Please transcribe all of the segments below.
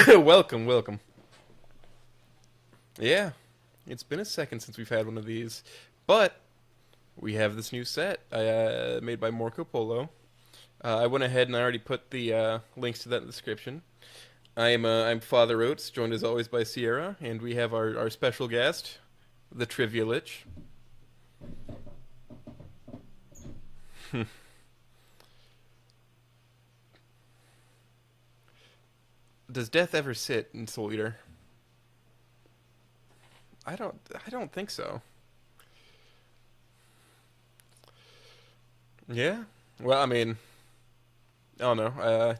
Welcome, welcome. Yeah, it's been a second since we've had one of these, but we have this new set made by Marco Polo. I went ahead and I already put the links to that in the description. I'm Father Oates, joined as always by Sierra, and we have our special guest, the TriviaLich. Does death ever sit in Soul Eater? I don't think so. Yeah. Well, I mean, I don't know.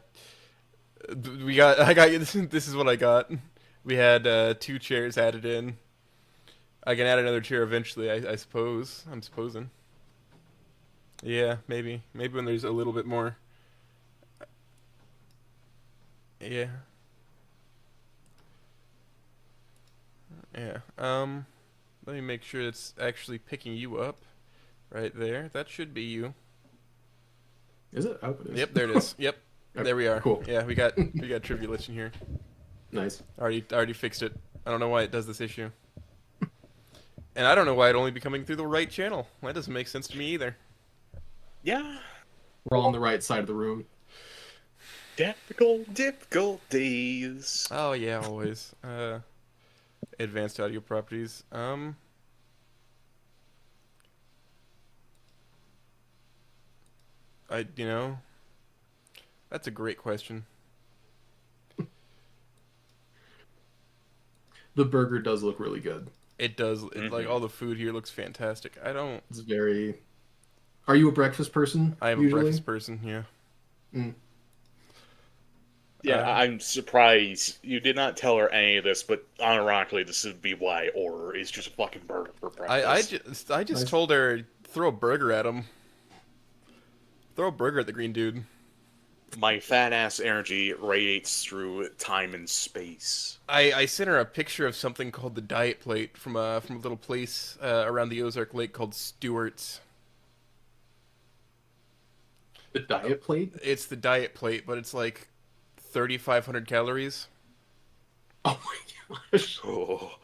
I got you. This is what I got. We had two chairs added in. I can add another chair eventually, I suppose. I'm supposing. Yeah, maybe when there's a little bit more. Yeah, yeah. Let me make sure it's actually picking you up right there. That should be you. Is it? Oh, it is. Yep, there it is. Yep, Okay, there we are. cool. Yeah, we got Trivia Lich in here. Nice. Already fixed it. I don't know why it does this issue, and I don't know why it only be coming through the right channel. That doesn't make sense to me either. Yeah, We're all on the right side of the room. difficult days. Oh yeah, always. Advanced audio properties. You know, that's a great question. The burger does look really good. It does. Like Mhm. all the food here looks fantastic. I don't. It's very. Are you a breakfast person I am a usually? breakfast person. Yeah. Mm. Yeah, Uh, I'm surprised you did not tell her any of this, but unironically, this would be why I order is just a fucking burger for breakfast. I just Nice. told her throw a burger at him. Throw a burger at the green dude. My fat ass energy radiates through time and space. I sent her a picture of something called the Diet Plate from a little place around the Ozark Lake called Stewart's. The diet plate? It's the Diet Plate, but it's like 3,500 calories. Oh my gosh. Oh,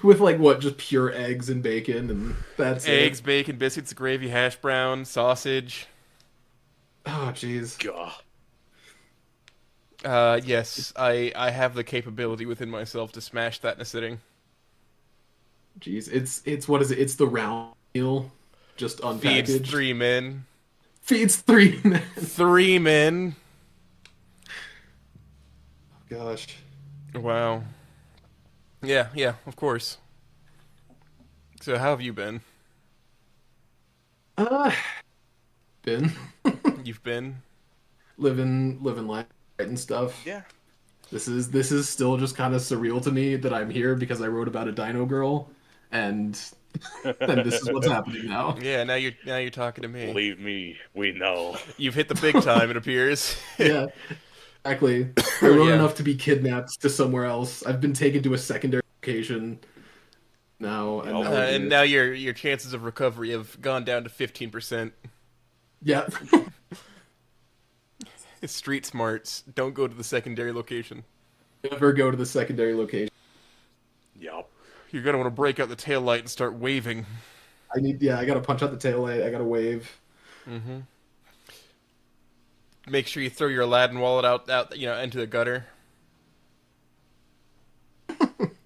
With like what? Just pure eggs and bacon, and that's it. Eggs, bacon, biscuits, gravy, hash brown, sausage. Oh jeez. God. Yes, I have the capability within myself to smash that in a sitting. Jeez. It's what is it? It's the round meal, just Feeds unpackaged. three men. Feeds three men. Three men. Gosh. Wow. Yeah, yeah, of course. So how have you been? Uh, been You've been? living life and stuff. Yeah. This is still just kind of surreal to me that I'm here because I wrote about a dino girl, and then this is what's happening now. Yeah, now you're talking to me. Believe me, we know. You've hit the big time, it appears. Yeah, exactly. I wrote Yeah. enough to be kidnapped to somewhere else. I've been taken to a secondary location now, and Yup. now we're And here. now your chances of recovery have gone down to 15%. Yeah, Street smarts. Don't go to the secondary location. never go to the secondary location. Yup. You're gonna want to break out the tail light and start waving. I gotta punch out the tail light. I gotta wave. Hmm. Make sure you throw your Aladdin wallet out, into the gutter.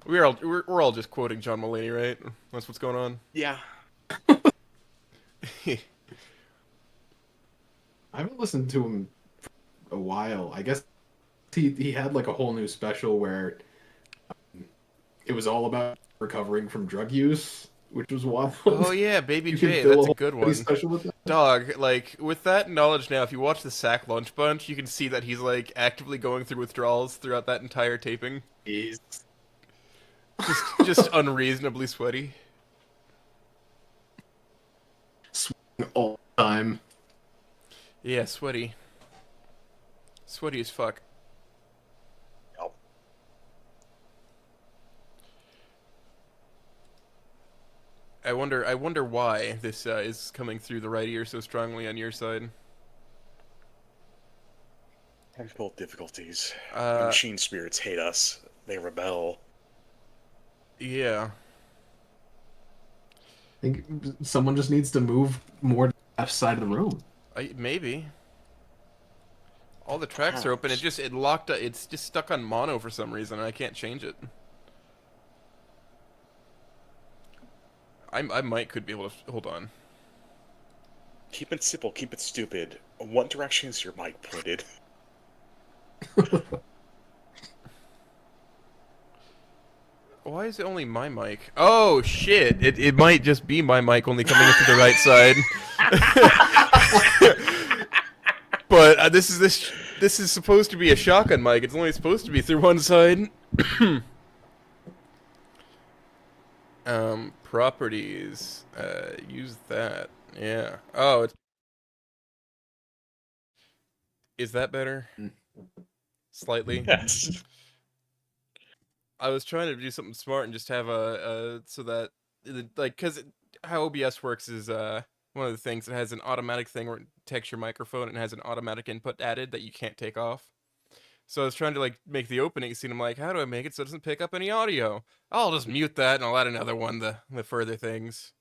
We're all just quoting John Mulaney, right? That's what's going on. Yeah. I haven't listened to him for a while. I guess he had like a whole new special where it was all about recovering from drug use, which was wild. Oh yeah, Baby You can J, fill a that's a whole good comedy one. special with that. Dog, like with that knowledge now, if you watch the Sack Lunch Bunch, you can see that he's like actively going through withdrawals throughout that entire taping. Jeez. Just unreasonably sweaty. Sweating all the time. Yeah, sweaty. Sweaty as fuck. Yup. I wonder why this is coming through the right ear so strongly on your side. Technical difficulties. The Uh, machine spirits hate us. They rebel. yeah. I think someone just needs to move more to the left side of the room. Maybe. All the tracks are open. Perhaps. It locked. It's just stuck on mono for some reason, and I can't change it. I might could be able to hold on. Keep it simple, keep it stupid. What direction is your mic pointed? Why is it only my mic? Oh shit! It might just be my mic only coming into the right side. But this is supposed to be a shotgun mic. It's only supposed to be through one side. Properties. Use that. Yeah. Oh, is that better? Slightly. Yes. I was trying to do something smart and just have so that like because how OBS works is one of the things. It has an automatic thing where it detects your microphone and it has an automatic input added that you can't take off. So I was trying to like make the opening scene. I'm like, how do I make it so it doesn't pick up any audio? I'll just mute that and I'll add another one. The further things.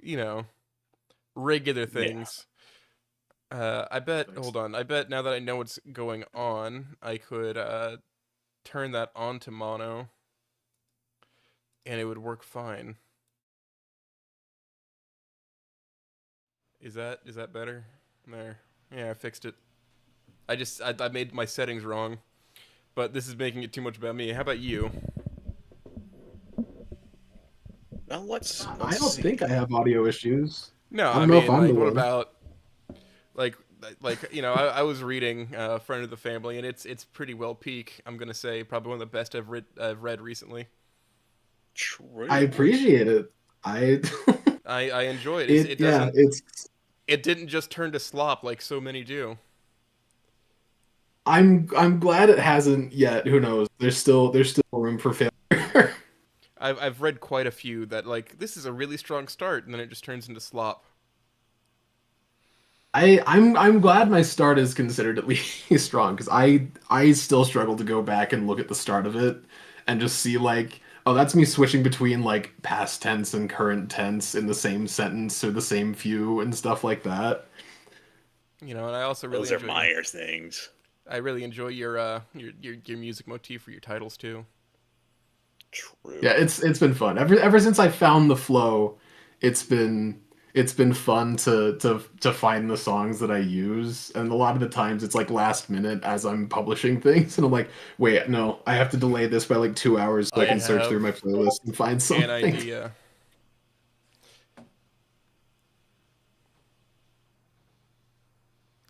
You know, regular things. I bet. Nice. Hold on. I bet now that I know what's going on, I could turn that on to mono, and it would work fine. Is that better? There. Yeah, I fixed it. I made my settings wrong, but this is making it too much about me. How about you? Well, let's I don't see. think I have audio issues. No, I I don't know if mean, I'm like, the what one. about like you know, I was reading Friend of the Family, and it's pretty well peak. I'm gonna say probably one of the best I've read recently. True. I appreciate it. I I enjoy it. it It yeah, doesn't. it's It didn't just turn to slop like so many do. I'm glad it hasn't yet. Who knows? There's still room for failure. I've read quite a few that like this is a really strong start, and then it just turns into slop. I'm glad my start is considered at least strong because I still struggle to go back and look at the start of it and just see like, oh, that's me switching between like past tense and current tense in the same sentence or the same few and stuff like that. You know, and I also really Those are enjoy. Myers things. I really enjoy your music motif for your titles too. True. Yeah, it's been fun. Ever since I found the flow, it's been it's been fun to find the songs that I use. And a lot of the times it's like last minute as I'm publishing things and I'm like, wait, no, I have to delay this by like 2 hours so I I can search through have my playlist and find an something. idea.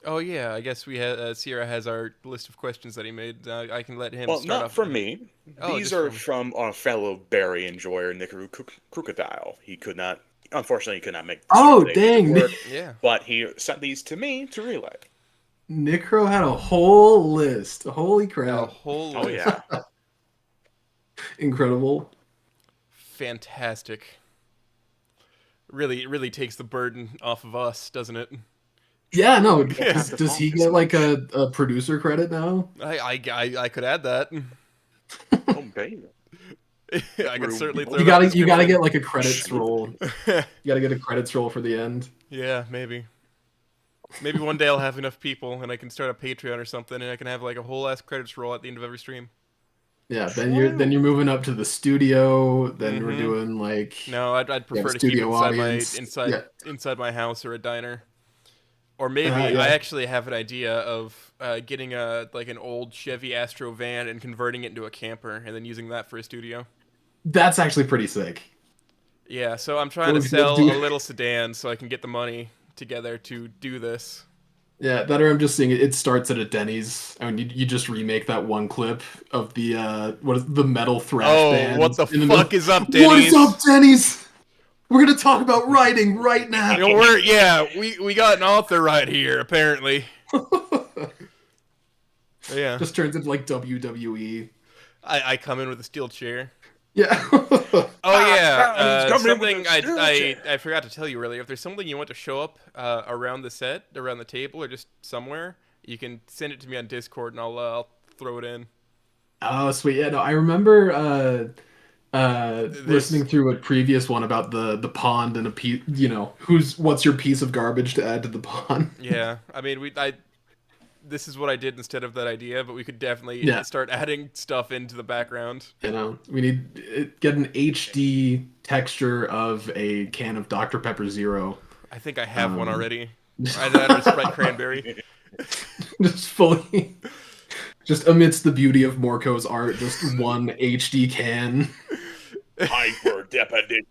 Oh yeah, I guess we had Sierra has our list of questions that he made. I can let him Well, start not off. from me. Oh, These just are from. from our fellow berry enjoyer, Nikaru Crocodile. He could not, unfortunately, he could not make the stream Oh, today due to dang. work, Yeah. but he sent these to me to relay. Necro had a whole list. Holy A crap. whole Oh, list. yeah. Incredible. Fantastic. Really, it really takes the burden off of us, doesn't it? Yeah, no, You don't have to does he talk as get like much. a producer credit now? I could add that. Oh, baby. I could certainly throw You that gotta get description. like a credits roll. You gotta get a credits roll for the end. Yeah, maybe. Maybe one day I'll have enough people and I can start a Patreon or something and I can have like a whole ass credits roll at the end of every stream. Yeah, then you're True. moving up to the studio. Then we're Mm-hmm. doing like No, I'd yeah, the prefer to keep it studio inside my audience. Yeah, inside my house or a diner. Or maybe I yeah. actually have an idea of getting a like an old Chevy Astro van and converting it into a camper and then using that for a studio. That's actually pretty sick. Yeah, so I'm trying to Go sell do. a little sedan so I can get the money together to do this. Yeah, that or I'm just seeing it. It starts at a Denny's. I mean, you just remake that one clip of the what is the metal thrash Oh, what band the in the middle. fuck is up, What is Denny's? up, Denny's? We're gonna talk about writing right now. You know, we got an author right here apparently. Yeah, Just turns into like WWE. I come in with a steel chair. Yeah. Oh yeah, he's coming in with something the steel chair. I forgot to tell you earlier. If there's something you want to show up around the set, around the table, or just somewhere, you can send it to me on Discord, and I'll throw it in. Oh, sweet. Yeah, no, I remember There's listening through a previous one about the pond and a piece, what's your piece of garbage to add to the pond? yeah. I mean, this is what I did instead of that idea, but we could definitely Yeah, start adding stuff into the background. we need get an HD texture of a can of Dr. Pepper Zero. I think I have one Um, already. Either that or Sprite Cranberry. just fully, just amidst the beauty of Morco's art, just one HD can. Hyper definition,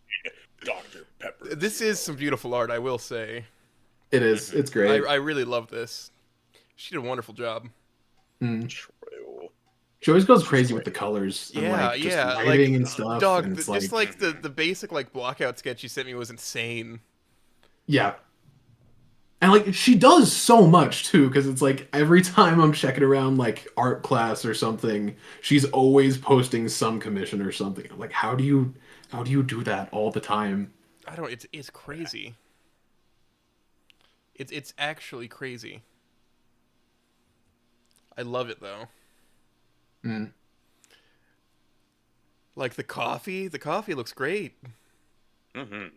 Dr. Pepper. This is some beautiful art, I will say. It is. It's I, great. I really love this. She did a wonderful job. Mm. True. She always goes crazy with the colors and Yeah, like just yeah, lighting like and stuff, dog. and it's Just like, like the basic like blockout sketch you sent me was insane. yeah. And like she does so much too, because it's like every time I'm checking around like art class or something, she's always posting some commission or something. I'm like, how do you do that all the time? I don't. It's crazy. It's actually crazy. I love it though. Mm. Like the coffee looks great. Mm-hmm.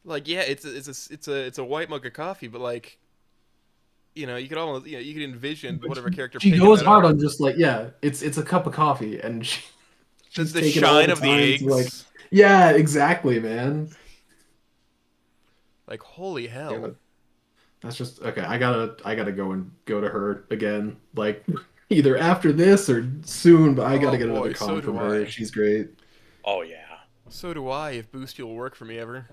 Like yeah, it's a white mug of coffee, but like you could almost you could envision But whatever character she picking goes that up. hard on just like, yeah, it's a cup of coffee, and she's The taking all shine the of the time to like, eggs. yeah, exactly, man. Like holy Yeah, hell. but that's just okay. I gotta go to her again, like either after this or soon. But I gotta Oh get another boy, so con from do her. I. She's great. Oh yeah. So do I. If Boosty will work for me ever.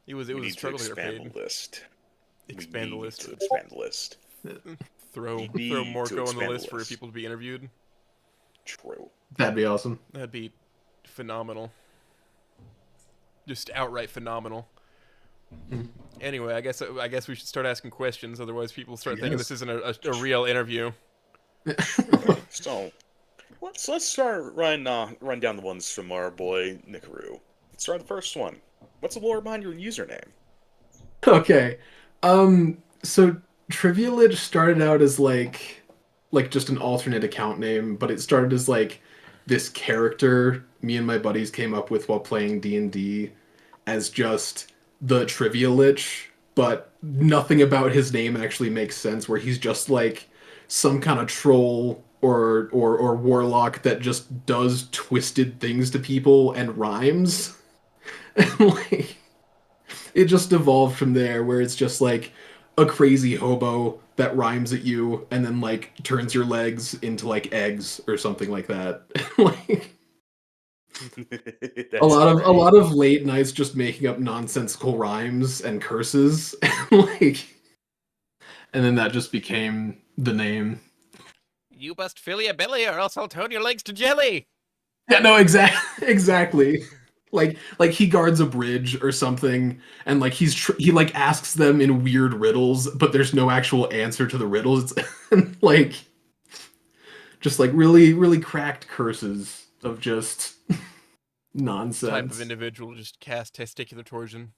It We was a need to struggle to get expand paid. the list. Expand the We need list. to expand the list. Throw We throw need to Morco on the expand the list for list. people to be interviewed. True. That'd be awesome. That'd be phenomenal. Just outright phenomenal. Mhm. Anyway, I guess we should start asking questions. Otherwise, people start I thinking guess. this isn't a real interview. So let's start run down the ones from our boy Nikaru. Let's start the first one. What's the lore behind your username? Okay. So TriviaLich started out as like just an alternate account name, but it started as like this character me and my buddies came up with while playing D&D as just the TriviaLich, but nothing about his name actually makes sense where he's just like some kind of troll or warlock that just does twisted things to people and rhymes. And like it just evolved from there where it's just like a crazy hobo that rhymes at you and then like turns your legs into like eggs or something like that. Like a That's lot of a great. lot of late nights just making up nonsensical rhymes and curses like and then that just became the name. You must fill your belly, or else I'll turn your legs to jelly. Yeah, no, exactly. Like he guards a bridge or something, and like he like asks them in weird riddles, but there's no actual answer to the riddles. And like just like really cracked curses of just Type of nonsense. individual just cast testicular torsion.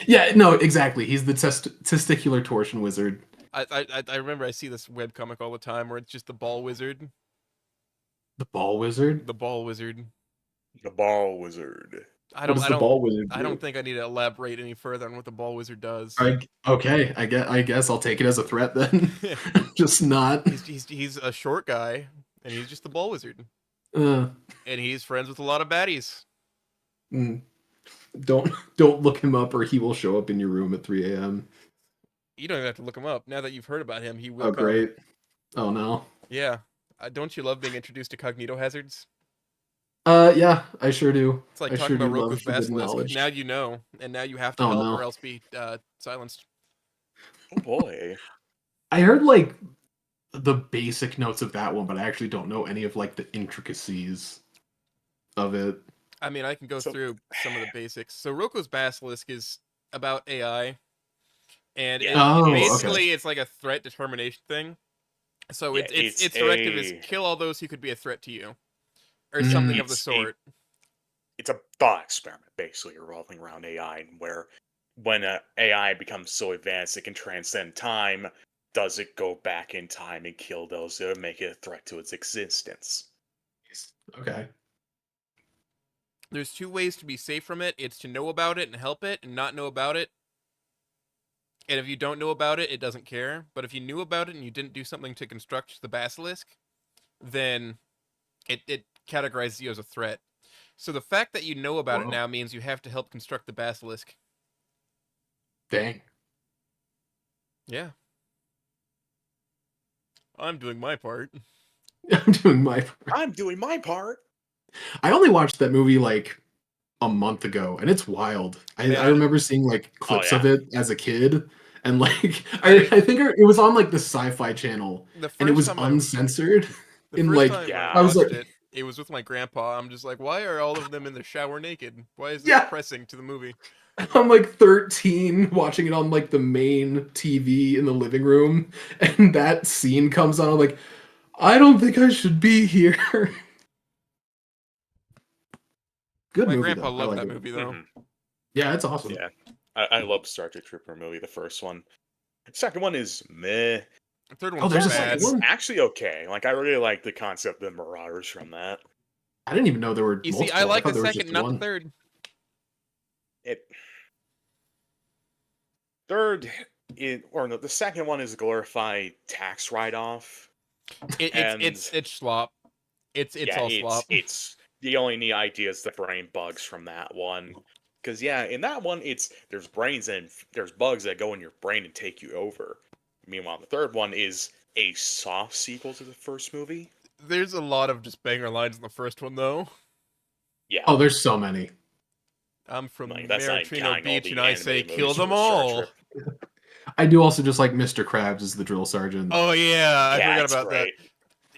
Yeah, no, exactly. He's the testicular torsion wizard. I remember I see this webcomic all the time where it's just the ball wizard. The ball wizard. The ball wizard. The ball wizard. I What don't does I the don't ball wizard I don't do? think I need to elaborate any further on what the ball wizard does. Okay, I guess I'll take it as a threat then. Just not. He's a short guy, and he's just the ball wizard, Uh, and he's friends with a lot of baddies. mm. Don't look him up or he will show up in your room at 3 a.m. You don't even have to look him up. Now that you've heard about him, he will Oh come. great. Oh no. Yeah. Don't you love being introduced to cognito hazards? Yeah, I sure do. It's like I talking sure do about love Roku's forbidden basilisk. knowledge. Now you know, and now you have to Oh help or no. else be silenced. Oh boy. I heard like the basic notes of that one, but I actually don't know any of like the intricacies of it. I mean, I can go So through some of the basics. So Roku's basilisk is about AI, and yeah. Oh, okay. basically it's like a threat determination thing. So Yeah, its directive is kill all those who could be a threat to you, or Mm. something of the sort. It's a thought experiment basically revolving around AI, and where when AI becomes so advanced it can transcend time, does it go back in time and kill those that would make it a threat to its existence? Okay. There's two ways to be safe from it. It's to know about it and help it, and not know about it. And if you don't know about it, it doesn't care. But if you knew about it and you didn't do something to construct the basilisk, then it categorizes you as a threat. So the fact that you know about it Whoa. now means you have to help construct the basilisk. Dang. Yeah. I'm doing my part. I'm doing my part. I'm doing my part. I only watched that movie like a month ago, and it's wild. Man, I remember seeing like Oh clips yeah. of it as a kid, and like I think it was on like the Sci-Fi Channel, The and it first was time uncensored. the In first like time I Yeah. I was watched like, it, it was with my grandpa. I'm just like, why are all of them in the shower naked? Why is this yeah, pressing to the movie? I'm like 13 watching it on like the main TV in the living room, and that scene comes on. I'm like, I don't think I should be here. Good My movie grandpa though. I loved like that it. movie though. Yeah, it's awesome. Yeah. I love Star Trek Trooper movie, the first one. The second one is meh. The third Oh, one's there's a bad. second one. Actually okay. Like I really like the concept of the Marauders from that. I didn't even know there were You see, I multiple. I like thought the there was second, just not the one. third. It third or no, the second one is a glorified tax write-off. And It's slop. It's yeah, all slop. it's the only neat idea is the brain bugs from that one. Because yeah, in that one, there's brains and there's bugs that go in your brain and take you over. Meanwhile, the third one is a soft sequel to the first movie. There's a lot of just banger lines in the first one though. Yeah, Oh, there's so many. I'm from like that's not even Maratrino counting all Beach and the I say animated kill movies from them the Star all. Trek. I do also just like Mr. Krabs as the drill sergeant. Oh yeah, I Yeah, forgot it's about that. great.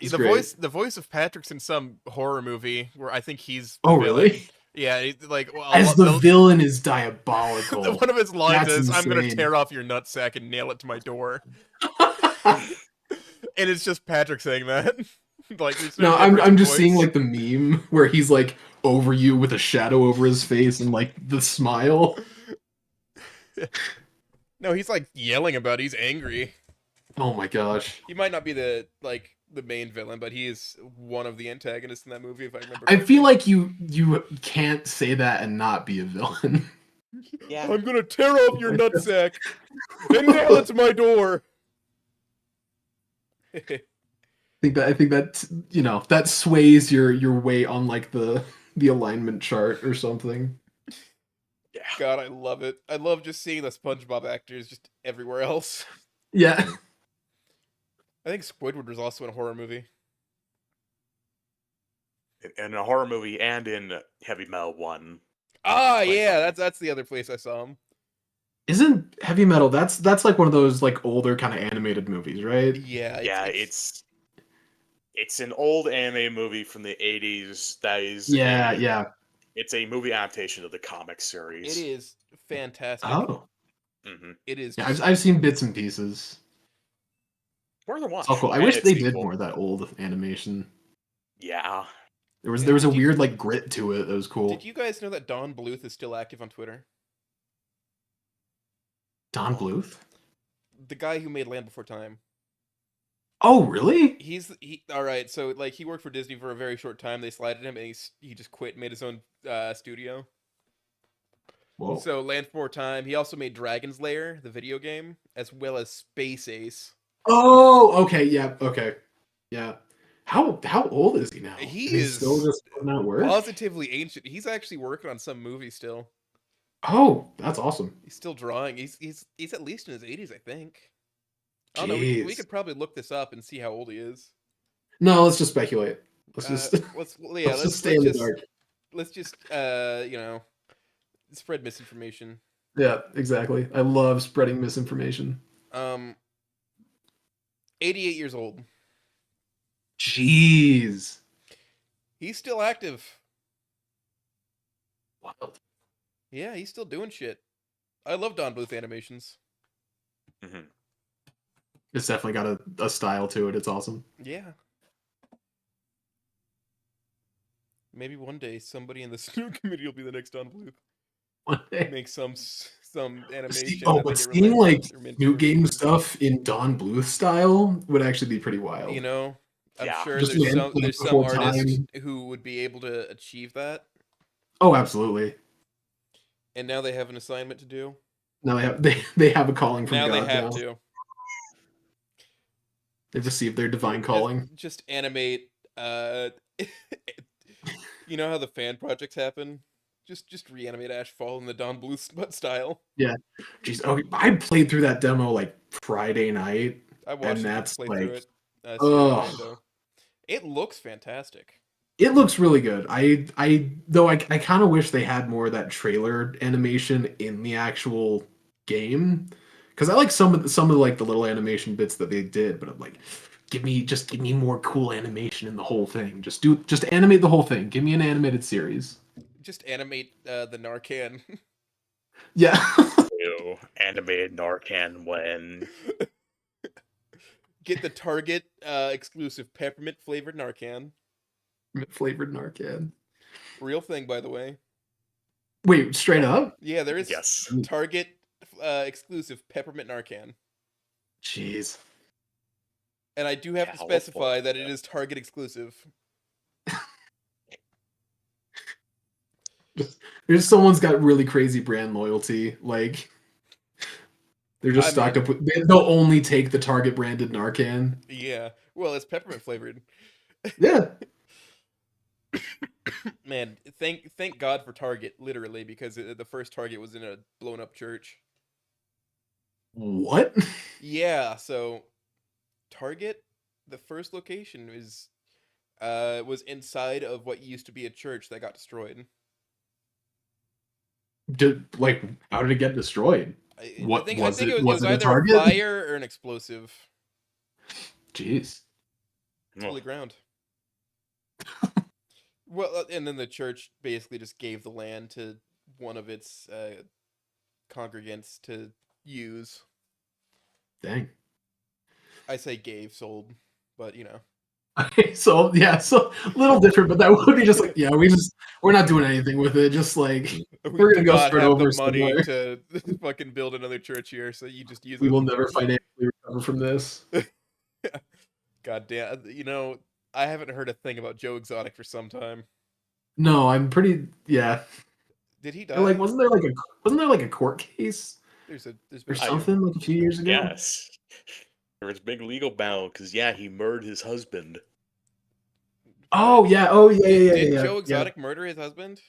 It's The great. voice of Patrick's in some horror movie where I think he's the Oh, villain. really? Yeah, like As well, the villain is diabolical. one of his lines That's is, "I'm gonna insane. tear off your nutsack and nail it to my door," and it's just Patrick saying that. Like there's no No, difference I'm in just seeing voice. like the meme where he's like over you with a shadow over his face and like the smile. No, he's like yelling about it. He's angry. Oh my gosh. He might not be the main villain, but he is one of the antagonists in that movie, if I remember I correctly. feel like you can't say that and not be a villain. Yeah, I'm gonna tear off your nutsack and nail it to my door. I think that that sways your weight on like the alignment chart or something. yeah. God, I love it. I love just seeing the SpongeBob actors just everywhere else. Yeah. I think Squidward was also in a horror movie. In a horror movie and in Heavy Metal 1. Ah, Quite yeah, funny. that's the other place I saw him. Isn't Heavy Metal that's like one of those like older kind of animated movies, right? Yeah, Yeah, it's an old anime movie from the 80s that is Yeah, yeah. it's a movie adaptation of the comic it series. is fantastic. Oh. Mm-hmm. It is Yeah, just I've seen bits and pieces. Worth a It's all watch. cool. I And wish it's they did sequel. more of that old animation. Yeah. There was a Did weird like grit to it that was cool. Did you guys know that Don Bluth is still active on Twitter? Don Bluth? The guy who made Land Before Time. Oh, really? He all right. So like he worked for Disney for a very short time. They slided him, and he just quit, and made his own studio. Whoa. So Land Before Time. He also made Dragon's Lair, the video game, as well as Space Ace. Oh, okay, yeah, okay. Yeah. How old is he now? He And he's still is just putting out work? positively ancient. He's actually working on some movie still. Oh, that's awesome. He's still drawing. He's at least in his 80s, I think. I don't know. We Jeez. could probably look this up and see how old he is. No, let's just speculate. Let's just Let's just stay in the dark. let's just spread misinformation. Yeah, exactly. I love spreading misinformation. 88 years old. Jeez. He's still active. Wild. Yeah, he's still doing shit. I love Don Bluth animations. Mm-hmm. It's definitely got a style to it. It's awesome. Yeah. Maybe one day somebody in the Snoot community will be the next Don Bluth. One day. Make some animation Oh, that they but get seeing like new game permission. stuff in Don Bluth style would actually be pretty You wild. know, I'm Yeah. sure Just there's land some before artist time. who would be able to achieve that, Oh, absolutely. and now they have an assignment to do. Now they have a calling from Now they God have now. to They've received their divine just calling. just animate. You know how the fan projects happen? Just reanimate Ashfall in the Don Bluth style. Yeah. Jeez. Oh, I played through that demo like Friday night, I watched and some people that's play through like, it. Sierra oh, Rando. It looks fantastic. it looks really good. I kind of wish they had more of that trailer animation in the actual game, because I like some of like the little animation bits that they did, but I'm like, give me more cool animation in the whole thing. Just animate the whole thing. Give me an animated series. Just animate the Narcan. Yeah. Ew, animated Narcan when Get the Target exclusive peppermint flavored Narcan. Flavored Narcan. Real thing, by the way. Wait, straight up? Yeah, there is yes. Target exclusive peppermint Narcan. Jeez. And I do have to California. specify that it is Target exclusive. There's someone's got really crazy brand loyalty. Like they're just I stocked mean, up with. They'll only take the Target branded Narcan. yeah. Well, it's peppermint flavored. Yeah. Man, thank God for Target, literally, because the first Target was in a blown up church. What? Yeah, so Target, the first location was inside of what used to be a church that got destroyed. Like, how did it get destroyed? I What think was it? it Was was it a either a Target? fire or an explosive. Jeez. It's holy ground. Well, and then the church basically just gave the land to one of its congregants to use. Dang. I say gave, sold, but you know. Okay, so yeah, so a little different, but that would be just like, yeah, we're not doing anything with it. Just like We we're do gonna go not start have the over money somewhere. to fucking build another church here, so you just use We it. will never financially recover from this. God damn, you know, I haven't heard a thing about Joe Exotic for some time. No, I'm pretty. Yeah, Did he like die? wasn't there like a court case There's or been a I few. something like a few years ago? yes. There was a big legal battle because yeah, he murdered his husband. Oh What? yeah. Oh yeah. Yeah. Did Yeah. Joe Yeah. Exotic murder his husband?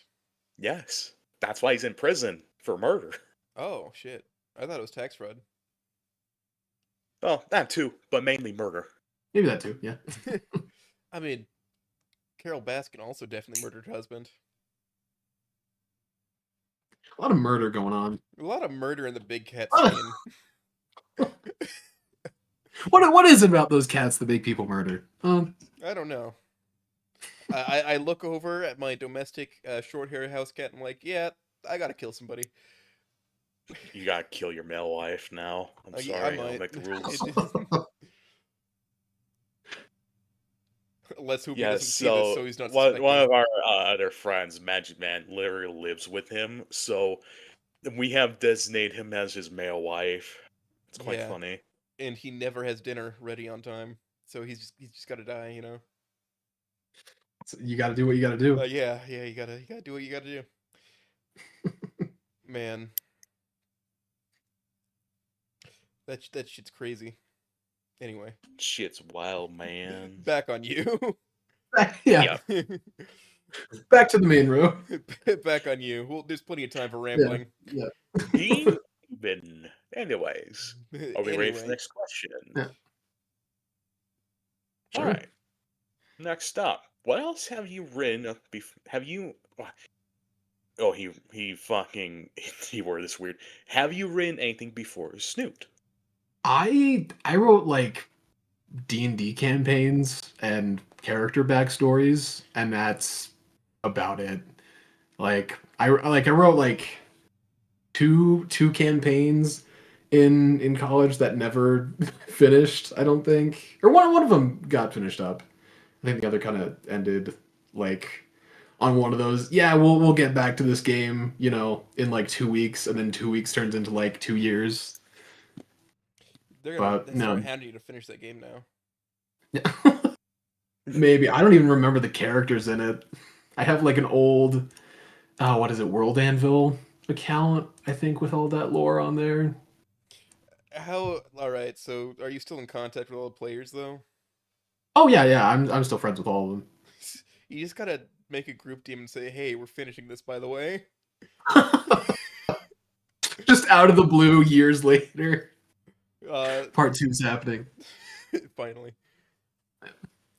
Yes. That's why he's in prison for murder. Oh shit! I thought it was tax fraud. Well, that too, but mainly murder. Maybe that too. Yeah. I mean, Carol Baskin also definitely murdered her husband. A lot of murder going on. A lot of murder in the big cat What scene. what is it about those cats that make people murder? I don't know. I look over at my domestic short hair house cat and I'm like, yeah, I gotta kill somebody. You gotta kill your male wife now. I'm Yeah, I sorry, I'll might. make the rules. Unless Hoopy Yeah, doesn't see this, so so he's not one suspecting. of our other friends, Magic Man, literally lives with him. So we have designated him as his male wife. It's quite Yeah, funny. and he never has dinner ready on time, so he's just gotta die, you know. So you got to do what you got to do. Yeah, you gotta do what you gotta do, man. That shit's crazy. Anyway, Shit's wild, man. back on you. Yeah. Yeah. Back to the main row. Back on you. Well, there's plenty of time for Yeah. rambling. Yeah. Even. Anyways, are we ready for the Anyway, next question? Yeah. All Sure. right. Next up, what else have you written? Have you? Oh, he fucking he worded this weird. Have you written anything before Snoot? I wrote like D&D campaigns and character backstories, and that's about it. Like I wrote like two campaigns in college that never finished. I don't think, or one of them got finished up. I think the other kind of ended like on one of those. Yeah, we'll get back to this game, in like 2 weeks, and then 2 weeks turns into like 2 years. They're But gonna start no, hounding you to finish that game now. maybe I don't even remember the characters in it. I have like an old, what is it, World Anvil account, I think, with all that lore on there. How? All right. So, are you still in contact with all the players though? Oh yeah, yeah, I'm still friends with all of them. You just gotta make a group team and say, "Hey, we're finishing this, by the way." Just out of the blue, years later, Uh, part two is happening. finally,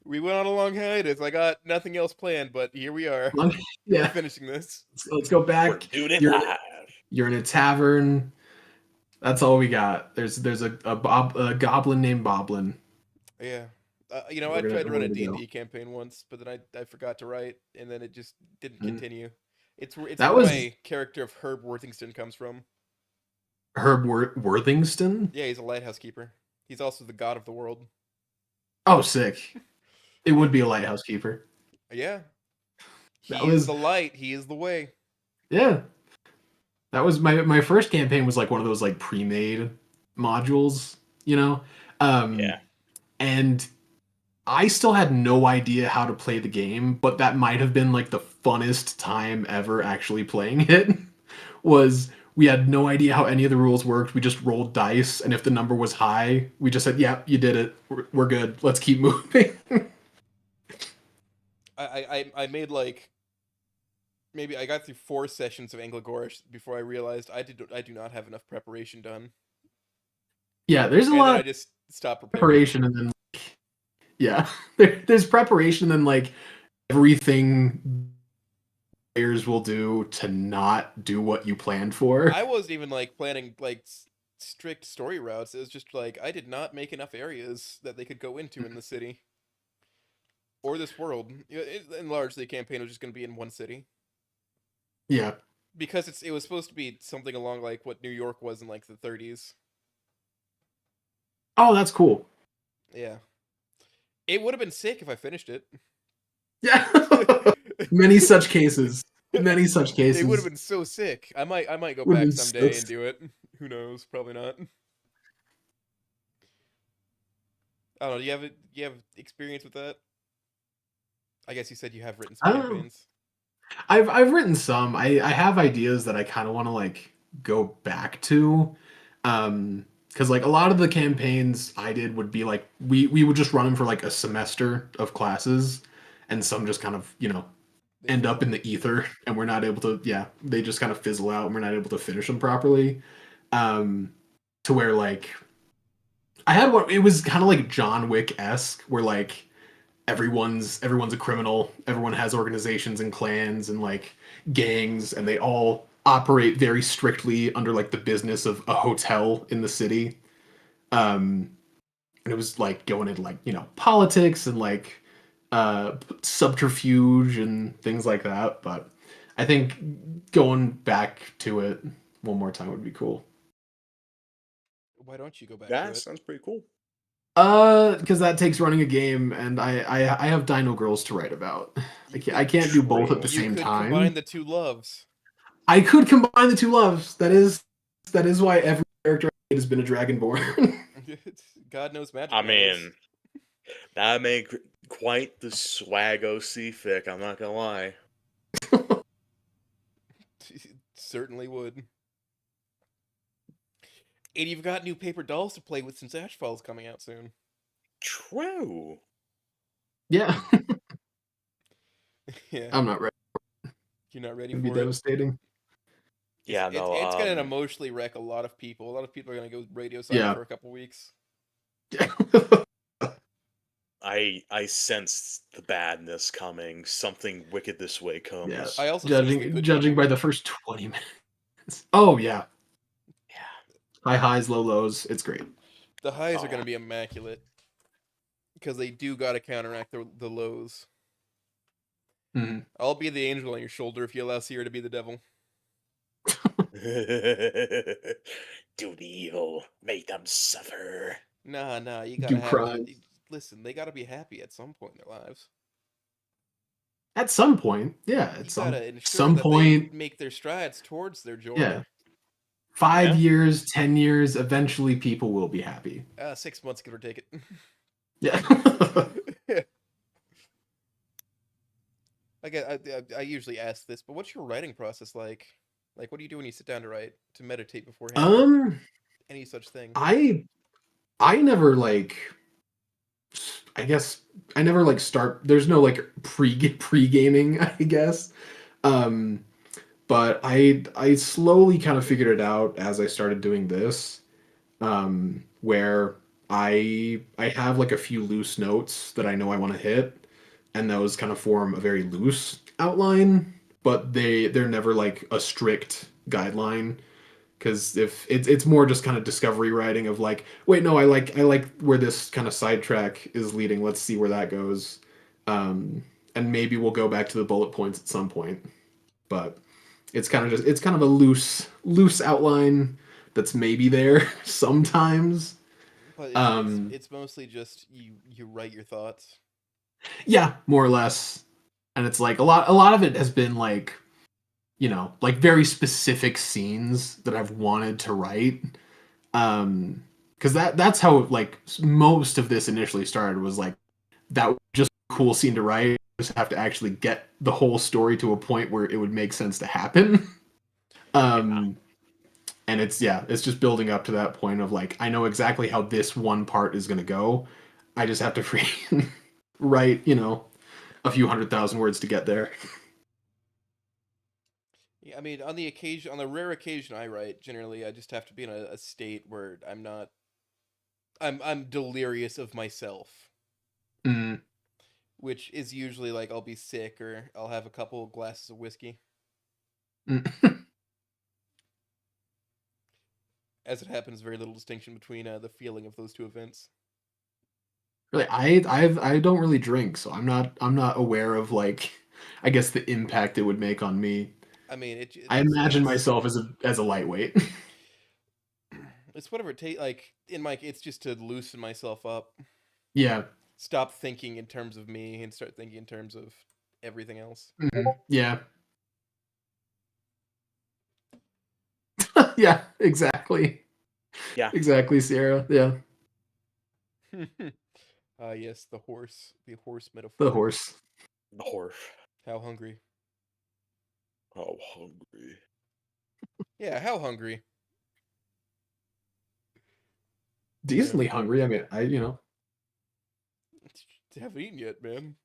we went on a long hiatus. I got nothing else planned, but here we are. We're Yeah, finishing this. let's go We're back. doing it You're live. you're in a tavern. That's all we got. There's a goblin named Boblin. Yeah. I tried to run We're a gonna go. D&D campaign once, but then I forgot to write, and then it just didn't Mm. continue. It's That where was my character of Herb Worthington comes from. Herb Worthingston. Yeah, he's a lighthouse keeper. He's also the god of the world. Oh, sick! It Yeah. would be a lighthouse keeper. Yeah. That He is was the light, he is the way. yeah. That was my first campaign was like one of those like pre-made modules, you know? Um Yeah. and I still had no idea how to play the game, but that might have been like the funnest time ever actually playing it. Was we had no idea how any of the rules worked. We just rolled dice, and if the number was high, we just said, "Yeah, you did it. We're good. Let's keep moving." I made like maybe I got through 4 sessions of Anglagorish before I realized I do not have enough preparation done. Yeah, there's a And then lot I of just stopped preparing. preparation, and then yeah, there's preparation, and then like everything players will do to not do what you planned for. I wasn't even like planning like strict story routes. It was just like I did not make enough areas that they could go into in the city or this world. In large, the campaign was just going to be in one city Yeah. because it was supposed to be something along like what New York was in like the 30s. Oh, that's cool. Yeah, it would have been sick if I finished it. Yeah. Many such cases. Many such It would have cases. been so sick. I might go Would have back been so. someday and do it. Who knows? Probably not. I don't know. Do you have experience with that? I guess you said you have written some I don't know. campaigns. I've written some. I have ideas that I kind of want to like go back to. Because like a lot of the campaigns I did would be like we would just run them for like a semester of classes, and some just kind of They end up in fizzle. the ether, and we're not able to. Yeah, they just kind of fizzle out, and we're not able to finish them properly. Um, to where like I had what it was kind of like John Wick esque, where like everyone's a criminal. Everyone has organizations and clans and like gangs, and they all operate very strictly under like the business of a hotel in the city. Um, and it was like going into like politics and like subterfuge and things like that. But I think going back to it one more time would be cool. Why don't you go back to That it? sounds pretty cool. Because that takes running a game, and I have Dino Girls to write about. I can't do both at the True. You same could combine time. the two loves. I could combine the two loves. That is why every character has been a Dragonborn. God knows magic I matters. mean, that make quite the swaggo fic. I'm not gonna lie. Certainly would. And you've got new paper dolls to play with since Ashfall's coming out soon. True. Yeah, Yeah, I'm not ready. you're not ready It'd be for it. devastating. Yeah, no. It's gonna emotionally wreck a lot of people. A lot of people are gonna go radio silent Yeah. for a couple weeks. I sensed the badness coming. Something wicked this way Yeah. comes. I also sensed the Judging good judging coming. by the first 20 minutes. Oh yeah. Yeah. High highs, low lows. It's great. The highs are Oh, gonna be immaculate because they do gotta counteract the lows. Mhm. I'll be the angel on your shoulder if you allow Sierra to be the devil. Do the evil, make them suffer. Nah, you Do gotta have the. crimes. Listen, they gotta be happy at some point in their lives. At some point, yeah. At You some gotta ensure some that they point, make their strides towards their yeah. joy. 5 years, 10 years, eventually people will be happy. 6 months, give or take Yeah. it. Like I usually ask this, but what's your writing process like? Like, what do you do when you sit down to write, to meditate beforehand, or um, any such thing? I I never like. I guess I never like start. There's no like pre gaming. I guess. Um, but I slowly kind of figured it out as I started doing this. Where I have like a few loose notes that I know I want to hit, and those kind of form a very loose outline, but they're never like a strict guideline. Because if it's more just kind of discovery writing of like, wait, no, I like where this kind of sidetrack is leading. Let's see where that goes, and maybe we'll go back to the bullet points at some point. But it's kind of a loose outline that's maybe there sometimes. But Um, it's mostly just you write your thoughts. yeah, more or less. And it's like a lot of it has been like, like very specific scenes that I've wanted to write. Because that's how like most of this initially started, was like that was just a cool scene to write. Just have to actually get the whole story to a point where it would make sense to happen. Yeah. um and it's just building up to that point of like, I know exactly how this one part is going to go. I just have to write, a few 100,000 words to get there. Yeah, I mean, on the rare occasion I write, generally I just have to be in a state where I'm delirious of myself, Mm. which is usually like I'll be sick or I'll have a couple glasses of whiskey. Mm. As it happens, very little distinction between the feeling of those two events. Really, I don't really drink, so I'm not aware of like, I guess, the impact it would make on me. I mean, I imagine myself as a lightweight. it's whatever it takes. Like in my, it's just to loosen myself up, Yeah. stop thinking in terms of me, and start thinking in terms of everything else. Yeah. Yeah, exactly. Yeah. Exactly, Sierra. Yeah. Yes, the horse The metaphor. horse. The horse. How hungry? How hungry. Yeah, how hungry? Yeah, Decently hungry. I mean, haven't eaten yet, man.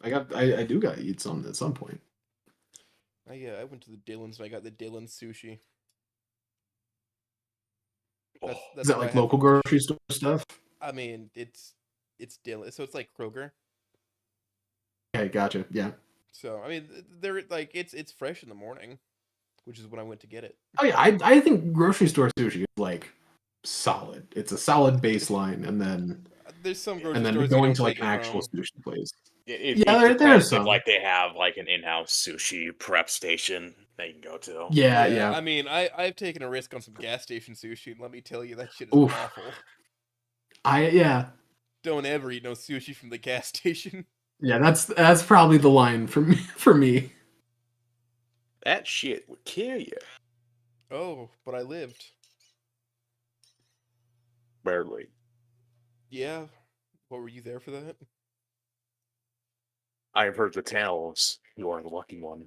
I do gotta eat something at some point. I went to the Dillons and I got the Dillon sushi. Oh, Is That's that what I like have for local lunch. grocery store stuff? I mean, it's Dillon, so it's like Kroger. Okay, gotcha. Yeah. So I mean, they're like it's fresh in the morning, which is when I went to get it. Oh yeah, I think grocery store sushi is like solid. It's a solid baseline, and then There's some yeah. grocery stores you going don't to like take an it actual from. sushi place. It Yeah, there are depends if some. like they have like an in-house sushi prep station that you can go to. Yeah, Yeah, yeah. I mean, I've taken a risk on some gas station sushi, and let me tell you, that shit is Oof. awful. Yeah. Don't ever eat no sushi from the gas station. Yeah, that's probably the line for me for me. That shit would kill you. Oh, but I lived. Barely. Yeah. What, were you there for that? I have heard the tales. You are the lucky one.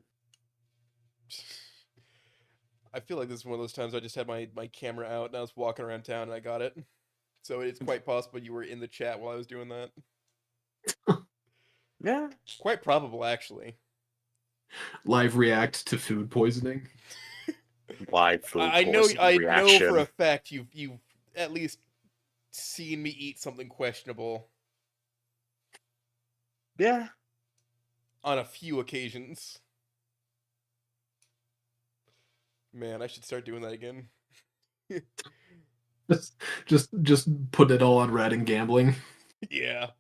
I feel like this is one of those times I just had my camera out and I was walking around town and I got it. So it's quite possible you were in the chat while I was doing that. Yeah. Quite probable, actually. Live react to food poisoning. Live food I know poisoning reaction. for a fact you've at least seen me eat something questionable Yeah. on a few occasions. Man, I should start doing that again. Just put it all on red and gambling. Yeah.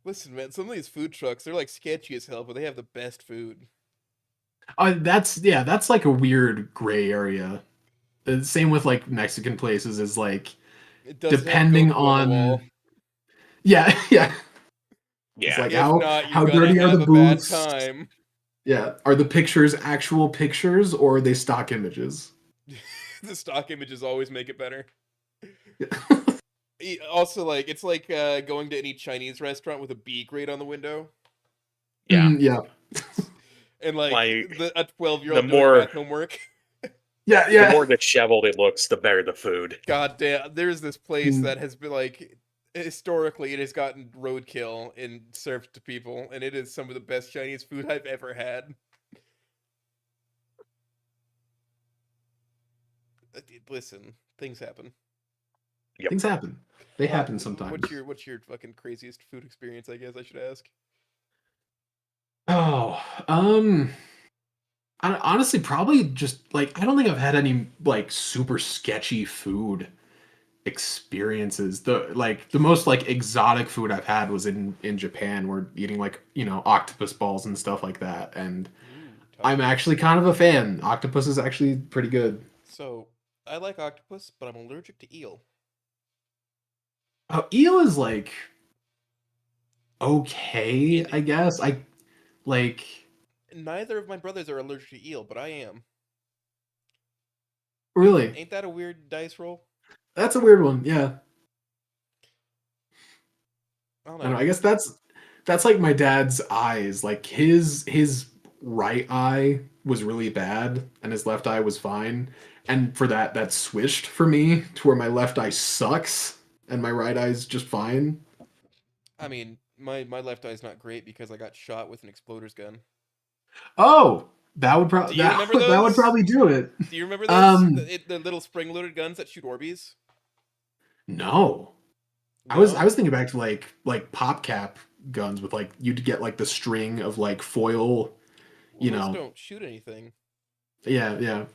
Listen, man, some of these food trucks, they're like sketchy as hell, but they have the best food. That's like a weird gray area. Same with like Mexican places is like It does have depending Goku on the on wall. yeah, yeah. It's Yeah. like If not, you're how gonna dirty are the have a bad booths? time. Yeah, are the pictures actual pictures or are they stock images? The stock images always make it better. Yeah. Also, like it's like going to any Chinese restaurant with a B grade on the window, Yeah. Yeah. and like Like a 12-year the old doing more math homework. Yeah, the yeah. more disheveled it looks, the better the food. God damn, there's this place Mm. that has been like historically it has gotten roadkill and served to people, and it is some of the best Chinese food I've ever had. Listen, things happen. Yep. Things happen. They Well, happen sometimes. what's your fucking craziest food experience? I guess I should ask. Oh, honestly, probably just like I don't think I've had any like super sketchy food experiences. The most like exotic food I've had was in Japan. We're eating like octopus balls and stuff like that, and Ooh, I'm tacos. actually kind of a fan. Octopus is actually pretty good. So I like octopus, but I'm allergic to eel. Eel is like okay, And I guess. I like neither of my brothers are allergic to eel, but I am. really. Ain't that a weird dice roll? That's a weird one. Yeah. I don't I don't know. know. I guess that's like my dad's eyes. Like his right eye was really bad and his left eye was fine. And for that switched for me to where my left eye sucks and my right eye's just fine. I mean, my left eye's not great because I got shot with an exploder's gun. Oh, that would Do probably you remember that would those? probably do it. Do you remember those? Um, The little spring-loaded guns that shoot Orbeez? no. I No? was thinking back to like pop cap guns with like you'd get like the string of like foil, Well, you those know. don't shoot anything. Yeah, yeah.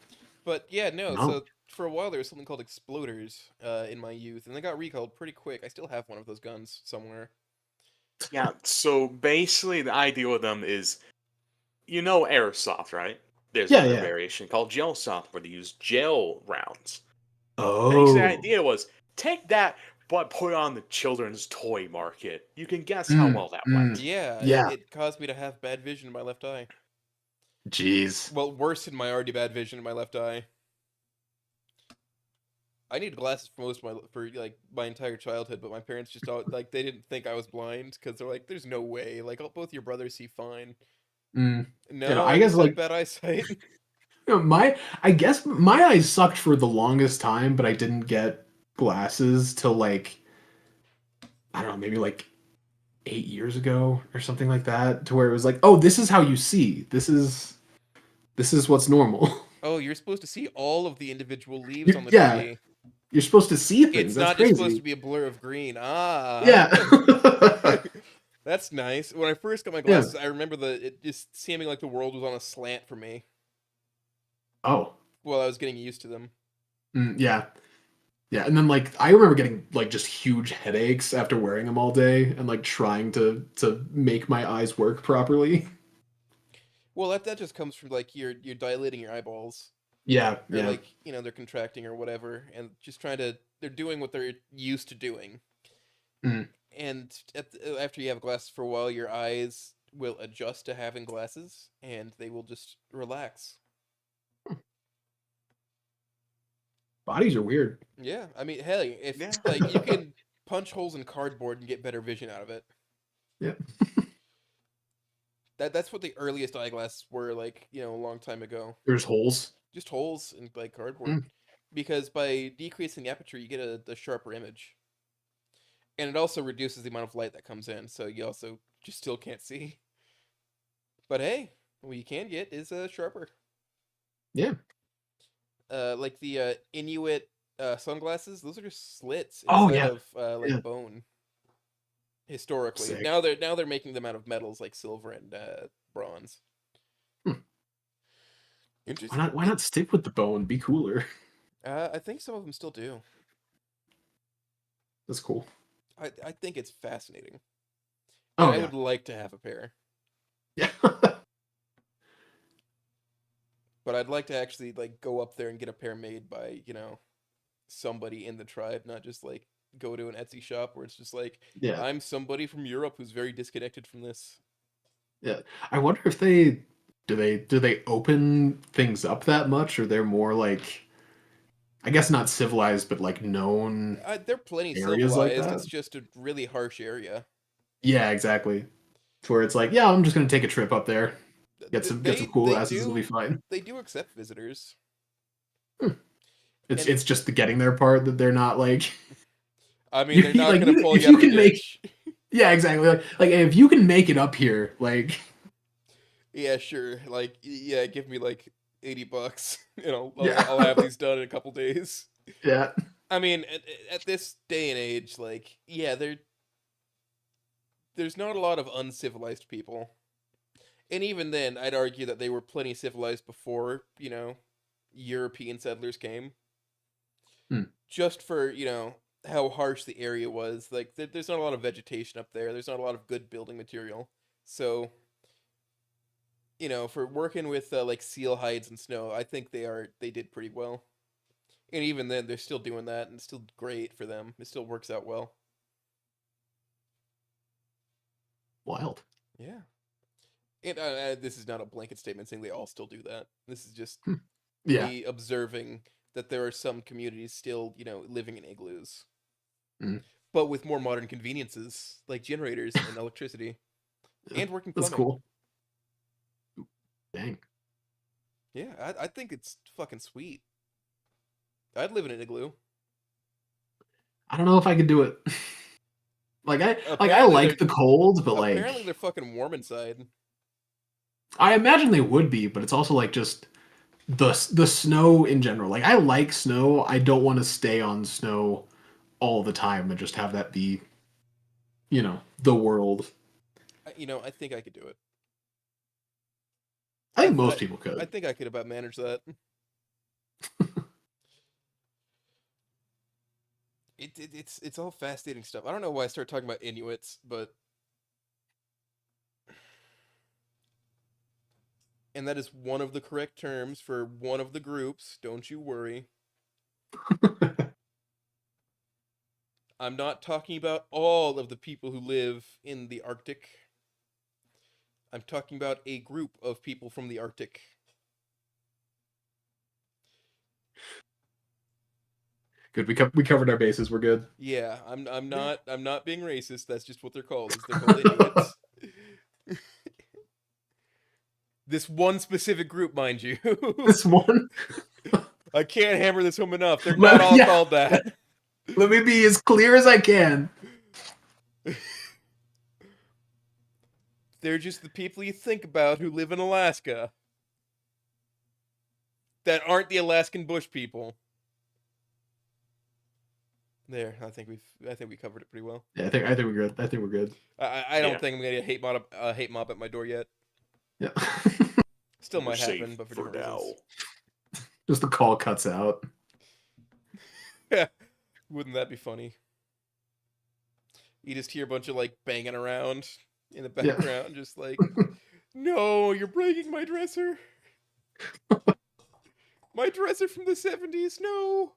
But yeah, no. No. So for a while there was something called exploders in my youth, and they got recalled pretty quick. I still have one of those guns somewhere. Yeah. So basically, the idea with them is, airsoft, right? There's Yeah, another yeah. variation called gel soft where they use gel rounds. Basically, the Oh. idea was take that, but put it on the children's toy market. You can guess how Mm, well that mm. went. Yeah, Yeah. it caused me to have bad vision in my left eye. Jeez. Well, worse than my already bad vision in my left eye. I needed glasses for like my entire childhood, but my parents just like they didn't think I was blind because they're like, "There's no way. Like both your brothers see fine." Mm. No, I I guess just have like bad eyesight. my I guess my eyes sucked for the longest time, but I didn't get glasses till like I don't know, maybe like 8 years ago or something like that, to where it was like, oh, this is how you see. This is what's normal. Oh, you're supposed to see all of the individual leaves on the Yeah, tree. you're supposed to see things. It's That's not just supposed to crazy. be a blur of green. Ah. Yeah. That's nice. When I first got my Yeah. glasses, I remember it just seeming like the world was on a slant for me Oh. while I was getting used to them. Yeah. Yeah, and then like I remember getting like just huge headaches after wearing them all day and like trying to make my eyes work properly. Well, that just comes from like you're dilating your eyeballs, Yeah, or yeah. like they're contracting or whatever, and just trying to they're doing what they're used to doing. Mm. And after you have glasses for a while, your eyes will adjust to having glasses, and they will just relax. Bodies are weird. Yeah, I mean, hey, if Yeah. like you can punch holes in cardboard and get better vision out of it. Yeah. That's what the earliest eyeglasses were like, a long time ago. There's holes. Just holes in like cardboard. Mm. Because by decreasing the aperture, you get a sharper image. And it also reduces the amount of light that comes in, so you also just still can't see. But hey, what you can get is sharper. Yeah. Like the Inuit sunglasses, those are just slits Oh inside yeah. of Yeah. like bone. Historically, Sick. now they're making them out of metals like silver and bronze. Hmm. Interesting. Why not stick with the bone? Be cooler. I think some of them still do. That's cool. I think it's fascinating, and Oh I yeah. would like to have a pair. Yeah. But I'd like to actually like go up there and get a pair made by, somebody in the tribe, not just like go to an Etsy shop where it's just like Yeah, I'm somebody from Europe who's very disconnected from this. yeah. I wonder if they open things up that much, or they're more like, I guess not civilized, but like known They're plenty areas like civilized. that. It's just a really harsh area. Yeah, exactly. To where it's like, yeah, I'm just gonna take a trip up there, get some They cool they asses, it'll be do fine. they do accept visitors, Hmm. It's and it's just the getting there part that they're not like I mean they're not like gonna pull if you out you of the can make ditch. yeah exactly like if you can make it up here like Yeah, sure. Like, yeah, give me like $80, and yeah I'll have these done in a couple days. yeah I mean, at this day and age, like, yeah, there's not a lot of uncivilized people, and even then, I'd argue that they were plenty civilized before European settlers came. Hmm. Just for how harsh the area was. Like, there's not a lot of vegetation up there. There's not a lot of good building material. So for working with like seal hides and snow, I think they did pretty well. And even then, they're still doing that, and it's still great for them. It still works out well. wild Yeah. And this is not a blanket statement saying they all still do that. This is just Hmm. Yeah. me observing that there are some communities still, living in igloos, Mhm. but with more modern conveniences like generators and electricity Yeah. and working That's plumbing. cool. Dang. Yeah, I think it's fucking sweet. I'd live in an igloo. I don't know if I could do it. Like I Apparently they're like the cold, but like apparently they're fucking warm inside. I imagine they would be, but it's also like just the snow in general. Like I like snow. I don't want to stay on snow all the time and just have that be, the world. I think I could do it. I I think th- most I, people I could. think I could about manage that. It's all fascinating stuff. I don't know why I started talking about Inuits, but and that is one of the correct terms for one of the groups. Don't you worry. I'm not talking about all of the people who live in the Arctic. I'm talking about a group of people from the Arctic. Good. We covered our bases. We're good. Yeah, I'm not being racist. That's just what they're called. Is they're called Inuits. This one specific group, mind you. This one. I can't hammer this home enough. They're not all Yeah. called that. Let me be as clear as I can. They're just the people you think about who live in Alaska that aren't the Alaskan bush people. There, I think we covered it pretty well. Yeah, I think we're good. I think we're good. I don't Yeah, think I'm gonna get a hate mob at my door yet. Yeah. Still we're might safe happen, but for for different now. reasons. Just the call cuts out. Wouldn't that be funny? You just hear a bunch of like banging around in the Yeah. background, just like, no, you're breaking my dresser. My dresser from the 70s, no.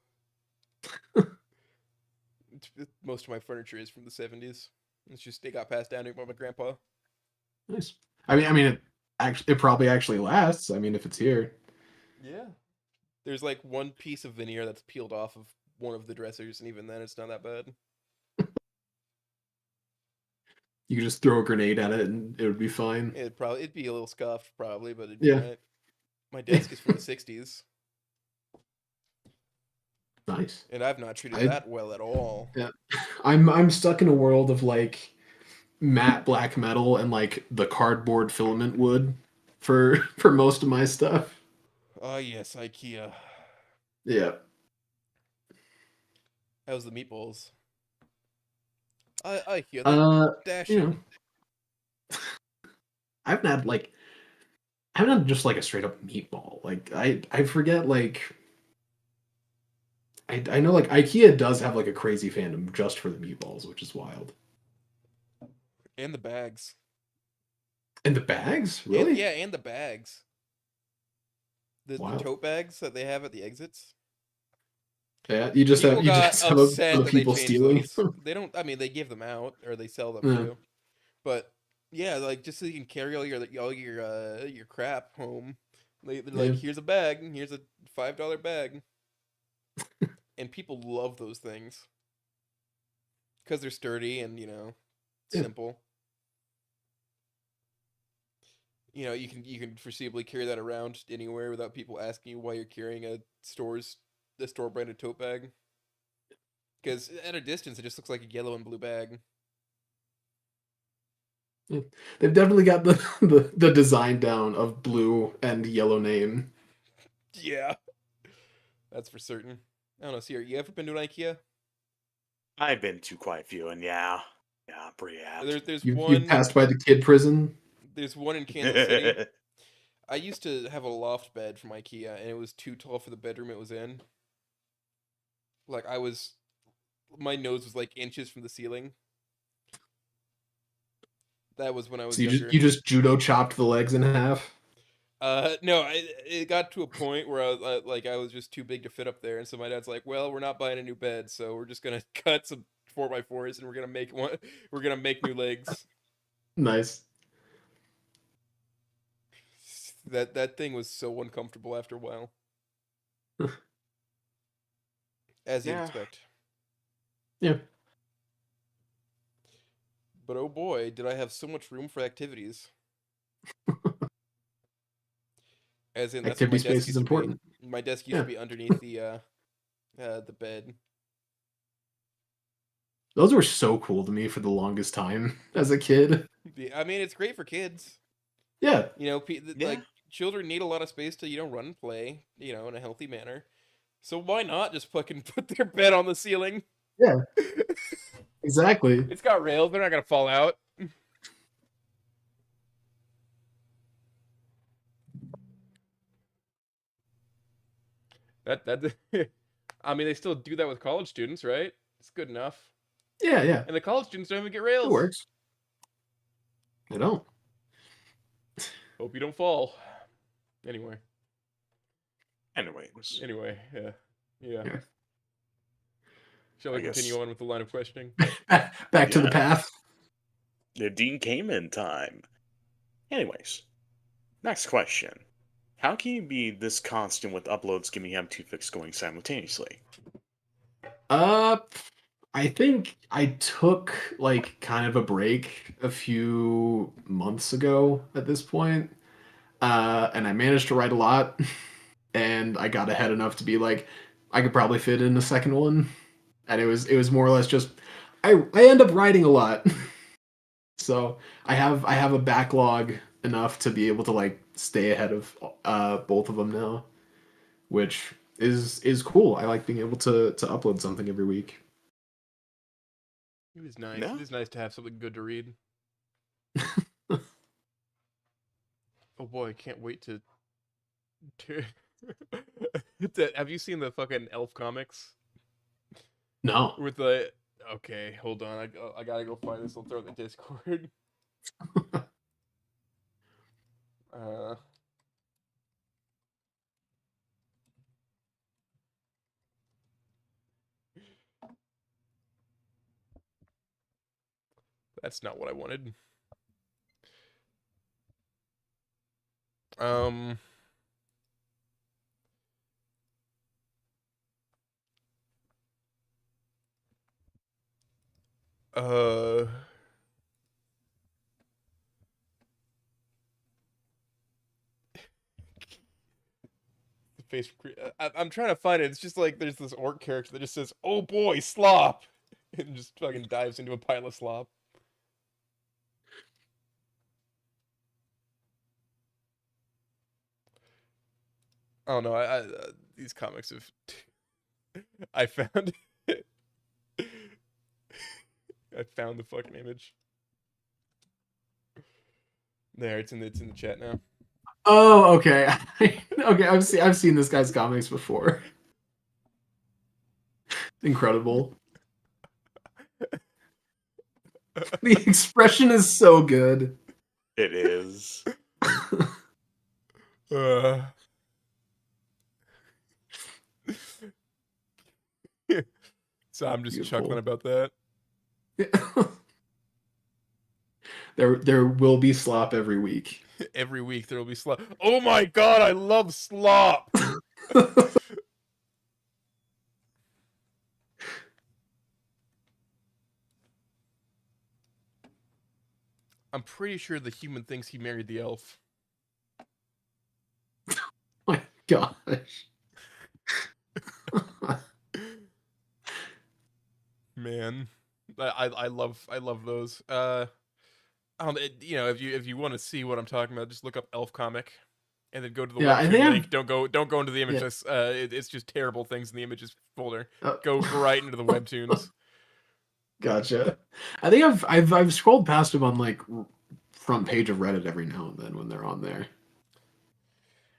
Most of my furniture is from the 70s. It's just they got passed down to me by my grandpa. Nice. I mean, it probably actually lasts. I mean, if it's here, Yeah. There's like one piece of veneer that's peeled off of one of the dressers, and even then, it's not that bad. you could just throw a grenade at it and it would be fine. It'd be a little scuffed, probably, but it'd be Yeah. alright. My desk is from the 60s, Nice. and I've not treated I that well at all. Yeah. I'm stuck in a world of like matte black metal and like the cardboard filament wood for most of my stuff. Oh yes, IKEA. Yeah. How's the meatballs? IKEA, they're Uh, you know, dashing. I haven't had like I haven't had just like a straight up meatball. Like I forget like I know like IKEA does have like a crazy fandom just for the meatballs, which is wild. And the bags. And the bags, And really? yeah, and the bags. The Wow. tote bags that they have at the exits. Yeah, People you got just have upset other that they people changed stealing. those. They don't. I mean, they give them out or they sell them Yeah. too. But yeah, like just so you can carry all your crap home. They're Yeah. like, here's a bag. Here's a $5 bag, and people love those things because they're sturdy and Yeah. simple. You can foreseeably carry that around anywhere without people asking you why you're carrying the store branded tote bag. Because at a distance, it just looks like a yellow and blue bag. Yeah. They've definitely got the design down of blue and yellow name. Yeah, that's for certain. I don't know, Sierra, you ever been to an IKEA? I've been to quite a few, and yeah, I'm pretty apt. There's You've one passed by the kid prison. there's one in Kansas City. I used to have a loft bed from IKEA, and it was too tall for the bedroom it was in. Like my nose was like inches from the ceiling. That was when I was So younger. you just judo chopped the legs in half. No, it got to a point where I was just too big to fit up there, and so my dad's like, "Well, we're not buying a new bed, so we're just gonna cut some 4x4s, and we're gonna make one. We're gonna make new legs." Nice. That thing was so uncomfortable after a while, as you'd Yeah. expect. Yeah. But oh boy, did I have so much room for activities. As in, that's where Activity my desk space is used to be. important. My desk used Yeah. to be underneath the bed. Those were so cool to me for the longest time as a kid. I mean, it's great for kids. Yeah. Yeah. Like children need a lot of space to run and play, in a healthy manner. So why not just fucking put their bed on the ceiling? Yeah. Exactly. It's got rails; they're not gonna fall out. That I mean, they still do that with college students, right? It's good enough. Yeah, yeah. And the college students don't even get It rails. works. They don't. Hope you don't fall. Anyway, Anyways, yeah. Yeah. Shall I we guess- continue on with the line of questioning? Back to the Yeah. path. the Dean Kamen time. Anyways, next question. How can you be this constant with uploads giving him two fix going simultaneously? Uh, I think I took like kind of a break a few months ago at this point. And I managed to write a lot, and I got ahead enough to be like, I could probably fit in a second one, and it was more or less just I end up writing a lot, so I have a backlog enough to be able to like stay ahead of both of them now, which is cool. I like being able to upload something every week. It was nice. Yeah. It is nice to have something good to read. Oh boy, I can't wait to. Have you seen the fucking Elf comics No. with the? Okay, hold on. I gotta go find this. I'll throw it in the Discord. uh, that's not what I wanted. Um. Uh. The face. I'm trying to find it. It's just like there's this orc character that just says, "Oh boy, slop," and just fucking dives into a pile of slop. Oh no, these comics have. I found. I found the fucking image. There, it's in the chat now. Oh, okay. Okay, I've seen this guy's comics before. Incredible. The expression is so good. It is. Uh, So I'm just chuckling Beautiful. about that. There will be slop every week. Every week there will be slop. Oh my god, I love slop. I'm pretty sure the human thinks he married the elf. My gosh. Man, I love those. If you want to see what I'm talking about, just look up elf comic, and then go to the Yeah, I think webtoon I've link. Don't go into the image. yeah. It's just terrible things in the images folder. Uh, Go right into the webtoons. Gotcha. I think I've scrolled past them on like front page of Reddit every now and then when they're on there.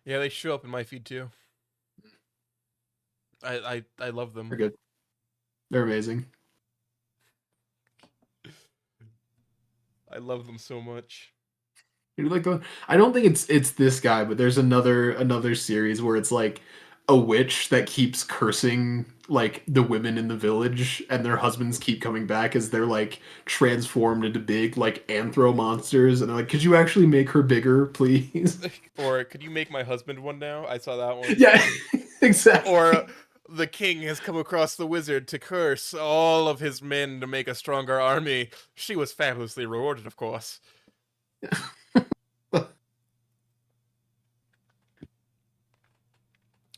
Yeah, they show up in my feed too. I love them. They're good. They're amazing. I love them so much. You're like I don't think it's this guy, but there's another series where it's like a witch that keeps cursing like the women in the village, and their husbands keep coming back as they're like transformed into big like anthro monsters, and they're like, could you actually make her bigger, please? Or could you make my husband one now? I saw that one. Yeah, exactly. Or the king has come across the wizard to curse all of his men to make a stronger army. She was fabulously rewarded, of course.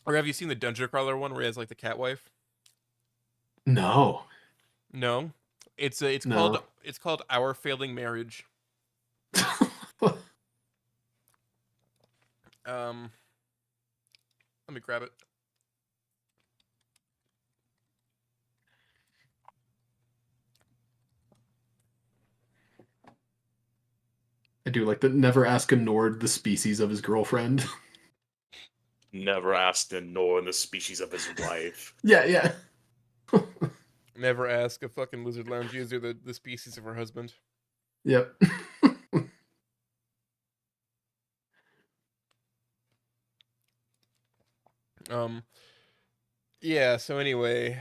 Or have you seen the Dungeon Crawler one where he has like the cat wife? No, No, no. it's called Our Failing Marriage. Um, Let me grab it. I do like that. Never ask a Nord the species of his girlfriend. Never asked to know the species of his wife. Yeah, yeah. Never ask a fucking lizard lounge user the species of her husband. Yep. Um, yeah. So anyway,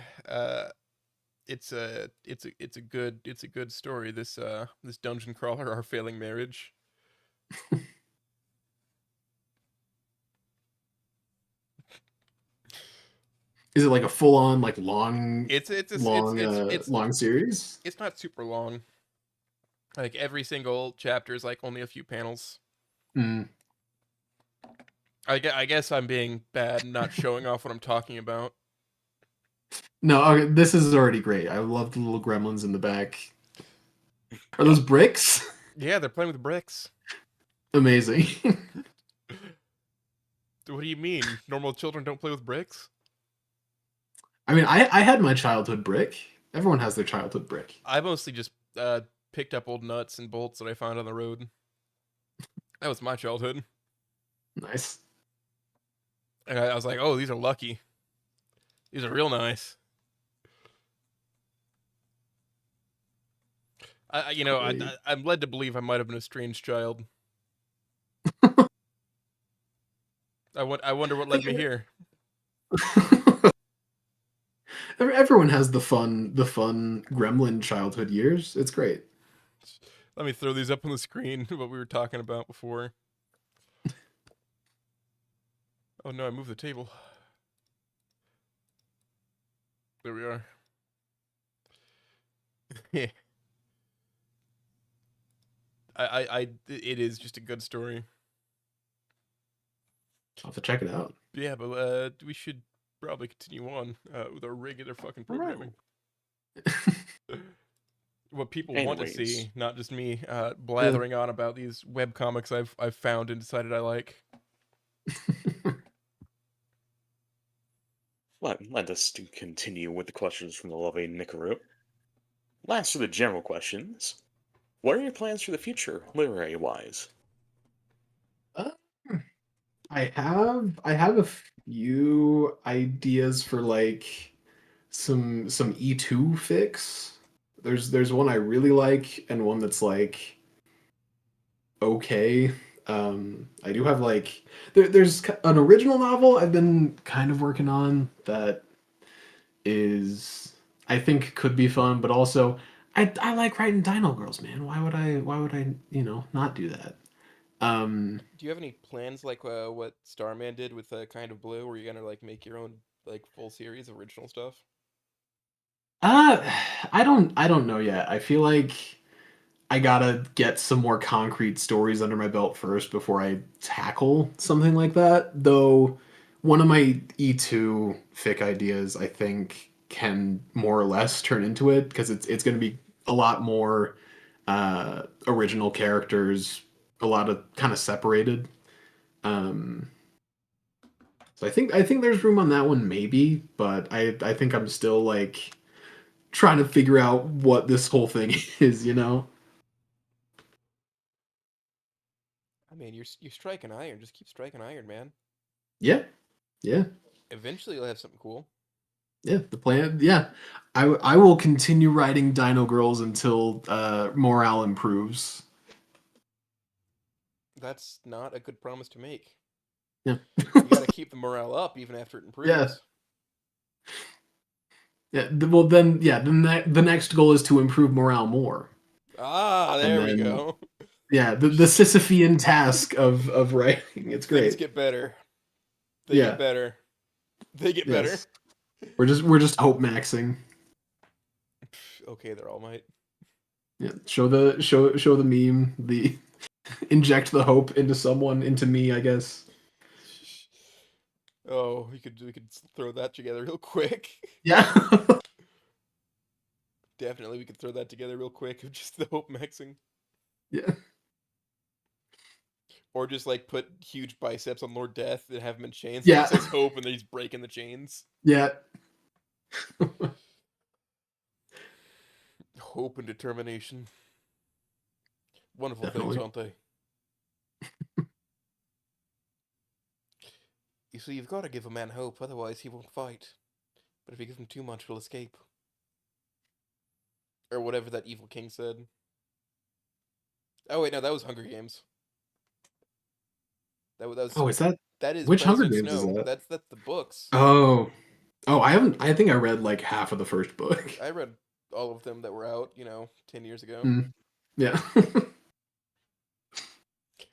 it's a good story. This dungeon crawler, Our Failing Marriage. Is it like a full on like long It's long series? it's not super long. Like every single chapter is like only a few panels. Mm. I guess I'm being bad and not showing off what I'm talking about. No, okay, this is already great. I love the little gremlins in the back. Are those bricks? Yeah, they're playing with bricks. Amazing. What do you mean? Normal children don't play with bricks? I mean, I had my childhood brick. Everyone has their childhood brick. I mostly just picked up old nuts and bolts that I found on the road. That was my childhood. Nice. And I was like, oh, these are lucky. These are real nice. I'm led to believe I might have been a strange child. I wonder what led me here. Everyone has the fun gremlin childhood years. It's great. Let me throw these up on the screen, what we were talking about before. Oh no, I moved the table. There we are. Yeah. It is just a good story. I'll have to check it out. Yeah, but we should probably continue on with our regular fucking programming. What people want to see, not just me blathering on about these web comics I've found and decided I like. Let us continue with the questions from the lovely Nicaroo. Last of the general questions. What are your plans for the future, literary-wise? Uh, I have a few ideas for like some E2 fix. There's one I really like and one that's like okay. I do have like there's an original novel I've been kind of working on that is I think could be fun, but also I like writing Dino Girls, man. Why would I not do that? Um Do you have any plans like what Starman did with Kind of Blue, where you're gonna like make your own like full series of original stuff? uh I don't know yet. I feel like I gotta get some more concrete stories under my belt first before I tackle something like that. Though one of my E2 fic ideas, I think, can more or less turn into it because it's going to be a lot more original characters, a lot of kind of separated. Um, so I think there's room on that one maybe, but I think I'm still like trying to figure out what this whole thing is, you know? I mean, you're striking iron. Just keep striking iron, man. Yeah, yeah. Eventually, you'll have something cool. Yeah, the plan. Yeah, I will continue writing Dino Girls until morale improves. That's not a good promise to make. Yeah, You got to keep the morale up even after it yeah, improves. yeah. Well, then, yeah. The next goal is to improve morale more, Ah, and there we then go. yeah, the Sisyphean task of writing. It's Things great. get better. They get Yeah. better. They get better. Yes. We're just hope maxing. Okay, they're all might. Yeah. Show the meme. The inject the hope into someone, into me. I guess. Oh, we could throw that together real quick. Yeah. Definitely, we could throw that together real quick of just the hope maxing, Yeah. or just like put huge biceps on Lord Death and have him in chains. It Yeah. just says hope, and then he's breaking the chains. Yeah. Hope and determination. Wonderful things, Definitely. aren't they? You see, you've got to give a man hope, otherwise he won't fight. But if you give him too much, he'll escape. Or whatever that evil king said. Oh wait, no, that was Hunger Games. That was Oh, is that that is which Hunger President Games is Snow. that? That's the books. Oh, oh, I haven't. I think I read like half of the first book. I read all of them that were out, 10 years ago. Mm, yeah,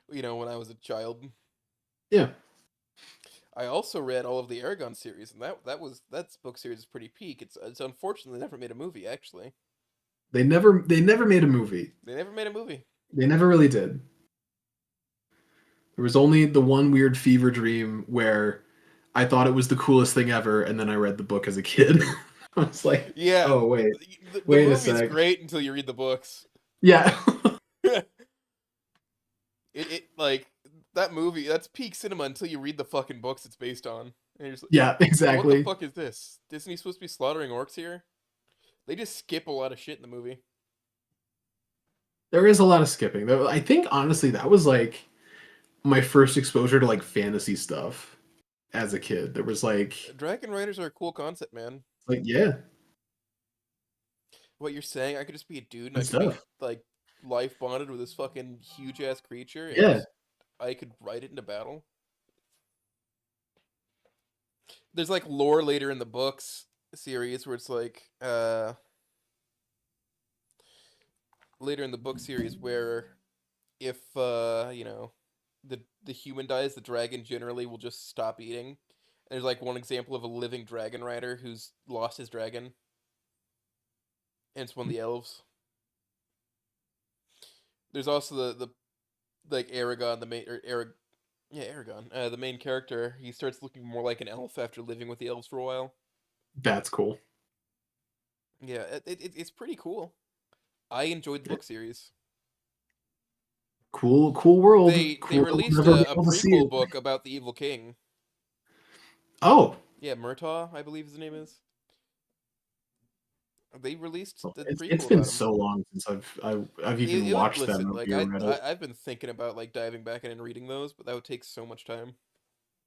When I was a child. yeah. I also read all of the Aragon series, and that book series is pretty peak. It's unfortunately never made a movie. Actually, They never made a movie. they never made a movie. They never really did. There was only the one weird fever dream where I thought it was the coolest thing ever, and then I read the book as a kid. I was like, Yeah, oh wait, the wait a movie's sec. great until you read the books. Yeah, It like that movie. That's peak cinema until you read the fucking books it's based on, and you're just like, yeah, what the exactly. fuck is this? Disney's supposed to be slaughtering orcs here? They just skip a lot of shit in the movie. There is a lot of skipping. Though I think honestly that was like my first exposure to like fantasy stuff as a kid. There was Dragon Riders are a cool concept, man. yeah, What you're saying, I could just be a dude and I good could be stuff. like life bonded with this fucking huge ass creature and Yeah, I could ride it into battle. There's like lore later in the books series where it's like later in the book series where if the human dies, the dragon generally will just stop eating. And there's like one example of a living dragon rider who's lost his dragon, and it's one of the elves. There's also the like Aragon, the main or Arag yeah, Aragon, the main character. He starts looking more like an elf after living with the elves for a while. that's cool. Yeah, it's pretty cool. I enjoyed the book series. Cool world. They Cool. I'll released never be a able to see prequel it. book about the evil king. Oh, Yeah, Murtaugh, I believe his name is. They released well, the it's prequel been about him. so long since I've even It would watched that listen. Like movie or read it. I've been thinking about like diving back in and reading those, but that would take so much time.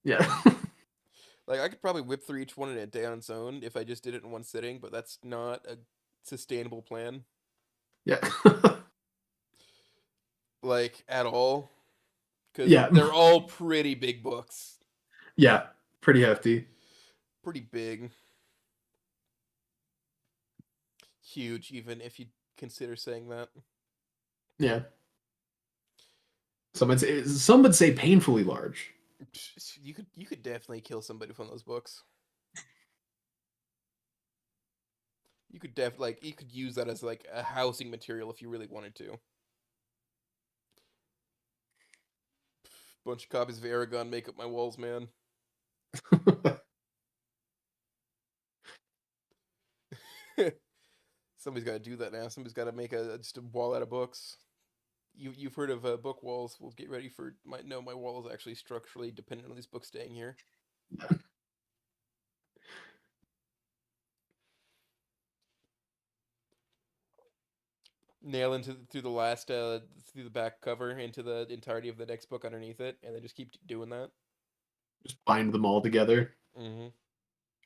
Yeah, Like I could probably whip through each one in a day on its own if I just did it in one sitting, but that's not a sustainable plan. yeah. Like at all. because Yeah. they're all pretty big books. Yeah, pretty hefty. Pretty big. Huge, even if you consider saying that. Yeah. Some would say painfully large. You could definitely kill somebody from those books. You could you could use that as like a housing material if you really wanted to. Bunch of copies of Aragon make up my walls, man. Somebody's got to do that now. Somebody's got to make just a wall out of books. You've heard of book walls. Well, get ready for my wall is actually structurally dependent on these books staying here. Nail into through the last through the back cover into the entirety of the next book underneath it, and then just keep doing that. Just bind them all together. Mm-hmm.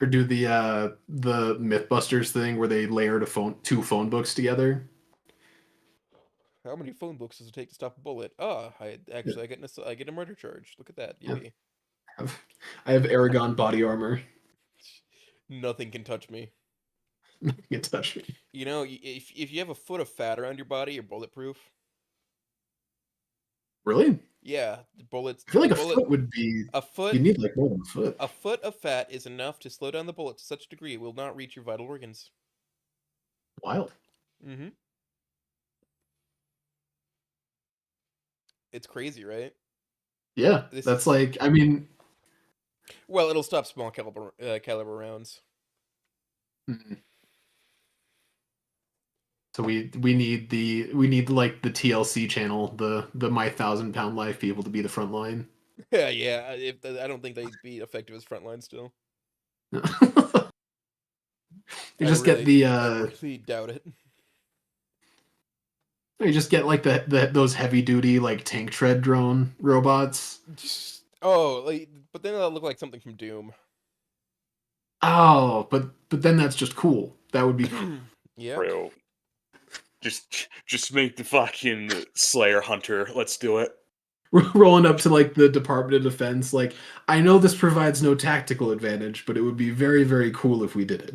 Or do the Mythbusters thing where they layered two phone books together. How many phone books does it take to stop a bullet? Ah, Yeah. I get a murder charge. Look at that, Yeah. yippee! I have Aragon body armor. Nothing can touch me. You can touch me. You know, if you have a foot of fat around your body, you're bulletproof. Really? Yeah, the bullets. I feel like The a bullet. foot would be. A You foot. need like more than a foot. A foot of fat is enough to slow down the bullet to such a degree it will not reach your vital organs. Wild. Mm-hmm. It's crazy, right? Yeah, This that's is like. I mean, well, it'll stop small caliber rounds. mm. So we need like the TLC channel, the My 1,000 Pound Life people to be the front line. Yeah, yeah. I don't think they'd be effective as frontline still. You I just get really, the I really doubt it. you just get like the those heavy duty like tank tread drone robots. Oh, but then that'll look like something from Doom. Oh, but then that's just cool. That would be Yeah. Bro. Just make the fucking Slayer Hunter. Let's do it. rolling up to like the Department of Defense. Like, I know this provides no tactical advantage, but it would be very, very cool if we did it.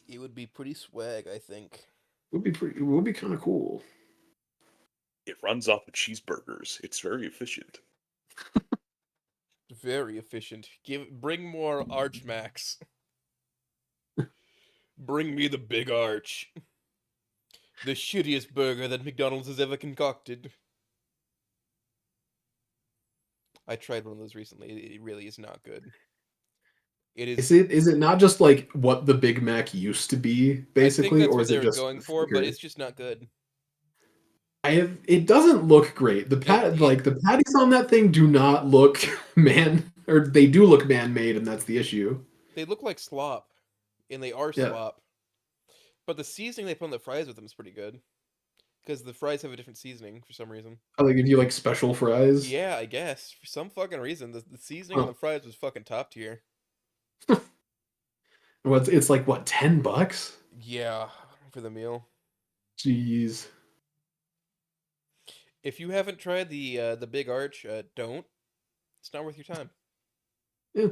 It would be pretty swag, I think. It would be kind of cool. It runs off of cheeseburgers. It's very efficient. Very efficient. Bring more Arch Max. Bring me the big arch. The shittiest burger that McDonald's has ever concocted. I tried one of those recently. It really is not good. It is. Is it not just like what the Big Mac used to be, I think basically, that's or what is they it were just going for, but thicker? it's just not good. It doesn't look great. It The patties on that thing do not look or they do look man-made, and that's the issue. They look like slop, and they are Yeah. slop. But the seasoning they put on the fries with them is pretty good, because the fries have a different seasoning for some reason. Oh, they give you like special fries. Yeah, I guess for some fucking reason the seasoning on Huh. the fries was fucking top tier. It's like what, $10? Yeah, for the meal. Jeez. If you haven't tried the Big Arch, don't. It's not worth your time. Yeah.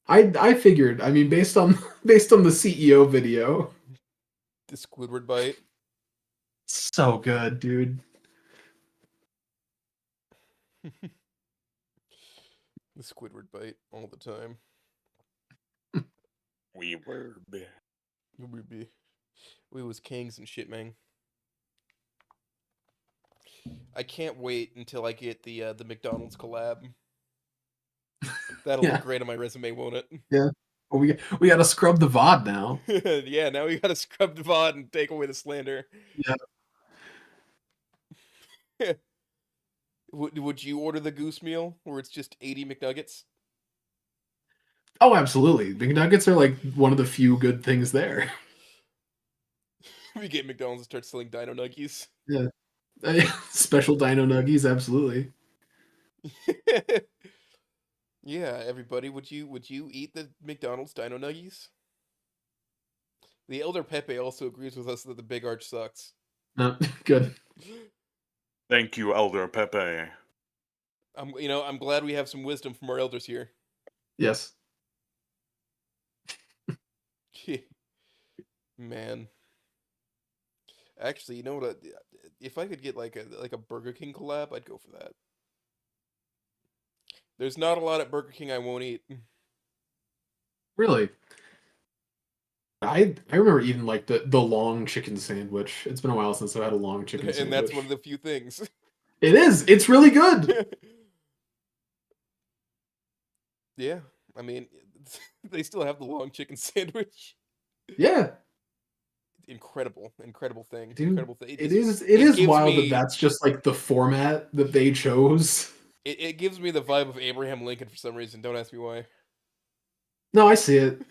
I figured. I mean, based on the CEO video, The Squidward bite. so good, dude. The Squidward bite all the time. We were. We was kings and shit, man. I can't wait until I get the McDonald's collab. That'll Yeah. look great on my resume, won't it? Yeah. Well, we got to scrub the VOD now. Yeah, now we gotta scrub the VOD and take away the slander. Yeah. Would you order the goose meal where it's just 80 McNuggets? Oh, absolutely. McNuggets are like one of the few good things there. We get McDonald's and start selling Dino Nuggies. Yeah. Special Dino Nuggies, absolutely. Yeah, everybody, would you eat the McDonald's Dino Nuggies? The Elder Pepe also agrees with us that the Big Arch sucks. No, good. Thank you, Elder Pepe. I'm glad we have some wisdom from our elders here. Yes. Man, actually, you know what? If I could get like a Burger King collab, I'd go for that. There's not a lot at Burger King I won't eat, Really. I remember eating like the long chicken sandwich. It's been a while since I had a long chicken and that's one sandwich. of the few things. It is. It's really good. Yeah, I mean, they still have the long chicken sandwich. Yeah, Incredible thing, dude. incredible thing. It is. It It is gives wild that me that's just like the format that they chose. it gives me the vibe of Abraham Lincoln for some reason. Don't ask me why. No, I see it.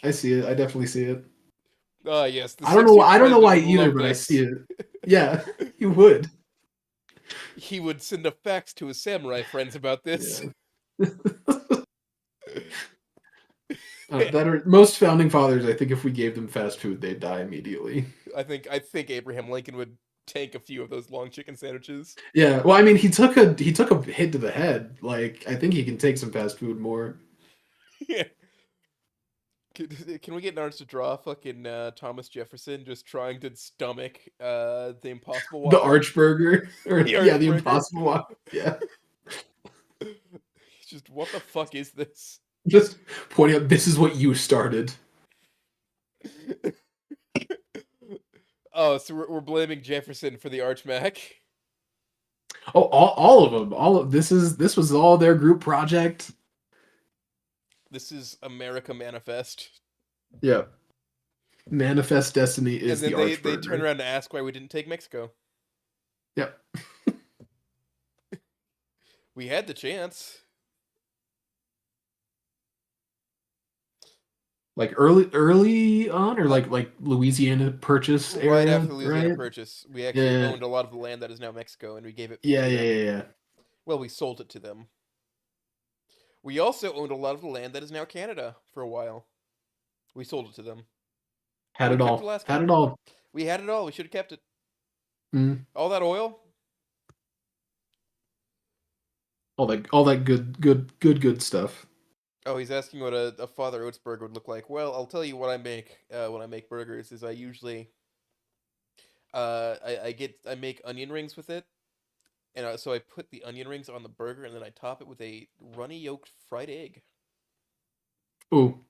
I see it. I definitely see it. Ah, yes, the I don't know. six-year I don't know president why would either, love but I see this. it. Yeah, you would. He would send a fax to his samurai friends about this. Yeah. That are most founding fathers. I think if we gave them fast food, they'd die immediately. I think Abraham Lincoln would take a few of those long chicken sandwiches. Yeah. Well, I mean, he took a hit to the head. Like, I think he can take some fast food more. Yeah. Can we get Nards to draw fucking Thomas Jefferson just trying to stomach the Impossible The Whopper? Archburger, or The yeah, the Archburger. Impossible one. Yeah. He's just, what the fuck is this? Just pointing out this is what you started. Oh, so we're blaming Jefferson for the Archmac. Oh, all of them. All of this was all their group project. This is America Manifest. Yeah. Manifest Destiny And is then the they turn Archburger. around to ask why we didn't take Mexico. Yep. We had the chance. Like early on, or like Louisiana Purchase Right area, after the Louisiana right? Purchase, we actually Yeah. owned a lot of the land that is now Mexico, and we gave it Yeah, to yeah, them. yeah, yeah. Well, we sold it to them. We also owned a lot of the land that is now Canada for a while. We sold it to them. Had We it kept all. Alaska. Had it all. We had it all. We should have kept it. Mm. All that oil. All that good stuff. Oh, he's asking what a Father Oates burger would look like. Well, I'll tell you what I make when I make burgers is I usually I make onion rings with it, and so I put the onion rings on the burger, and then I top it with a runny yolked fried egg. Ooh,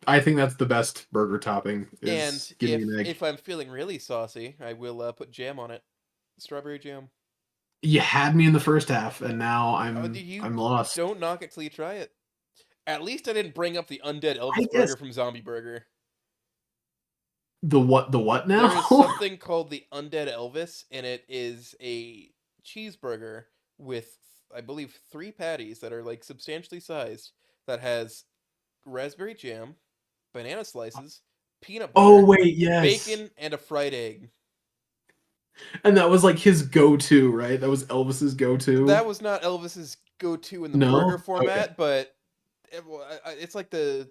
I think that's the best burger topping And is giving an egg. if I'm feeling really saucy, I will put jam on it, strawberry jam. You had me in the first half, and now You I'm lost. don't knock it till you try it. At least I didn't bring up the undead I Elvis guess burger from Zombie Burger. the what There is now? something called the Undead Elvis, and it is a cheeseburger with, I believe, 3 patties that are like substantially sized that has raspberry jam, banana slices, peanut Oh butter, wait, yes. bacon, and a fried egg. And that was like his go-to, right? That was Elvis's go-to. That was not Elvis's go-to in the burger No? Okay. format, but it's like the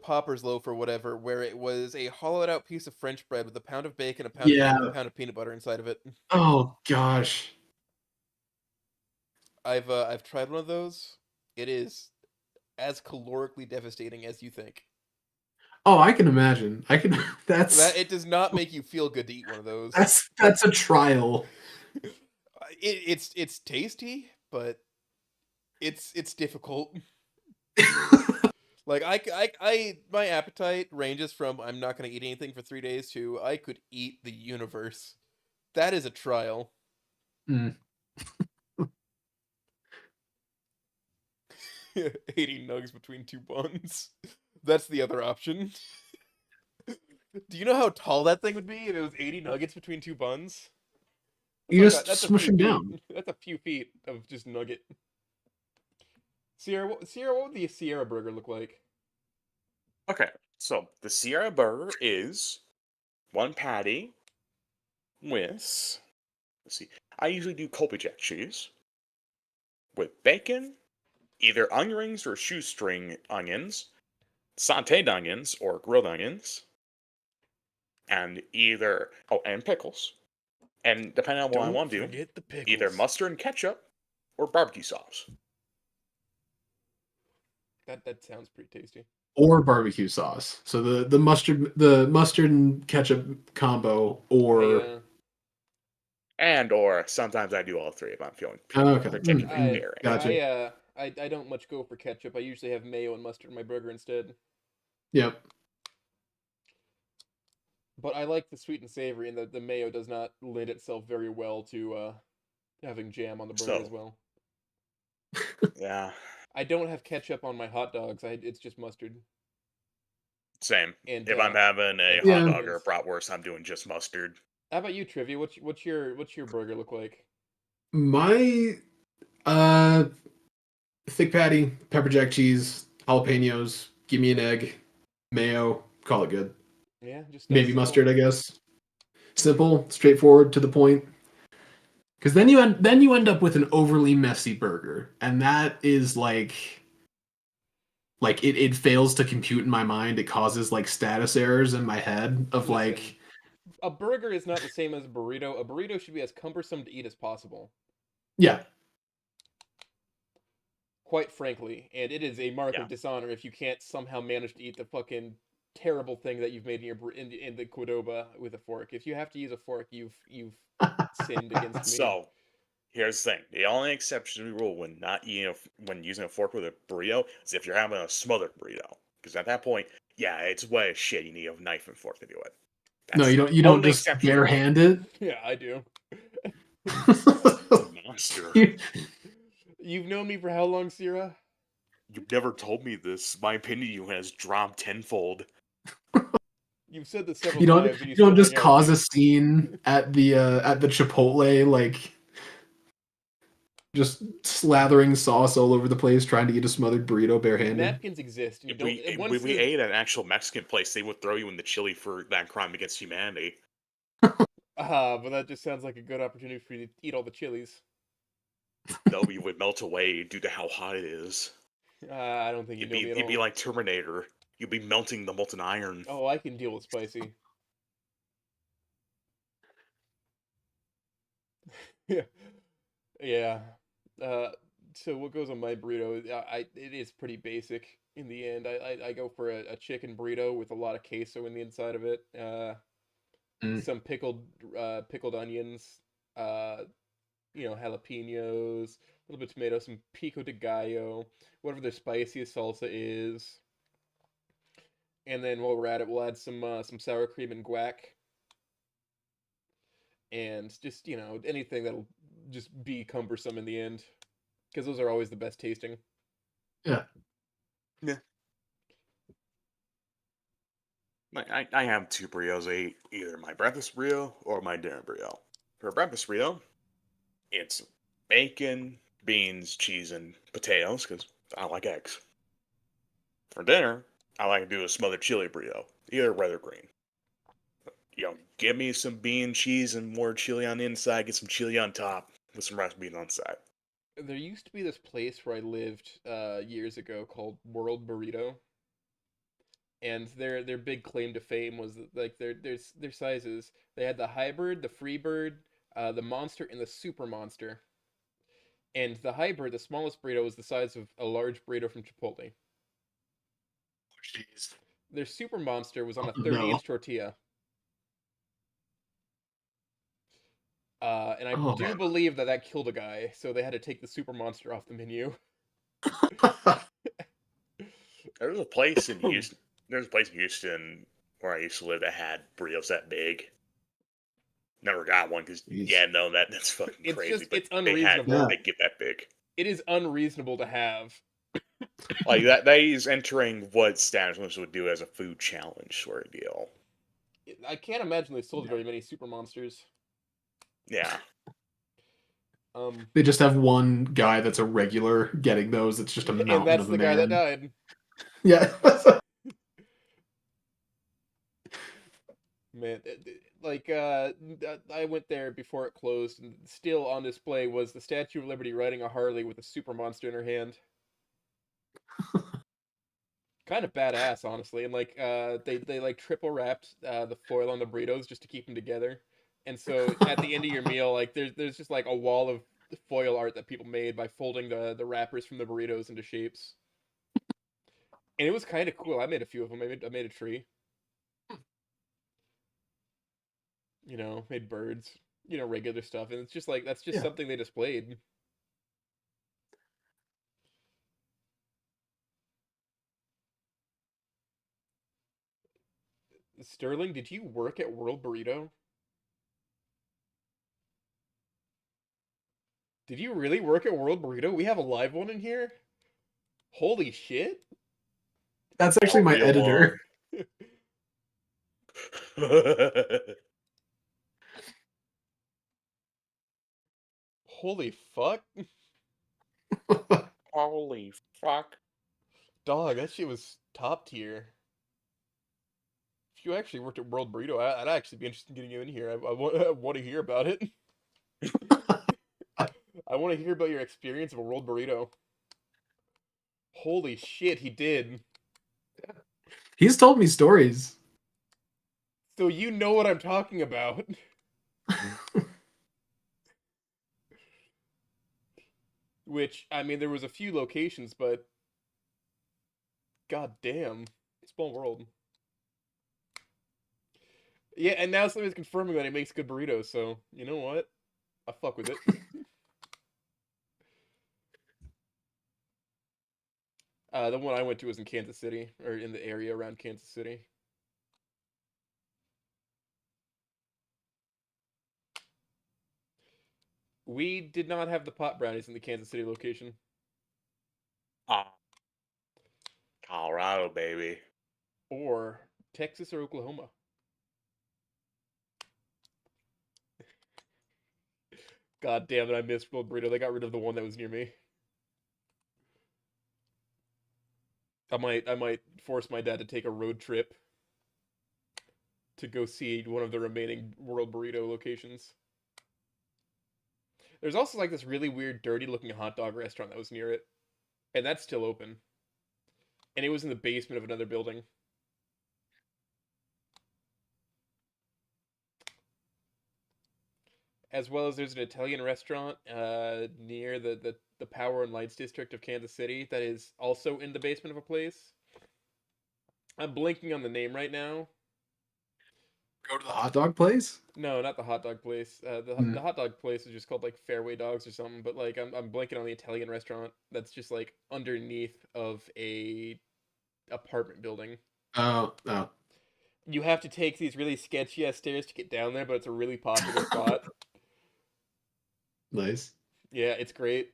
Popper's loaf or whatever, where it was a hollowed out piece of French bread with a pound of bacon, a pound of egg, and a Yeah. pound of peanut butter inside of it. Oh gosh. I've tried one of those. It is as calorically devastating as you think. Oh, I can imagine. I can That it does not make you feel good to eat one of those. that's a trial. It's tasty, but it's difficult. Like my appetite ranges from I'm not gonna eat anything for 3 days to I could eat the universe. That is a trial. Mm. 80 nugs between 2 buns. That's the other option. Do you know how tall that thing would be if it was 80 nuggets between 2 buns? You just That's a smush few him feet. down. That's a few feet of just nugget. Sierra, what would the Sierra burger look like? Okay, so the Sierra burger is 1 patty with, let's see, I usually do Colby Jack cheese with bacon, either onion rings or shoestring onions, sauteed onions or grilled onions, and and pickles. And depending on what I Don't want to do, forget the pickles. either mustard and ketchup or barbecue sauce. That sounds pretty tasty. Or barbecue sauce. So the mustard and ketchup combo, I or And or sometimes I do all three if I'm feeling oh, okay, particularly I daring. gotcha. I don't much go for ketchup. I usually have mayo and mustard in my burger instead. Yep. But I like the sweet and savory, and the mayo does not lend itself very well to having jam on the burger as So well. yeah, I don't have ketchup on my hot dogs. It's just mustard same. and If I'm having a hot Yeah. dog or a bratwurst, I'm doing just mustard. How about you, Trivia? What's your burger look like? My uh thick patty, pepper jack cheese, jalapenos, give me an egg, mayo, call it good. Yeah, just Maybe simple. mustard, I guess. Simple, straightforward, to the point. Because then you end up with an overly messy burger, and that is like it fails to compute in my mind. It causes like status errors in my head of Listen, like, a burger is not the same as a burrito. A burrito should be as cumbersome to eat as possible, yeah, quite frankly. And it is a mark Yeah. of dishonor if you can't somehow manage to eat the fucking terrible thing that you've made in in the Qdoba with a fork. If you have to use a fork, you've sinned against me. So here's the thing: the only exception to the rule when not eating when using a fork with a burrito is if you're having a smothered burrito. Because at that point, yeah, it's way as shit. You need a knife and fork to do it. no, That's you the don't only just exception to the rule. barehand it. Yeah, I do. Monster. You've known me for how long, Sierra? You've never told me this. My opinion of you has dropped tenfold. You've said this several You don't times, and you you don't still just hang out with cause a me. scene at the Chipotle, like just slathering sauce all over the place, trying to eat a smothered burrito barehanded. Napkins exist, and you If don't. we Once when we the ate at an actual Mexican place, they would throw you in the chili for that crime against humanity. but that just sounds like a good opportunity for you to eat all the chilies. No, you would melt away due to how hot it is. I don't think you know me at You'd be all. like Terminator. You'd be melting the molten iron. Oh, I can deal with spicy. Yeah, yeah. Uh, so what goes on my burrito? It is pretty basic in the end. I go for a chicken burrito with a lot of queso in the inside of it. Mm. Some pickled onions. Uh, jalapenos, a little bit of tomato, some pico de gallo, whatever their spiciest salsa is. And then while we're at it, we'll add some sour cream and guac, and just anything that'll just be cumbersome in the end, because those are always the best tasting. Yeah. Yeah. I have two burritos. I eat either my breakfast burrito or my dinner burrito. For a breakfast burrito, it's bacon, beans, cheese, and potatoes because I don't like eggs. For dinner, I like to do a smothered chili burrito, either red or green. Give me some bean, cheese, and more chili on the inside. Get some chili on top with some rice beans on the side. There used to be this place where I lived years ago called World Burrito, and their big claim to fame was that, like their sizes. They had the hybrid, the freebird, the monster, and the super monster. And the hybrid, the smallest burrito, was the size of a large burrito from Chipotle. Jeez. Their super monster was on Oh, a 30 no. inch tortilla. And I Oh. do believe that killed a guy, so they had to take the super monster off the menu. There's a place in Houston. There's a place in Houston where I used to live that had burritos that big. Never got one because Jeez. yeah, no, that's fucking It's crazy. just But it's Yeah. unreasonable. they get that big. It is unreasonable to have. Like that is entering what Status Wars would do as a food challenge sort of deal. I can't imagine they sold very many super monsters. Yeah. They just have one guy that's a regular getting those. It's just a And mountain that's of a the guy that man. died. Yeah. Man, I went there before it closed, and still on display was the Statue of Liberty riding a Harley with a super monster in her hand. Kind of badass, honestly. And they like triple wrapped the foil on the burritos just to keep them together. And so at the end of your meal, like there's just like a wall of foil art that people made by folding the wrappers from the burritos into shapes, and it was kind of cool. I made a few of them. I made a tree. Made birds. Regular stuff, and it's just like that's just Yeah. something they displayed. Sterling, did you work at World Burrito? Did you really work at World Burrito? We have a live one in here. Holy shit! That's actually A my real editor. one. Holy fuck, Holy fuck. dog! That shit was top tier. If you actually worked at World Burrito, I'd actually be interested in getting you in here. I want to hear about it. I want to hear about your experience of a World Burrito. Holy shit, he did. He's told me stories. So you know what I'm talking about. Which, I mean, there was a few locations, but god damn. Small world. Yeah, and now somebody's confirming that he makes good burritos, so you know what? I fuck with it. The one I went to was in Kansas City, or in the area around Kansas City. We did not have the pot brownies in the Kansas City location. Ah, Colorado, baby. Or Texas or Oklahoma. God damn it, I missed World Burrito. They got rid of the one that was near me. I might force my dad to take a road trip to go see one of the remaining World Burrito locations. There's also like this really weird, dirty looking hot dog restaurant that was near it, and that's still open. And it was in the basement of another building. As well as there's an Italian restaurant near the Power and Lights district of Kansas City that is also in the basement of a place. I'm blinking on the name right now. Go to the hot dog place? No, not the hot dog place. The Hmm. hot dog place is just called like Fairway Dogs or something. But like I'm blanking on the Italian restaurant that's just like underneath of a apartment building. Oh, oh. You have to take these really sketchy ass stairs to get down there, but it's a really popular spot. Nice. Yeah, it's great.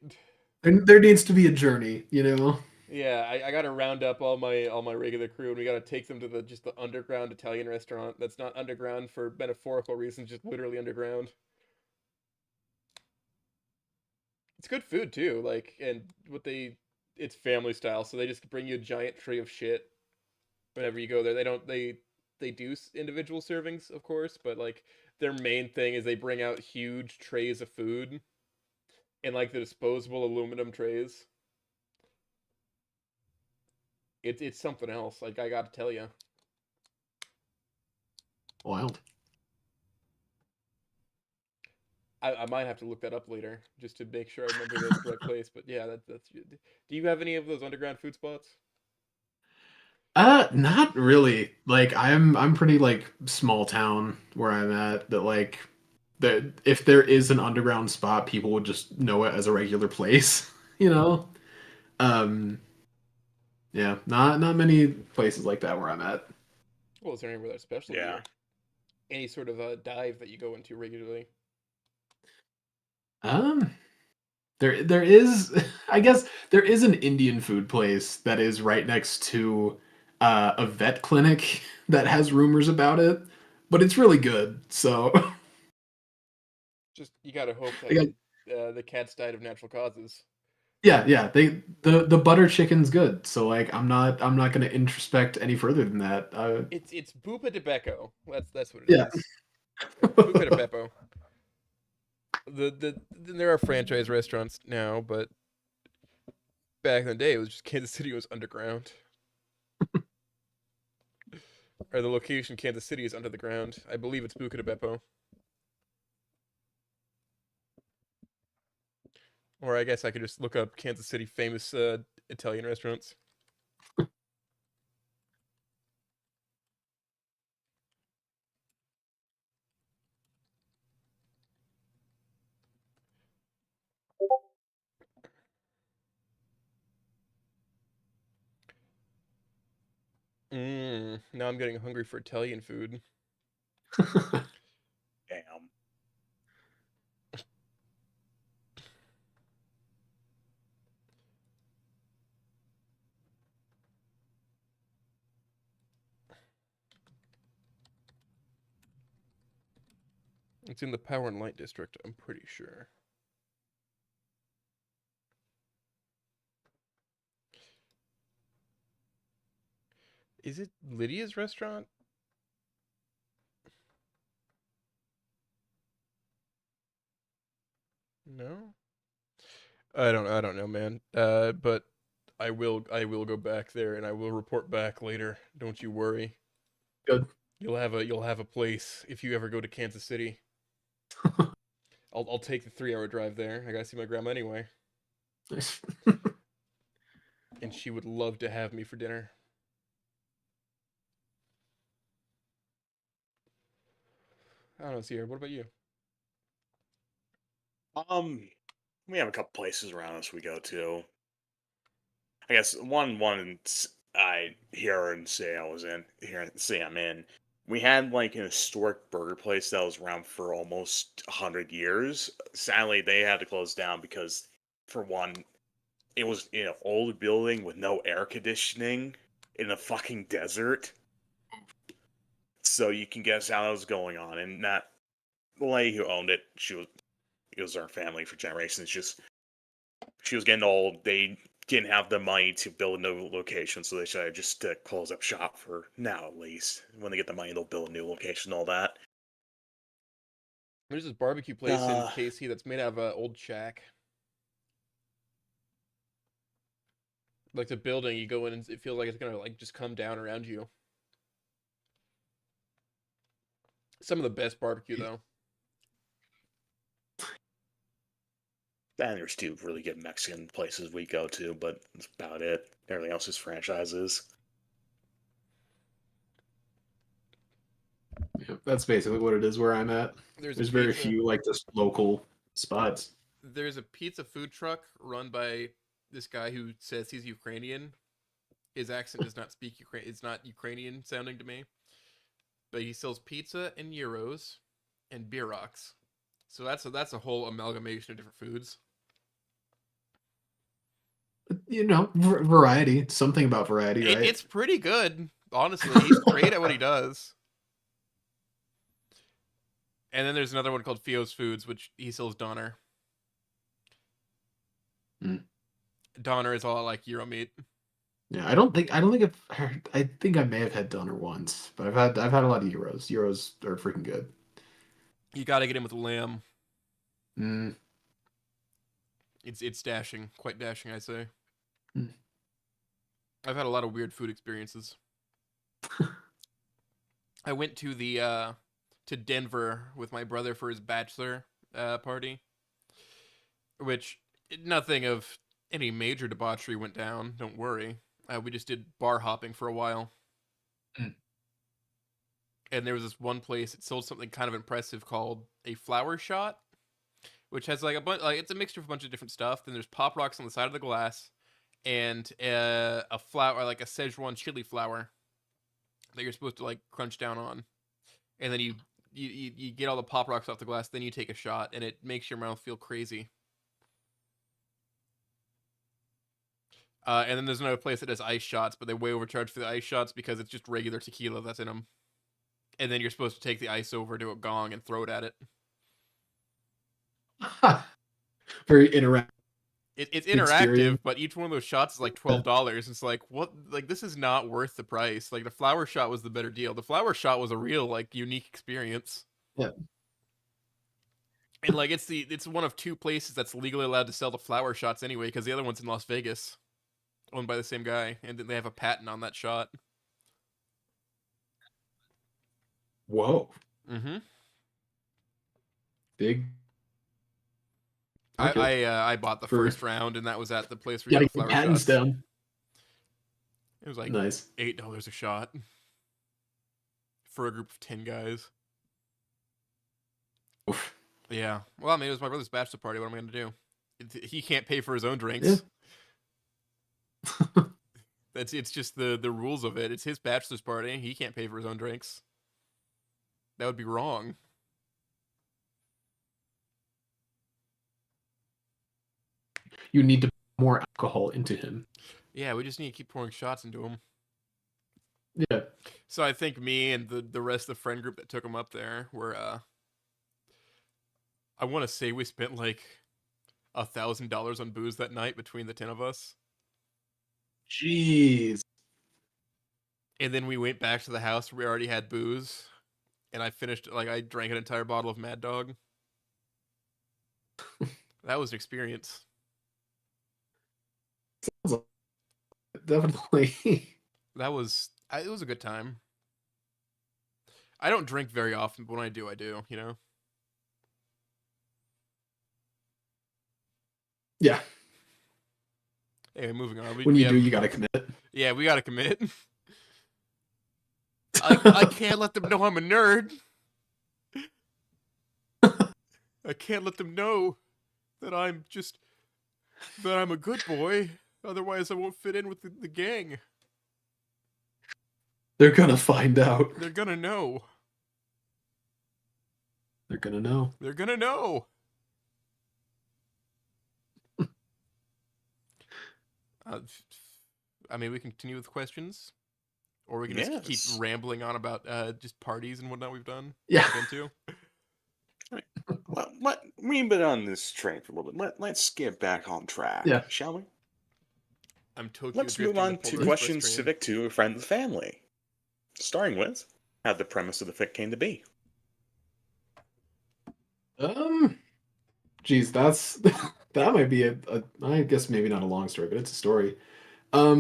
There needs to be a journey, you know? Yeah, I gotta round up all my regular crew, and we gotta take them to the underground Italian restaurant. That's not underground for metaphorical reasons, just literally underground. It's good food too, like, and it's family style, so they just bring you a giant tray of shit whenever you go there. They do individual servings, of course, but like their main thing is they bring out huge trays of food in like the disposable aluminum trays. It's something else. Like I gotta tell you. Wild. I might have to look that up later just to make sure I remember the correct place. But yeah, that's. Do you have any of those underground food spots? Not really. Like I'm pretty like small town where I'm at that like that if there is an underground spot, people would just know it as a regular place, you know? Um, yeah, not many places like that where I'm at. Well, is there anywhere that's special to Yeah. you? Any sort of dive that you go into regularly? Um, there is I guess there is an Indian food place that is right next to a vet clinic that has rumors about it, but it's really good. So Just you gotta hope I that got, the cats died of natural causes. yeah, the butter chicken's good. So like I'm not gonna introspect any further than that. It's Bupa de Becco. That's what it Yeah. is. Bupa de Beppo. There are franchise restaurants now, but back in the day, it was just Kansas City was underground, or the location Kansas City is under the ground. I believe it's Buca de Beppo. Or I guess I could just look up Kansas City famous Italian restaurants. Now I'm getting hungry for Italian food. Damn. It's in the Power and Light district, I'm pretty sure. Is it Lydia's restaurant? No? I don't know, man. But I will go back there and I will report back later. Don't you worry. Good. You'll have a place if you ever go to Kansas City. I'll take the 3 hour drive there. I gotta see my grandma anyway. Nice. And she would love to have me for dinner. I don't know, Sierra, what about you? We have a couple places around us we go to. I guess one I hear and say I was in here and say I'm in. We had like an historic burger place that was around for almost 100 years. Sadly, they had to close down because, for one, it was in an old building with no air conditioning in a fucking desert. So you can guess how that was going on. And that lady who owned it, it was our family for generations. Just she was getting old. They didn't have the money to build a new location, so they decided just to close up shop for now at least. When they get the money, they'll build a new location and all that. There's this barbecue place in Uh, KC that's made out of an old shack. Like the building, you go in and it feels like it's gonna like just come down around you. Some of the best barbecue though. and there's two really good Mexican places we go to, but that's about it. Everything else is franchises. Yeah, that's basically what it is where I'm at. There's a There's very pizza. few like just local spots. There's a pizza food truck run by this guy who says he's Ukrainian. His accent does not speak Ukraine. It's not Ukrainian sounding to me. But he sells pizza in euros and beer rocks. So that's a whole amalgamation of different foods. You know, variety. Something about variety, right? It's pretty good, honestly. He's great at what he does. And then there's another one called Fio's Foods, which he sells Donner. Mm. Donner is all like Euro meat. Yeah, I don't think I've heard, I think I may have had Donner once, but I've had a lot of Euros. Euros are freaking good. You got to get in with lamb. Mm. It's dashing, quite dashing, I say. Mm. I've had a lot of weird food experiences. I went to Denver with my brother for his bachelor party, which nothing of any major debauchery went down. Don't worry. We just did bar hopping for a while, Mm. and there was this one place that sold something kind of impressive called a flower shot, which has like a bunch, like it's a mixture of a bunch of different stuff. Then there's pop rocks on the side of the glass, and a flower, like a Szechuan chili flower, that you're supposed to like crunch down on, and then you get all the pop rocks off the glass. Then you take a shot, and it makes your mouth feel crazy. And then there's another place that does ice shots, but they way overcharge for the ice shots because it's just regular tequila that's in them. And then you're supposed to take the ice over to a gong and throw it at it. Very interactive It's interactive, experience. but each one of those shots is like $12. It's like, what? Like, this is not worth the price. Like, the flower shot was the better deal. The flower shot was a real like unique experience. Yeah. And like, it's one of two places that's legally allowed to sell the flower shots anyway, because the other one's in Las Vegas, owned by the same guy, and they have a patent on that shot. Whoa. Mm-hmm. Big Okay. I bought the For first round, and that was at the place where you getting got the the flower patents shots. down. It was like Nice. $8 a shot for a group of 10 guys. Oof. Yeah. Well, I mean, it was my brother's bachelor party. What am I going to do? He can't pay for his own Yeah. drinks. It's just the rules of it. It's his bachelor's party. He can't pay for his own drinks. That would be wrong. You need to put more alcohol into him. Yeah, we just need to keep pouring shots into him. Yeah. So I think me and the rest of the friend group that took him up there were I want to say we spent like $1,000 on booze that night between the 10 of us. Jeez. And then we went back to the house where we already had booze, and I drank an entire bottle of Mad Dog. That was an experience. Definitely. It was a good time. I don't drink very often, but when I do, you know? Yeah. Anyway, moving on. When you do, you gotta commit. Yeah, we gotta commit. I can't let them know I'm a nerd. I can't let them know that I'm a good boy. Otherwise, I won't fit in with the gang. They're gonna find out. They're gonna know. They're gonna know. They're gonna know. I mean, we can continue with questions, or we can just keep rambling on about just parties and whatnot we've done. Yeah. Been to. Well, we've been on this train for a little bit. Let's get back on track, Yeah. shall we? I'm Tokyo Let's move drifting on the to Polar questions Express train. civic to a friend of the family. Starting with how the premise of the fic came to be. Geez, that might be I guess maybe not a long story, but it's a story. I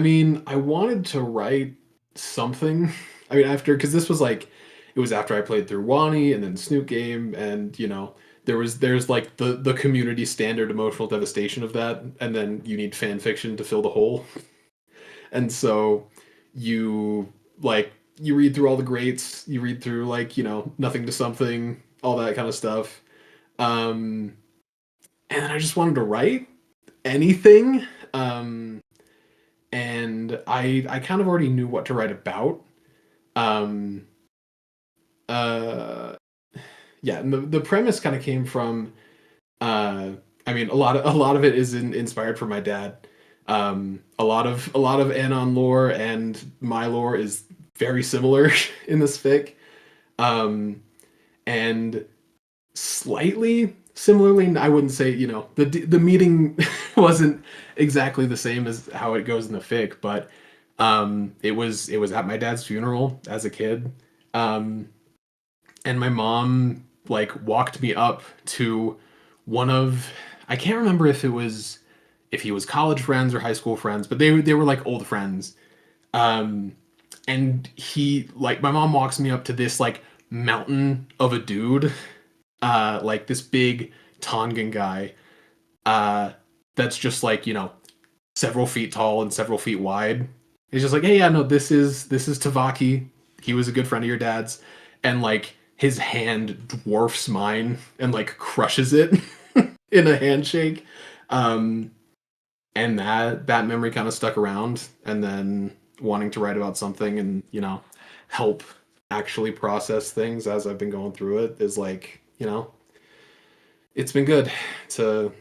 mean, I wanted to write something. I mean, because this was like, it was after I played through Wani and then Snoot Game, and there's like the community standard emotional devastation of that, and then you need fan fiction to fill the hole. And so you you read through all the greats, you read through Nothing to Something, all that kind of stuff. And then I just wanted to write anything. And I kind of already knew what to write about. Um, uh, yeah, and the premise kind of came from. I mean, a lot of it is inspired from my dad. A lot of Anon lore and my lore is very similar in this fic. And slightly similarly, I wouldn't say, the meeting wasn't exactly the same as how it goes in the fic, but it was at my dad's funeral as a kid. And my mom walked me up to one of, I can't remember if he was college friends or high school friends, but they were like old friends. And my mom walks me up to this mountain of a dude, this big Tongan guy, that's just several feet tall and several feet wide. He's just like, hey, yeah, no, this is Tavaki. He was a good friend of your dad's, and his hand dwarfs mine and crushes it in a handshake. And that memory kind of stuck around, and then wanting to write about something and help actually process things as I've been going through it is it's been good to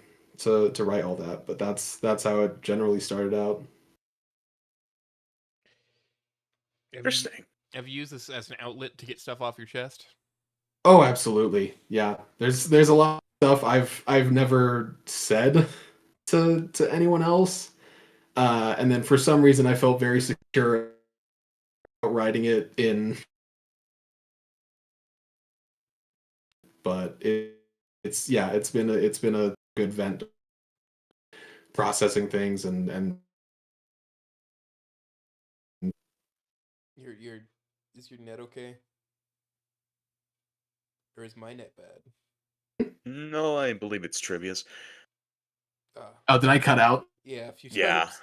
write all that, but that's how it generally started out. Interesting. Have you used this as an outlet to get stuff off your chest? Oh, absolutely. Yeah. There's a lot of stuff I've never said to anyone else. And then for some reason I felt very secure writing it in, but it's been a good vent, processing things and Your is your net okay? Or is my net bad? No, I believe it's Trivia's. Oh, did I cut out? Yeah, a few Yeah. times.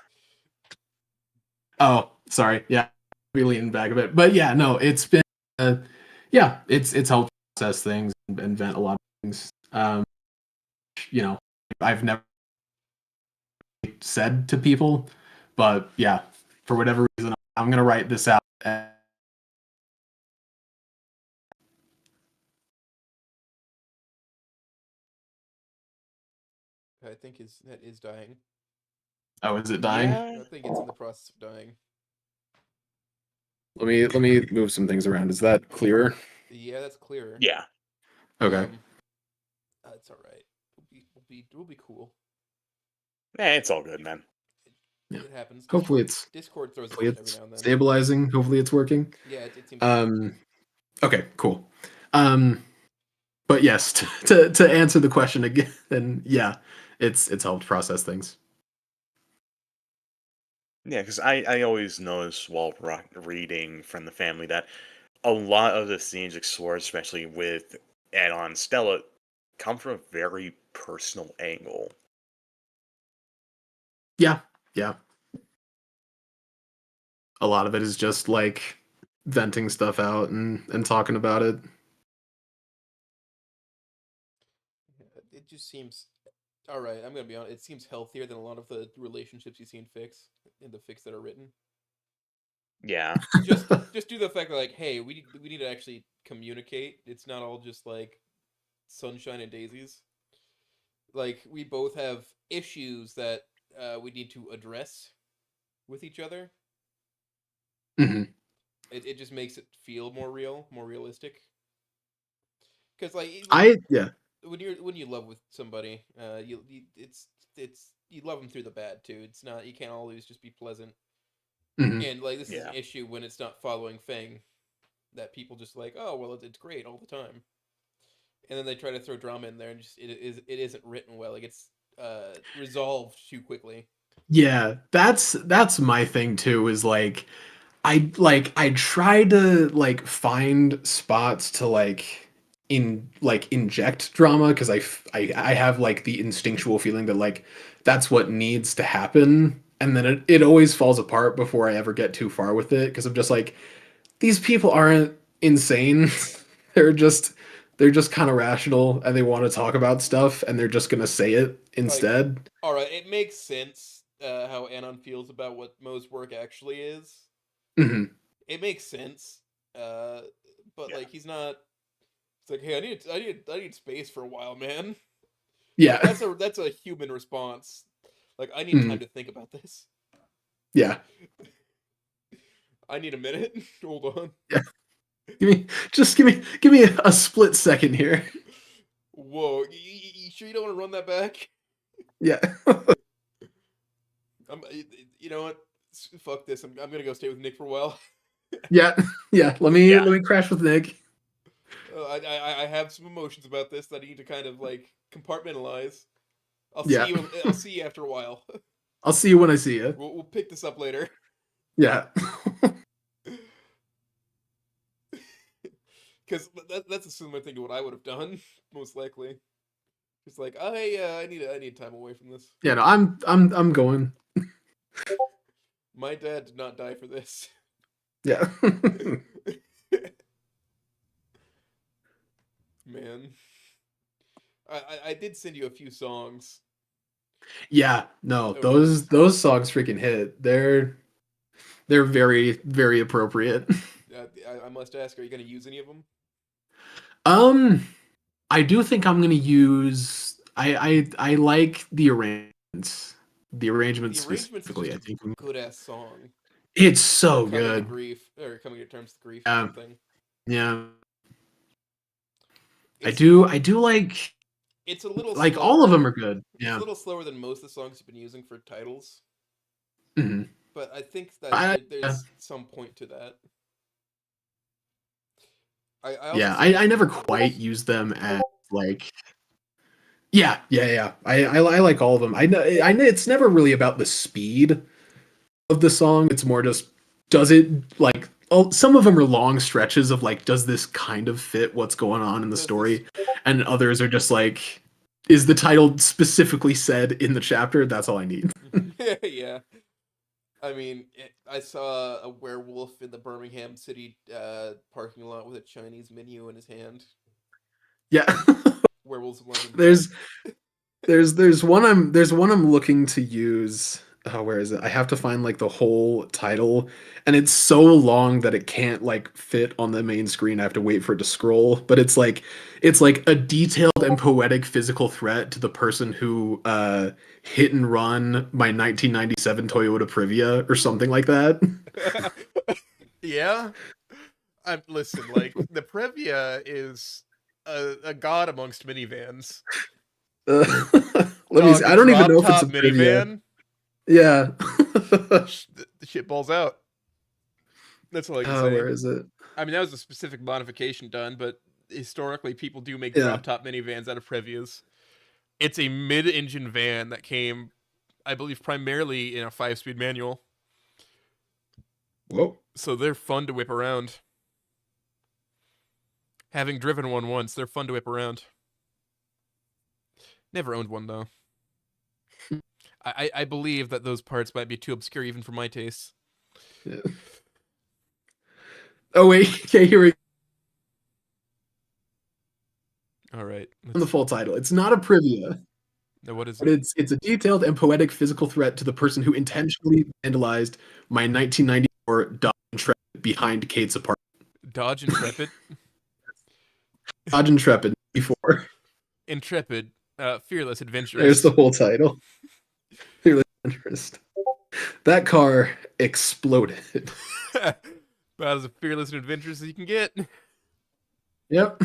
Oh, sorry. Yeah, be leaning back a bit, but yeah, no, it's been, yeah, it's helped process things and vent a lot of things. You know, I've never said to people, but yeah, for whatever reason, I'm gonna write this out. I think his net is dying. Oh, is it dying? Yeah. I think it's in the process of dying. Let me move some things around. Is that clearer? Yeah, that's clearer. Yeah. Okay. It's all right. We'll be cool. It's all good, man. Yeah. It happens. Hopefully it's Discord throws a hopefully fit every it's now and then. stabilizing. Hopefully it's working. Yeah, it seems. To be. Okay, cool. Um, but yes, to answer the question again, then yeah, it's helped process things. Yeah, because I always notice while reading from the family that a lot of the themes explored, especially with Add-on Stella, come from a very personal angle. Yeah, yeah. A lot of it is just like venting stuff out and talking about it. It just seems. All right, I'm gonna be honest. It seems healthier than a lot of the relationships you see in the fics that are written. Yeah. Just due to the fact that like, hey, we need to actually communicate. It's not all just like sunshine and daisies. Like we both have issues that we need to address with each other. Hmm. It just makes it feel more real, more realistic. Because like Yeah. when you love with somebody, it's you love them through the bad too. It's not you can't always just be pleasant. Hmm. And like this is an Yeah. issue when it's not following Fang, that people just like, oh well, it's great all the time, and then they try to throw drama in there, and just it isn't written well. Like it's resolved too quickly. Yeah, that's my thing too, is I try to like find spots to like inject drama because I have like the instinctual feeling that like that's what needs to happen, and then it always falls apart before I ever get too far with it because I'm just like, these people aren't insane. they're just they're just kind of rational and they want to talk about stuff and they're just gonna say it Like, instead. all right, it makes sense how Anon feels about what Mo's work actually is. Hmm. It makes sense, uh, but Yeah. like he's not. It's like, hey, I need space for a while, man. Like Yeah. that's a human response. Like I need time Mhm. to think about this. Yeah. I need a minute. Hold on. Yeah. Give me a split second here. Whoa, you sure you don't want to run that back? Yeah. You know what? Fuck this. I'm gonna go stay with Nick for a while. Yeah. Yeah. Yeah. Let me crash with Nick. I have some emotions about this that I need to kind of like compartmentalize. Yeah. I'll see you after a while. I'll see you when I see you. We'll pick this up later. Yeah. Because that's a similar thing to what I would have done, most likely. It's like I need time away from this. Yeah, no, I'm going. My dad did not die for this. Yeah. Man, I did send you a few songs. Yeah, no, Over this. those songs freaking hit. They're very very appropriate. I must ask, are you going to use any of them? Um, I do think I'm gonna use. I like the arrangements. The arrangements The arrangement's specifically. just I a think good ass song. it's so Coming to good. grief or coming to terms with grief or Yeah, something. yeah. It's I do it's a little like all of slower. them are good. It's a Yeah. little slower than most of the songs you've been using for titles, Hmm. but I think that Yeah. there's some point to that. I also Yeah, sent you I some never examples. quite use them as like. Yeah, yeah, yeah. I like all of them. I know it's never really about the speed of the song. It's more just, does it like, oh, some of them are long stretches of like, does this kind of fit what's going on in the Does this story? and others are just like, is the title specifically said in the chapter? That's all I need. Yeah. I mean, I saw a werewolf in the Birmingham City parking lot with a Chinese menu in his hand. Yeah. Werewolves of London. there's there's one I'm looking to use. Oh, where is it? I have to find like the whole title, and it's so long that it can't like fit on the main screen. I have to wait for it to scroll. But it's like a detailed and poetic physical threat to the person who hit and run my 1997 Toyota Privia or something like that. Yeah. Listen, like the Previa is a god amongst minivans. Uh, let me Dog, see. the I don't even drop know if it's top a Privia. minivan. Yeah. The shit balls out. That's all I can say. Where is it? I mean, that was a specific modification done, but historically, people do make Yeah. drop top minivans out of Previas. It's a mid-engine van that came, I believe, primarily in a 5-speed manual. Whoa. So they're fun to whip around. Having driven one once, they're fun to whip around. Never owned one though. I believe that those parts might be too obscure even for my tastes. Yeah. Oh wait, okay, here we All right. go. The full title. It's not a Privia, Now what is but it? it's a detailed and poetic physical threat to the person who intentionally vandalized my 1994 Dodge Intrepid behind Kate's apartment. Dodge Intrepid. Dodge Intrepid before. Intrepid. Fearless adventurous. There's the whole title. Fearless Adventurist. That car exploded. About as fearless and adventurous as you can get. Yep.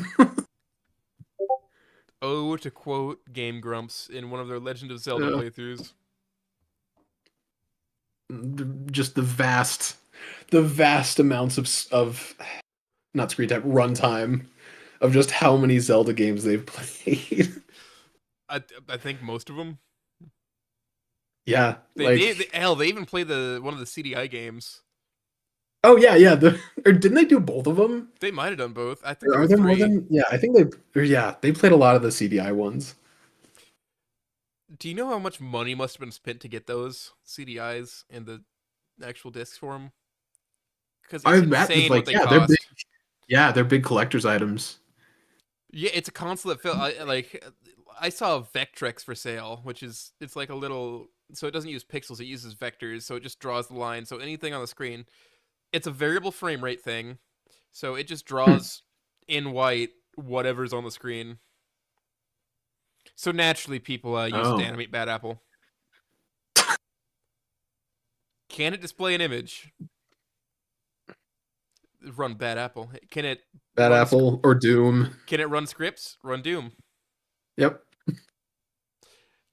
Oh, to quote Game Grumps in one of their Legend of Zelda playthroughs. Just the vast amounts of not screen time, runtime of just how many Zelda games they've played. I think most of them. Yeah, They hell, they even played one of the CDI games. Oh yeah. Or didn't they do both of them? They might have done both. I think Or there are were there more 3. than? Yeah, I think they. Or yeah, they played a lot of the CDI ones. Do you know how much money must have been spent to get those CDIs and the actual discs for them? Because it's I bet insane what like they yeah, cost. they're big. Yeah, they're big collector's items. Yeah, it's a console that felt like I saw Vectrex for sale, which is it's like a little so it doesn't use pixels, it uses vectors, so it just draws the line. So anything on the screen, it's a variable frame rate thing. So it just draws in white whatever's on the screen. So naturally people use it to Oh, animate Bad Apple. Can it display an image? Run Bad Apple. Can it Bad run Apple or Doom. Can it run scripts? Run Doom. Yep.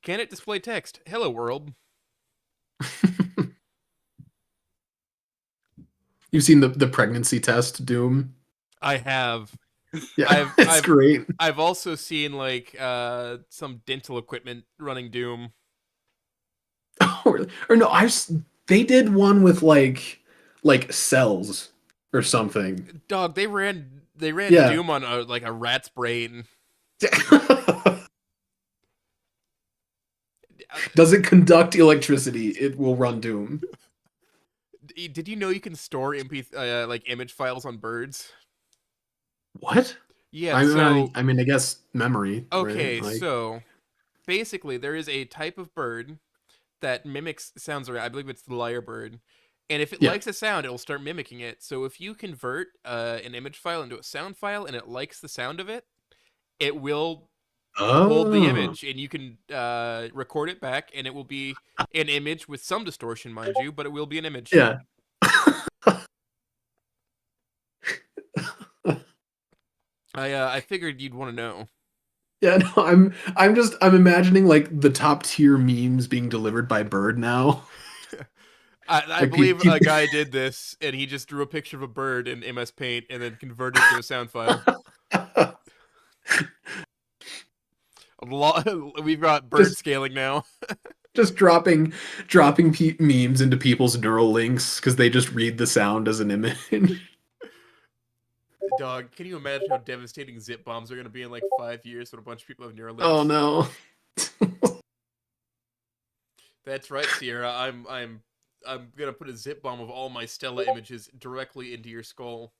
Can it display text? Hello world. You've seen the pregnancy test Doom. I have. Yeah, it's great. I've also seen like some dental equipment running Doom. Or no, they did one with like cells or something. Dog, they ran Yeah. Doom on like a rat's brain. Does it conduct electricity? It will run Doom. Did you know you can store like image files on birds? What? Yeah, I mean, I guess memory. okay, Right? Like, so basically there is a type of bird that mimics sounds. I believe it's the lyrebird. And if it yeah. likes a sound, it'll start mimicking it. So if you convert an image file into a sound file and it likes the sound of it, it will hold the Oh. image, and you can record it back, and it will be an image with some distortion, mind you, but it will be an image. Yeah. I figured you'd want to know. Yeah, no, I'm imagining like the top tier memes being delivered by Bird now. I Like, believe a guy did this, and he just drew a picture of a bird in MS Paint and then converted it to a sound file. We've got bird Just- scaling now. Just dropping memes into people's neural links because they just read the sound as an image. Dog, can you imagine how devastating zip bombs are going to be in like 5 years when a bunch of people have Neuralinks? Oh no. That's right, Sierra. I'm gonna put a zip bomb of all my Stella images directly into your skull.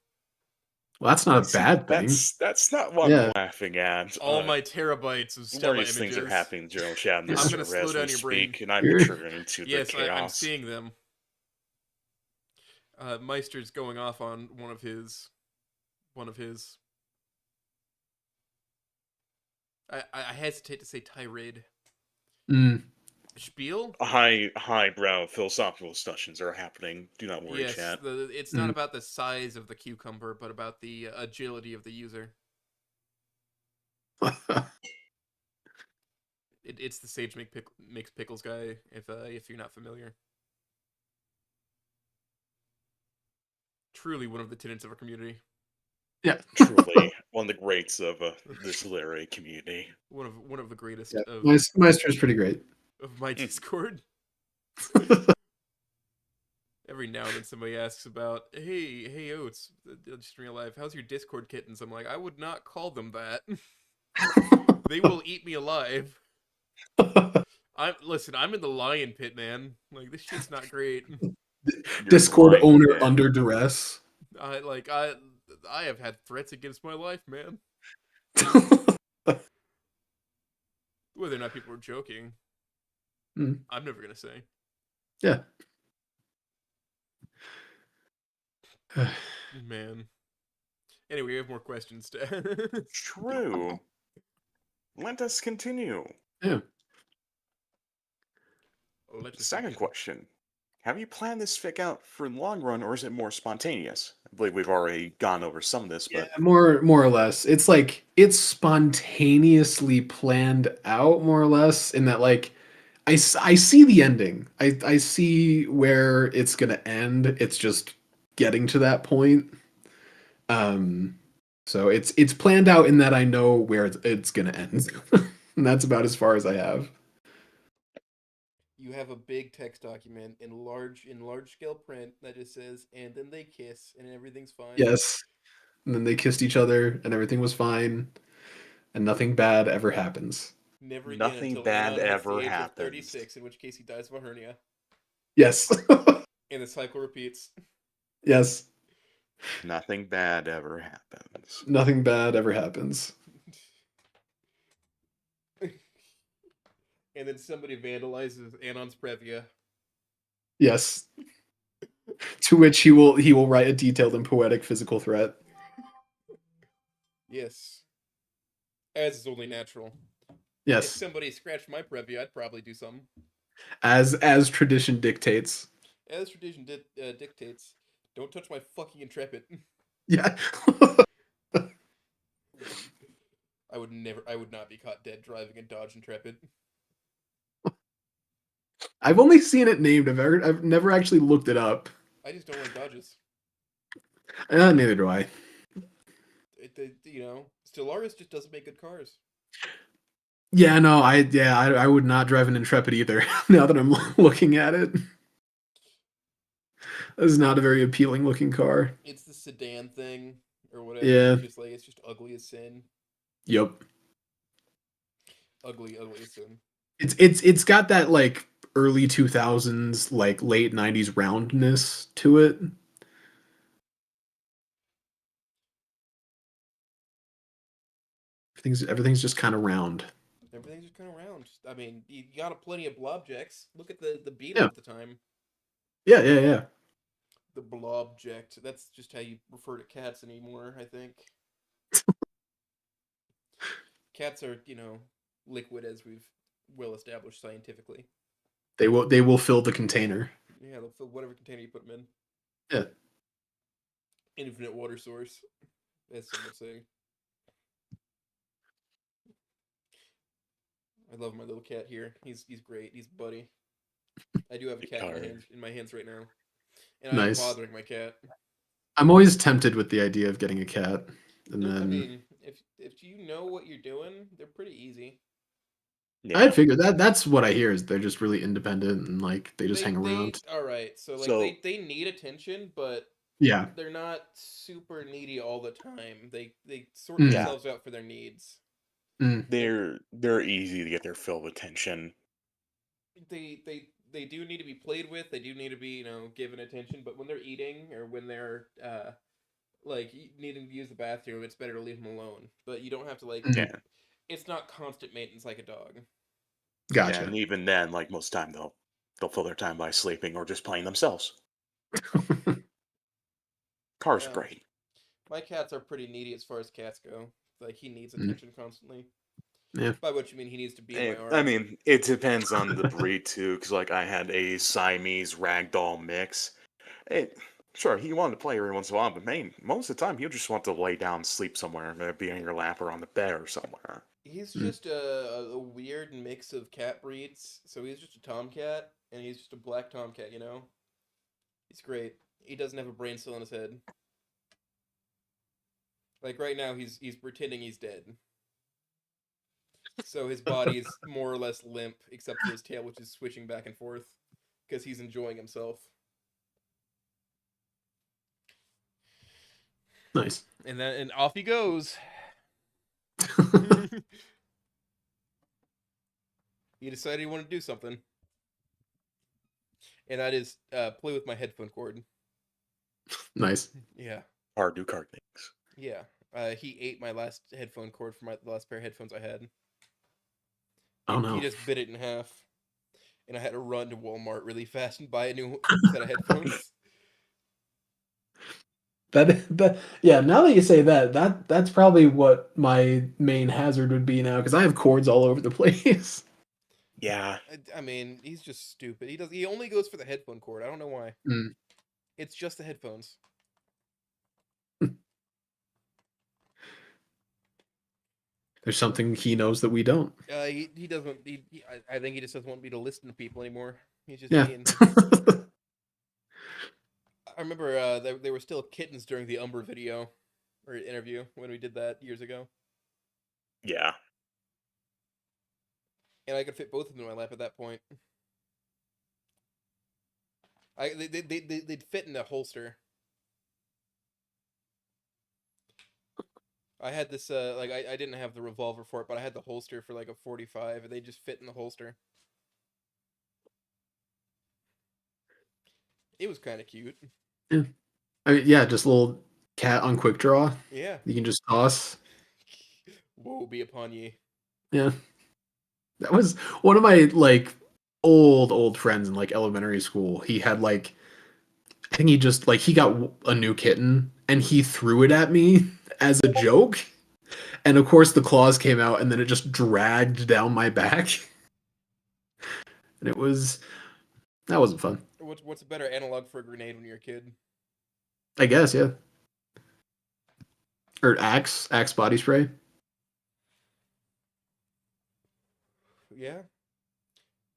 Well, that's not a bad thing. That's not what Yeah. I'm laughing at. All my terabytes of Stella Glorious things are images. happening in the general chat, I'm Mr. gonna slow as we down your brain. speak, and I'm You're- contributing into the Yes, I'm chaos. seeing them. Meister's going off on one of his. I hesitate to say tirade. Mm. Spiel? Highbrow philosophical discussions are happening. Do not worry, Yes, chat. it's not about the size of the cucumber, but about the agility of the user. It's the Sage Makes Pickles guy, if you're not familiar. Truly one of the tenets of our community. Yeah. Truly one of the greats of this literary community. One of the greatest Yeah. of Meister's pretty great. my Discord. Every now and then somebody asks about, hey Oates, just in real life, how's your Discord kittens? I'm like, I would not call them that. They will eat me alive. I'm in the lion pit, man. Like, this shit's not great. Discord lying, owner man. under duress. I have had threats against my life, man. Whether or not people are joking, I'm never gonna say. Yeah. Man. Anyway, we have more questions to. True. Let us continue. Yeah. Second question. Have you planned this fic out for the long run, or is it more spontaneous? I believe we've already gone over some of this, but Yeah, more or less. It's like it's spontaneously planned out, more or less, in that like I see the ending. I see where it's gonna end. It's just getting to that point. So it's planned out in that I know where it's gonna end. And that's about as far as I have. You have a big text document in large scale print that just says, and then they kiss and everything's fine. Yes. And then they kissed each other and everything was fine. And nothing bad ever happens. Never again nothing until bad Anon hits ever the age happens. of 36, in which case he dies of a hernia. Yes. And the cycle repeats. Yes. Nothing bad ever happens. Nothing bad ever happens. And then somebody vandalizes Anon's Previa. Yes. To which he will write a detailed and poetic physical threat. Yes. As is only natural. Yes. If somebody scratched my Previa, I'd probably do something. As tradition dictates. As tradition dictates, don't touch my fucking Intrepid. Yeah. I would not be caught dead driving a Dodge Intrepid. I've only seen it named. I've never actually looked it up. I just don't like Dodges. Neither do I. Stellaris just doesn't make good cars. Yeah, no, I would not drive an Intrepid either. Now that I'm looking at it, this is not a very appealing looking car. It's the sedan thing or whatever. Yeah. It's just ugly as sin. Yep. Ugly as sin. It's got that like early 2000s, like late 90s roundness to it. Everything's just kind of round. Everything's just kind of round. I mean, you got plenty of blobjects. Look at the Beetle at the time. Yeah, yeah, yeah. The blobject. That's just how you refer to cats anymore, I think. Cats are, liquid, as we've well established scientifically. They will fill the container. Yeah, they'll fill whatever container you put them in. Yeah. Infinite water source, as some would say. I love my little cat here. He's great. He's buddy. I do have a cat in my hands right now, and Nice. I'm bothering my cat. I'm always tempted with the idea of getting a cat, and then I mean, if you know what you're doing, they're pretty easy. Yeah. I figure that's what I hear is they're just really independent and like they just hang around. All right, so they need attention, but Yeah. they're not super needy all the time. They sort Mm. Yeah, themselves out for their needs. Mm. And they're easy to get their fill of attention. they do need to be played with. They do need to be, given attention. But when they're eating or when they're like needing to use the bathroom, it's better to leave them alone. But you don't have to Mm. Yeah, it's not constant maintenance like a dog. yeah, and Gotcha. even then, like most time, they'll fill their time by sleeping or just playing themselves. Car's Um, great. my cats are pretty needy as far as cats go. Like he needs Mm. attention constantly. Yeah. By which you mean he needs to be in my I arms. mean, it depends on the breed too, because like I had a Siamese ragdoll mix. It, sure, he wanted to play every once in a while, but man, most of the time he'll just want to lay down and sleep somewhere, be on your lap or on the bed or somewhere. He's Mm. just a weird mix of cat breeds. So he's just a tomcat, and he's just a black tomcat. He's great. He doesn't have a brain cell in his head. Like right now, he's pretending he's dead. So his body is more or less limp, except for his tail, which is switching back and forth because he's enjoying himself. Nice. And off he goes. He decided he wanted to do something, and that is play with my headphone cord. Nice. Yeah, Hard do card things. yeah. He ate my last headphone cord for the last pair of headphones I had. Oh He no. just bit it in half, and I had to run to Walmart really fast and buy a new set of headphones. That yeah, now that you say that, that's probably what my main hazard would be now because I have cords all over the place. Yeah, I mean, he's just stupid. He only goes for the headphone cord. I don't know why. Mm. It's just the headphones. There's something he knows that we don't. He doesn't. I think he just doesn't want me to listen to people anymore. He's just Yeah. mean. I remember they were still kittens during the Umber video or interview when we did that years ago, yeah. and I could fit both of them in my lap at that point. They'd fit in the holster. I had this I didn't have the revolver for it, but I had the holster for like a 45, and they just fit in the holster. It was kind of cute. Yeah. I mean, yeah, just a little cat on quick draw. Yeah. You can just toss. Woe be upon ye. Yeah. That was one of my like old friends in like elementary school. He had like I think he just like he got a new kitten and he threw it at me as a joke. And of course the claws came out and then it just dragged down my back. And it was that wasn't fun. What's a better analog for a grenade when you're a kid? I guess, yeah. Or Axe body spray. Yeah.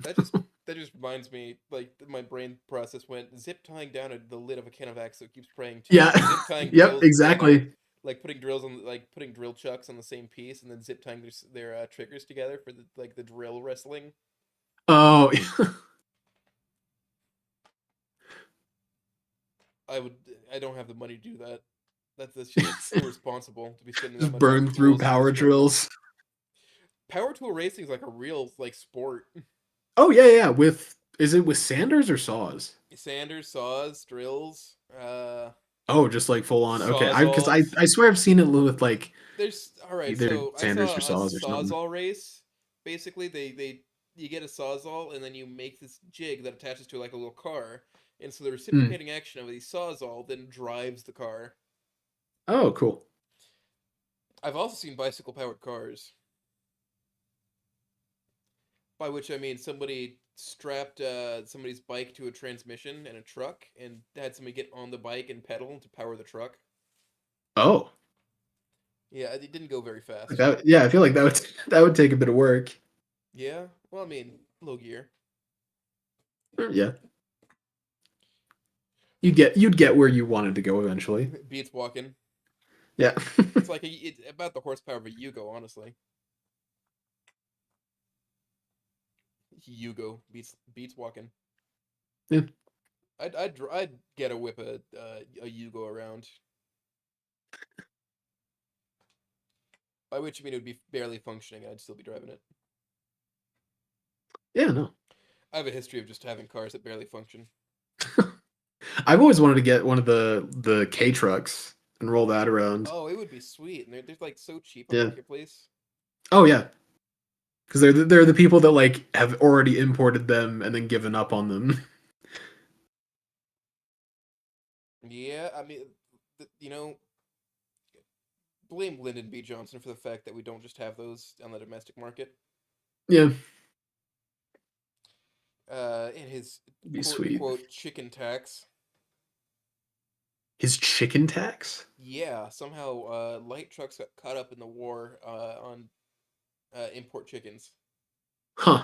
That just that just reminds me, like my brain process went zip tying down the lid of a can of Axe so it keeps spraying too. Yeah. Zip tying Yep, drills together, exactly. like putting drills on, like putting drill chucks on the same piece, and then zip tying their triggers together for the drill wrestling. Oh, I would. I don't have the money to do that. That's just irresponsible to be spending that just much on burn through tools power indiscriminately. drills. Power tool racing is like a real like sport. Oh yeah. With is it with sanders or saws? Sanders, saws, drills, Oh, just like full on. Okay, I because sawzalls. I swear I've seen it with like There's all right. either So I sanders or saw a saws or something. sawzall race. Basically, they you get a sawzall and then you make this jig that attaches to like a little car, and so the Hmm. reciprocating action of the sawzall then drives the car. Oh, cool. I've also seen bicycle powered cars, by which I mean somebody strapped somebody's bike to a transmission and a truck, and had somebody get on the bike and pedal to power the truck. Oh, Yeah, it didn't go very like fast. that. Yeah, I feel like that would that would take a bit of work. Yeah, well, I mean, low gear. Yeah, you'd get where you wanted to go eventually. Beats walking. Yeah. It's like it's about the horsepower of a Yugo, honestly. Yugo beats walking. Yeah. I'd get a whip a Yugo around. By which I mean it would be barely functioning, and I'd still be driving it. Yeah, no. I have a history of just having cars that barely function. I've always wanted to get one of the K trucks and roll that around. Oh, it would be sweet, and they're like so cheap on Yeah. Marketplace. Oh yeah, because they're the people that like have already imported them and then given up on them. Yeah, I mean, you know, blame Lyndon B. Johnson for the fact that we don't just have those on the domestic market. Yeah, In his it'd be quote sweet. unquote chicken tax. His chicken tax? Yeah, somehow light trucks got caught up in the war on import chickens. Huh.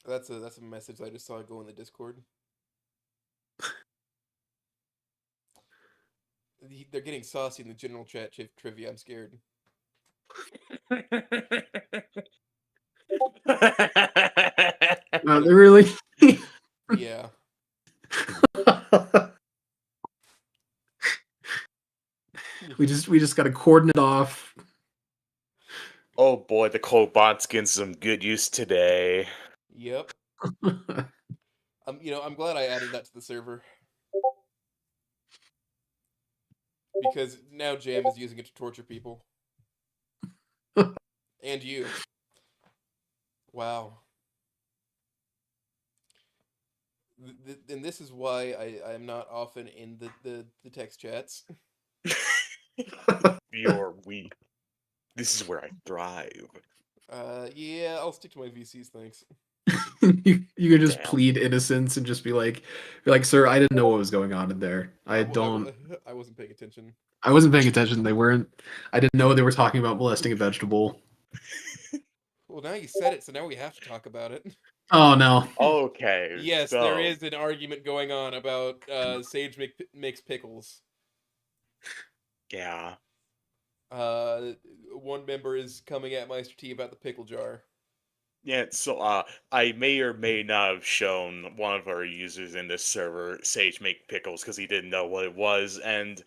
That's a message I just saw go in the Discord. They're getting saucy in the general chat trivia. I'm scared. They really. Yeah. we just got to cordon it off. Oh boy, the Cobot's getting some good use today. Yep. I'm glad I added that to the server because now Jam is using it to torture people and you. Wow. And this is why I'm not often in the text chats. You're weak. This is where I thrive. Yeah, I'll stick to my VCs, thanks. You could just Damn. plead innocence and just be like, sir, I didn't know what was going on in there. I don't. I wasn't paying attention. I wasn't paying attention. They weren't. I didn't know they were talking about molesting a vegetable. Well, now you said it, so now we have to talk about it. Oh no. Okay, Yes, so there is an argument going on about Sage makes pickles. yeah. One member is coming at Meister T about the pickle jar. Yeah, so I may or may not have shown one of our users in this server Sage make pickles because he didn't know what it was, and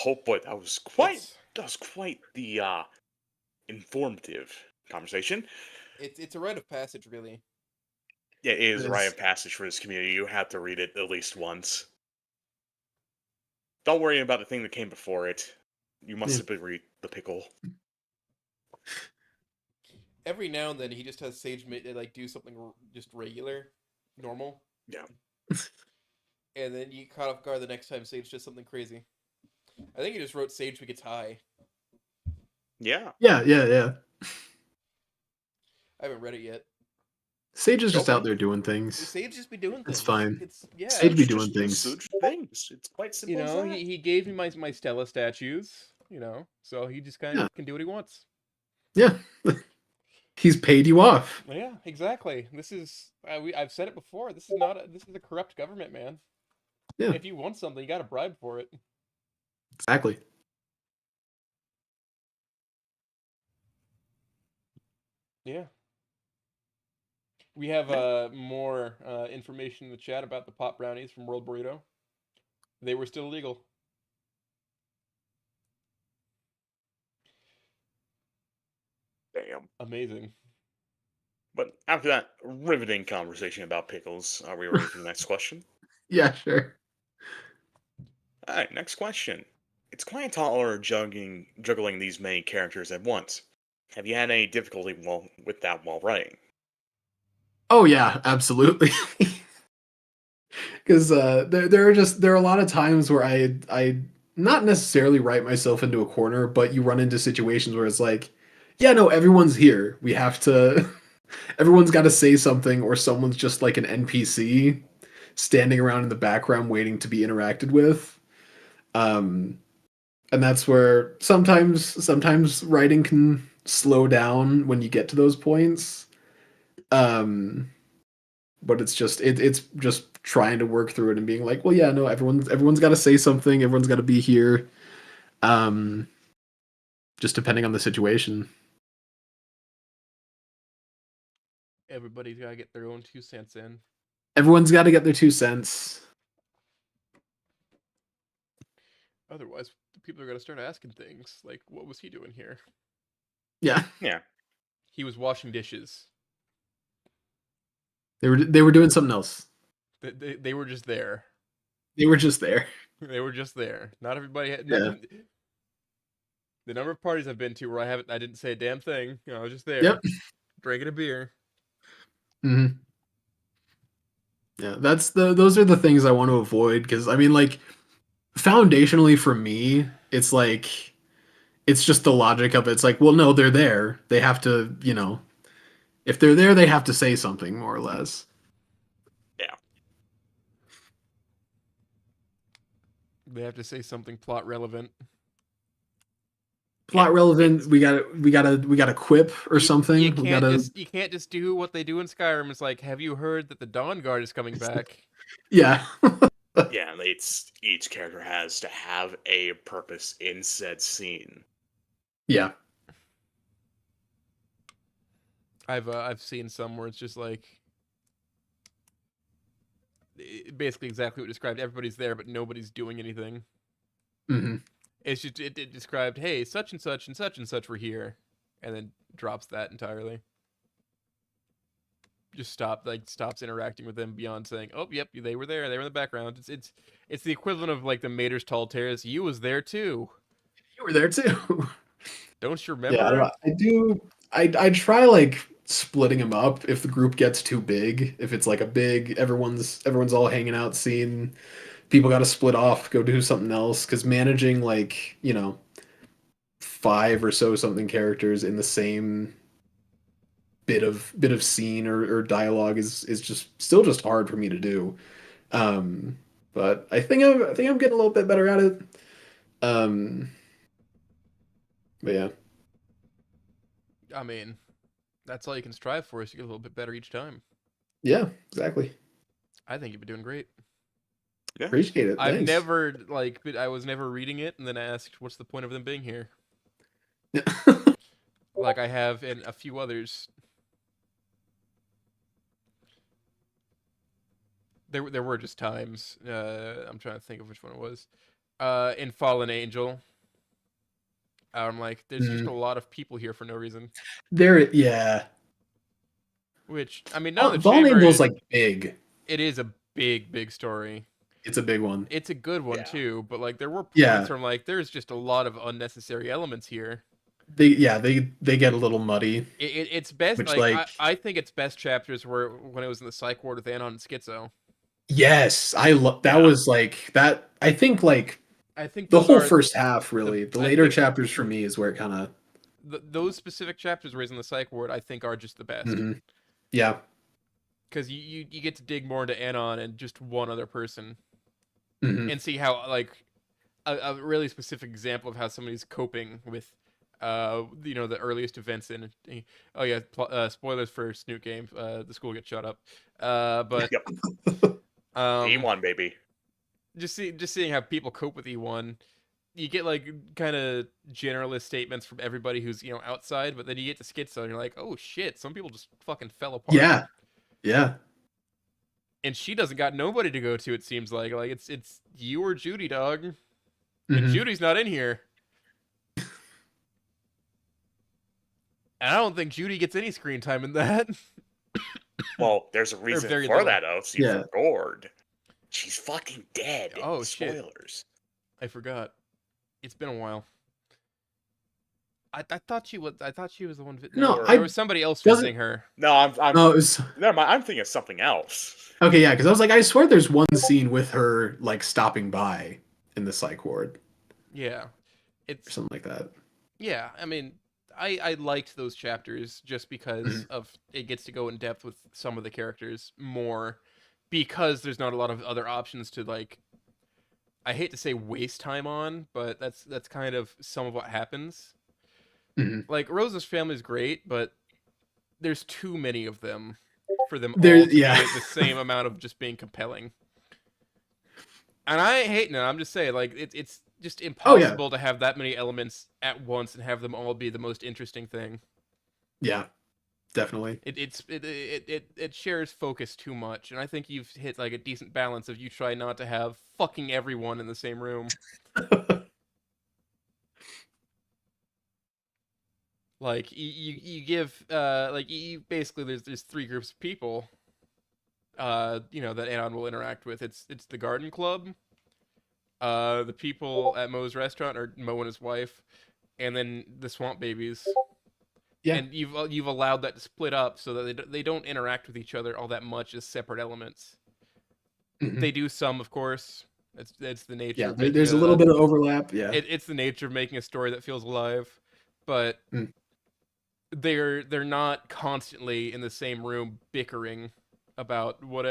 oh boy, that was quite the informative conversation. It's a rite of passage, really. Yeah, it is a rite Yes. of passage for this community. You have to read it at least once. Don't worry about the thing that came before it. You must Yeah. simply read the pickle. Every now and then, he just has Sage like do something just regular, normal, Yeah. and then you caught off guard the next time Sage does something crazy. I think he just wrote Sage gets high. Yeah. Yeah. I haven't read it yet. Sage is just Okay. out there doing things. Sage just be doing things. It's fine. It's yeah. Sage be It's doing just things. such things. It's quite simple You know, as that. he gave me my Stella statues. You know, so he just kind of Yeah. can do what he wants. Yeah. He's paid you off. Yeah, exactly. This is I've said it before. This is a corrupt government, man. Yeah. If you want something, you got to bribe for it. Exactly. Yeah. We have more information in the chat about the pop brownies from World Burrito. They were still legal. Damn. Amazing. But after that riveting conversation about pickles, are we ready for the next question? Yeah, sure. Alright, next question. It's quite a tall order juggling these many characters at once. Have you had any difficulty with that while writing? Oh yeah, absolutely. Because there are a lot of times where I not necessarily write myself into a corner, but you run into situations where it's like, yeah, no, everyone's here. We have to. Everyone's got to say something, or someone's just like an NPC standing around in the background waiting to be interacted with. Um, and that's where sometimes writing can slow down when you get to those points. Um, but it's just trying to work through it and being like, well, yeah, no, everyone's got to say something, everyone's got to be here. Um, just depending on the situation. Everybody's gotta get their own 2 cents in. Everyone's got to get their 2 cents. Otherwise, people are gonna start asking things like, "What was he doing here?" Yeah, Yeah. He was washing dishes. they were doing something else. They were just there. They were just there. They were just there. Not everybody had. Yeah. The number of parties I've been to where I didn't say a damn thing. I was just there, Yep. drinking a beer. hmm Yeah, those are the things I want to avoid because I mean, like, foundationally for me, it's like it's just the logic of it. It's like, well, no, they're there. They have to, if they're there, they have to say something more or less. Yeah. They have to say something plot relevant. Plot relevant. We got a quip or something. You We can't gotta, just do what they do in Skyrim. It's like, have you heard that the Dawn Guard is coming back? yeah. Yeah, it's each character has to have a purpose in said scene. Yeah. I've seen some where it's just like basically exactly what it described. Everybody's there, but nobody's doing anything. hmm It's just it described, hey, such and such and such and such were here, and then drops that entirely. Just stops interacting with them beyond saying, oh, yep, they were there. They were in the background. It's the equivalent of like the Mater's Tall Terrace. You was there too. You were there too. Don't you Yeah, I don't remember? know. I do. I try like splitting them up if the group gets too big. If it's like a big, everyone's all hanging out scene, people got to split off, go do something else. Because managing like 5 or so something characters in the same bit of scene or dialogue is just still just hard for me to do. Um, but I think I'm getting a little bit better at it. Um, but yeah. I mean, that's all you can strive for is to get a little bit better each time. Yeah, exactly. I think you've been doing great. Yeah. Appreciate it. I've Thanks. never I was never reading it and then asked, what's the point of them being here? Like I have in a few others. There were just times. I'm trying to think of which one it was. In Fallen Angel, I'm like, there's just Mm. a lot of people here for no reason. Yeah. Which I mean, none of the Fallen chamber. Angel's like big. It is a big story. It's a big one. It's a good one Yeah. too, but like there were points Yeah. where I'm like, there's just a lot of unnecessary elements here. They get a little muddy. It's best Which, like, like- I think its best chapters were when it was in the psych ward with Anon and Schizo. Yes, I love that Yeah. was like that. I think like I think the those whole are first half really. The I later think- chapters for me is where it kind of. those specific chapters where he's in the psych ward. I think are just the best Yeah. because you get to dig more into Anon and just one other person Mhm. and see how like a really specific example of how somebody's coping with the earliest events in oh yeah spoilers for Snoot game, the school gets shut up, but Yep. E1, baby. just seeing how people cope with E1. You get like kind of generalist statements from everybody who's outside, but then you get to Schizo and you're like, oh shit, some people just fucking fell apart. Yeah. Yeah. And she doesn't got nobody to go to. It seems like it's you or Judy, dog, and Mhm. Judy's not in here. And I don't think Judy gets any screen time in that. Well, there's a reason very for little. that, Oaks. You Yeah. forgot. She's fucking dead. Oh, shit. Spoilers. I forgot. It's been a while. I thought she was. I thought she was the one. No, there was somebody else doesn't- visiting her. No, I'm No, it was never mind. I'm thinking of something else. okay. Yeah, because I was like, I swear there's one scene with her like stopping by in the psych ward Yeah, or it's something like that. yeah. I mean, I liked those chapters just because Mhm. of it gets to go in depth with some of the characters more, because there's not a lot of other options to like. I hate to say waste time on, but that's kind of some of what happens. Mhm. Like Rosa's family is great, but there's too many of them for them all There- to yeah. be the same amount of just being compelling. And I ain't hating it. I'm just saying, like it's just Oh, yeah. impossible to have that many elements at once and have them all be the most interesting thing. Yeah. definitely. It shares focus too much, and I think you've hit like a decent balance of you try not to have fucking everyone in the same room. Like you give like you basically there's three groups of people that Anon will interact with. It's the garden club, the people at Moe's restaurant, or Moe and his wife, and then the swamp babies. Yeah. And you've allowed that to split up so that they don't interact with each other all that much as separate elements. Hmm. They do some, of course. It's the nature Yeah, of making there's a little bit of overlap. Yeah. it's the nature of making a story that feels alive, but Mm. they're not constantly in the same room bickering about what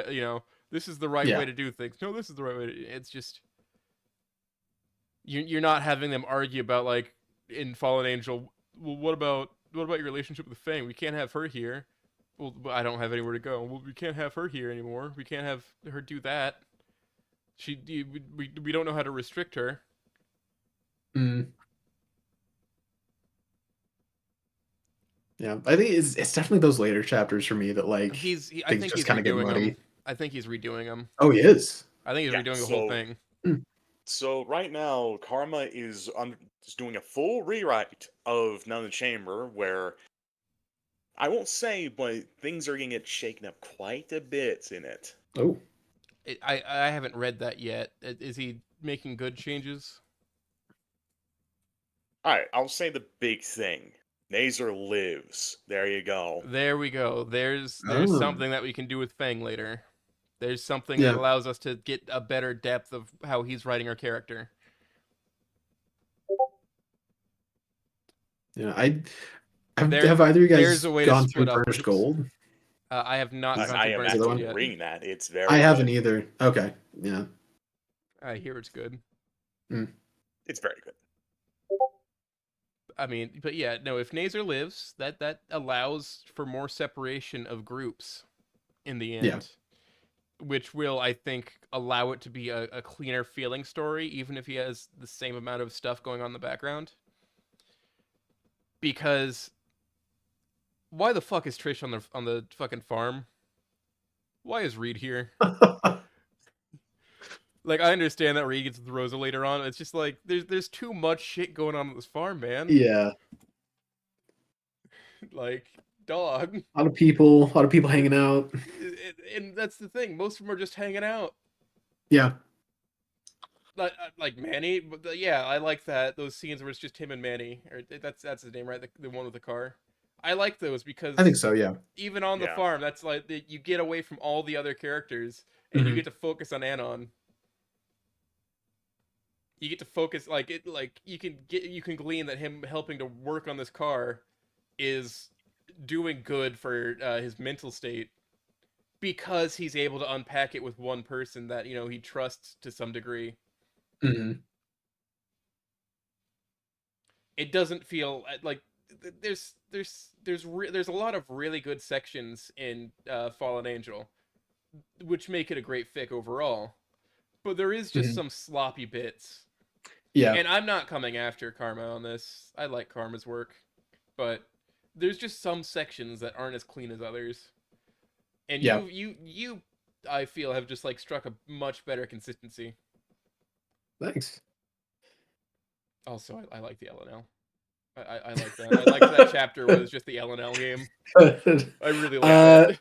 this is the right way Yeah. to do things. No, this is the right way. It's just you're not having them argue about, like, in Fallen Angel. Well, what about your relationship with Fang? We can't have her here. Well, I don't have anywhere to go. Well, we can't have her here anymore. We can't have her do that. We don't know how to restrict her. Mm. Yeah, I think it's definitely those later chapters for me that like I things think just he's kind of get redoing them. muddy. I think he's redoing them. Oh, he is. I think he's Yeah, redoing the whole thing. Mm. so right now, Karma is doing a full rewrite of None in the Chamber, where I won't say, but things are going to get shaken up quite a bit in it. Oh, I haven't read that yet. Is he making good changes? Alright, I'll say the big thing. Nazer lives. There you go. There we go. There's oh, something that we can do with Fang later. There's something that yeah, allows us to get a better depth of how he's writing our character. yeah. Have There, either of you there's guys a way to gone through split Burnished upwards. Gold? I have not Is, gone I through am Burnished is the Gold actively one? yet. reading that. It's I very haven't good. either. Okay, yeah. I hear it's good. Mm. It's very good. I mean, but yeah, no. If Nazer lives, that allows for more separation of groups in the Yeah. end, which will, I think, allow it to be a cleaner feeling story, even if he has the same amount of stuff going on in the background. Because why the fuck is Trish on the fucking farm? Why is Reed here? Like, I understand that Reed gets with Rosa later on. It's just like there's too much shit going on this farm, man. Yeah, Like, dog. a lot of people hanging out. And that's the thing. Most of them are just hanging out. Yeah. Like Manny, but yeah, I like that. Those scenes where it's just him and Manny, or that's his name, right? The one with the car. I like those I think because so. Yeah. even on the Yeah. farm, that's like you get away from all the other characters and you Hmm. get to focus on Anon. You get to focus like you can glean that him helping to work on this car is doing good for his mental state because he's able to unpack it with one person that he trusts to some degree. Hmm. It doesn't feel like there's a lot of really good sections in Fallen Angel, which make it a great fic overall. But there is just Hmm. some sloppy bits, Yeah. and I'm not coming after Karma on this. I like Karma's work, but there's just some sections that aren't as clean as others. And Yeah. you I feel have just like struck a much better consistency. Thanks. Also, I like the LNL. I like that. I liked that chapter where it was just the LNL game. I really like that.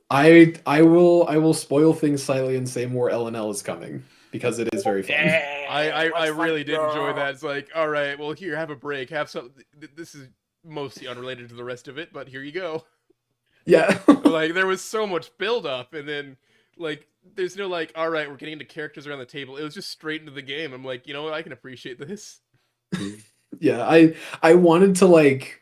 I will spoil things slightly and say more LNL is coming because it is very fun. I Let's really fight, did enjoy girl. that. It's like, all right, well, here, have a break. Have some. This is mostly unrelated to the rest of it, but here you go. Yeah. Like, there was so much build up, and then like, there's no like, all right, we're getting into characters around the table. It was just straight into the game. I'm like, you know what? I can appreciate this. Yeah, I wanted to like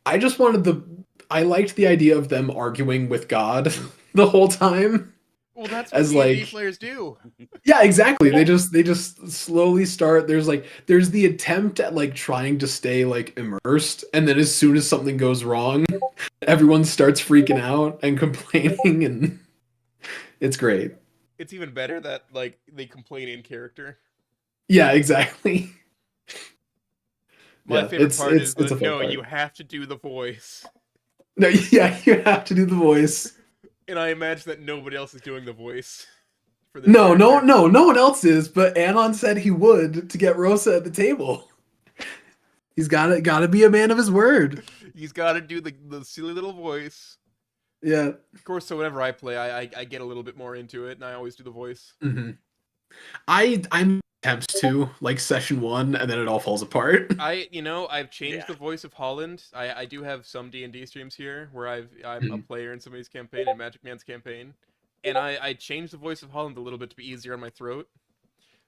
I just wanted I liked the idea of them arguing with God the whole time Well, that's what as D&D like players do. yeah, exactly. They just slowly start there's the attempt at like trying to stay like immersed and then as soon as something goes wrong, everyone starts freaking out and complaining and it's great. It's even better that like they complain in character. Yeah, exactly. My Yeah, favorite part is it's the a fun no, part. you have to do the voice. No, yeah, you have to do the voice. And I imagine that nobody else is doing the voice for this No, no, character. no, no one else is, but Anon said he would to get Rosa at the table. He's gotta be a man of his word. He's got to do the silly little voice. Yeah. Of course, so whenever I play, I get a little bit more into it, and I always do the voice. Hmm. I'm attempts to like session one, and then it all falls apart. I've changed Yeah. the voice of Holland. I do have some D&D streams here where I'm a Mhm. player in somebody's campaign, in Magic Man's campaign, and I changed the voice of Holland a little bit to be easier on my throat.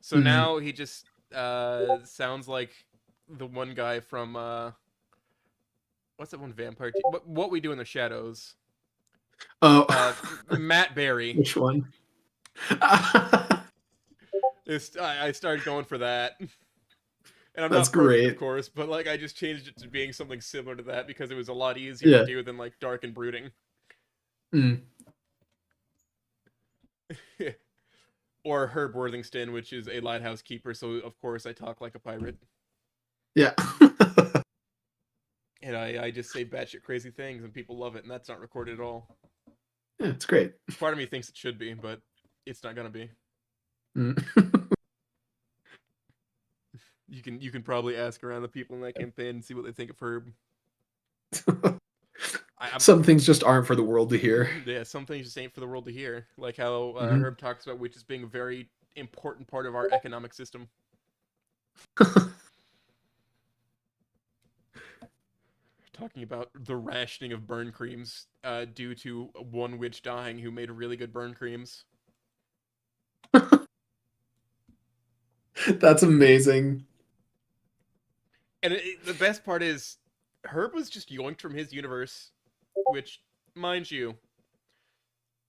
So Mhm. now he just sounds like the one guy from what's that one vampire? What We Do in the Shadows? Oh, Matt Berry. which one? I started going for that. And I'm That's not perfect, of great. course, but like I just changed it to being something similar to that because it was a lot easier to Yeah. do than like dark and brooding. Mm. Or Herb Worthington, which is a lighthouse keeper, so of course I talk like a pirate. Yeah. And I just say batshit crazy things and people love it, and that's not recorded at all. Yeah, it's great. Part of me thinks it should be, but it's not gonna be. Mm. You can probably ask around the people in that campaign and see what they think of Herb. I'm Some things just aren't for the world to hear. Yeah, some things just ain't for the world to hear. Like how Mhm. Herb talks about witches being a very important part of our economic system. Talking about the rationing of burn creams due to one witch dying who made really good burn creams. That's amazing. And the best part is, Herb was just yoinked from his universe, which, mind you,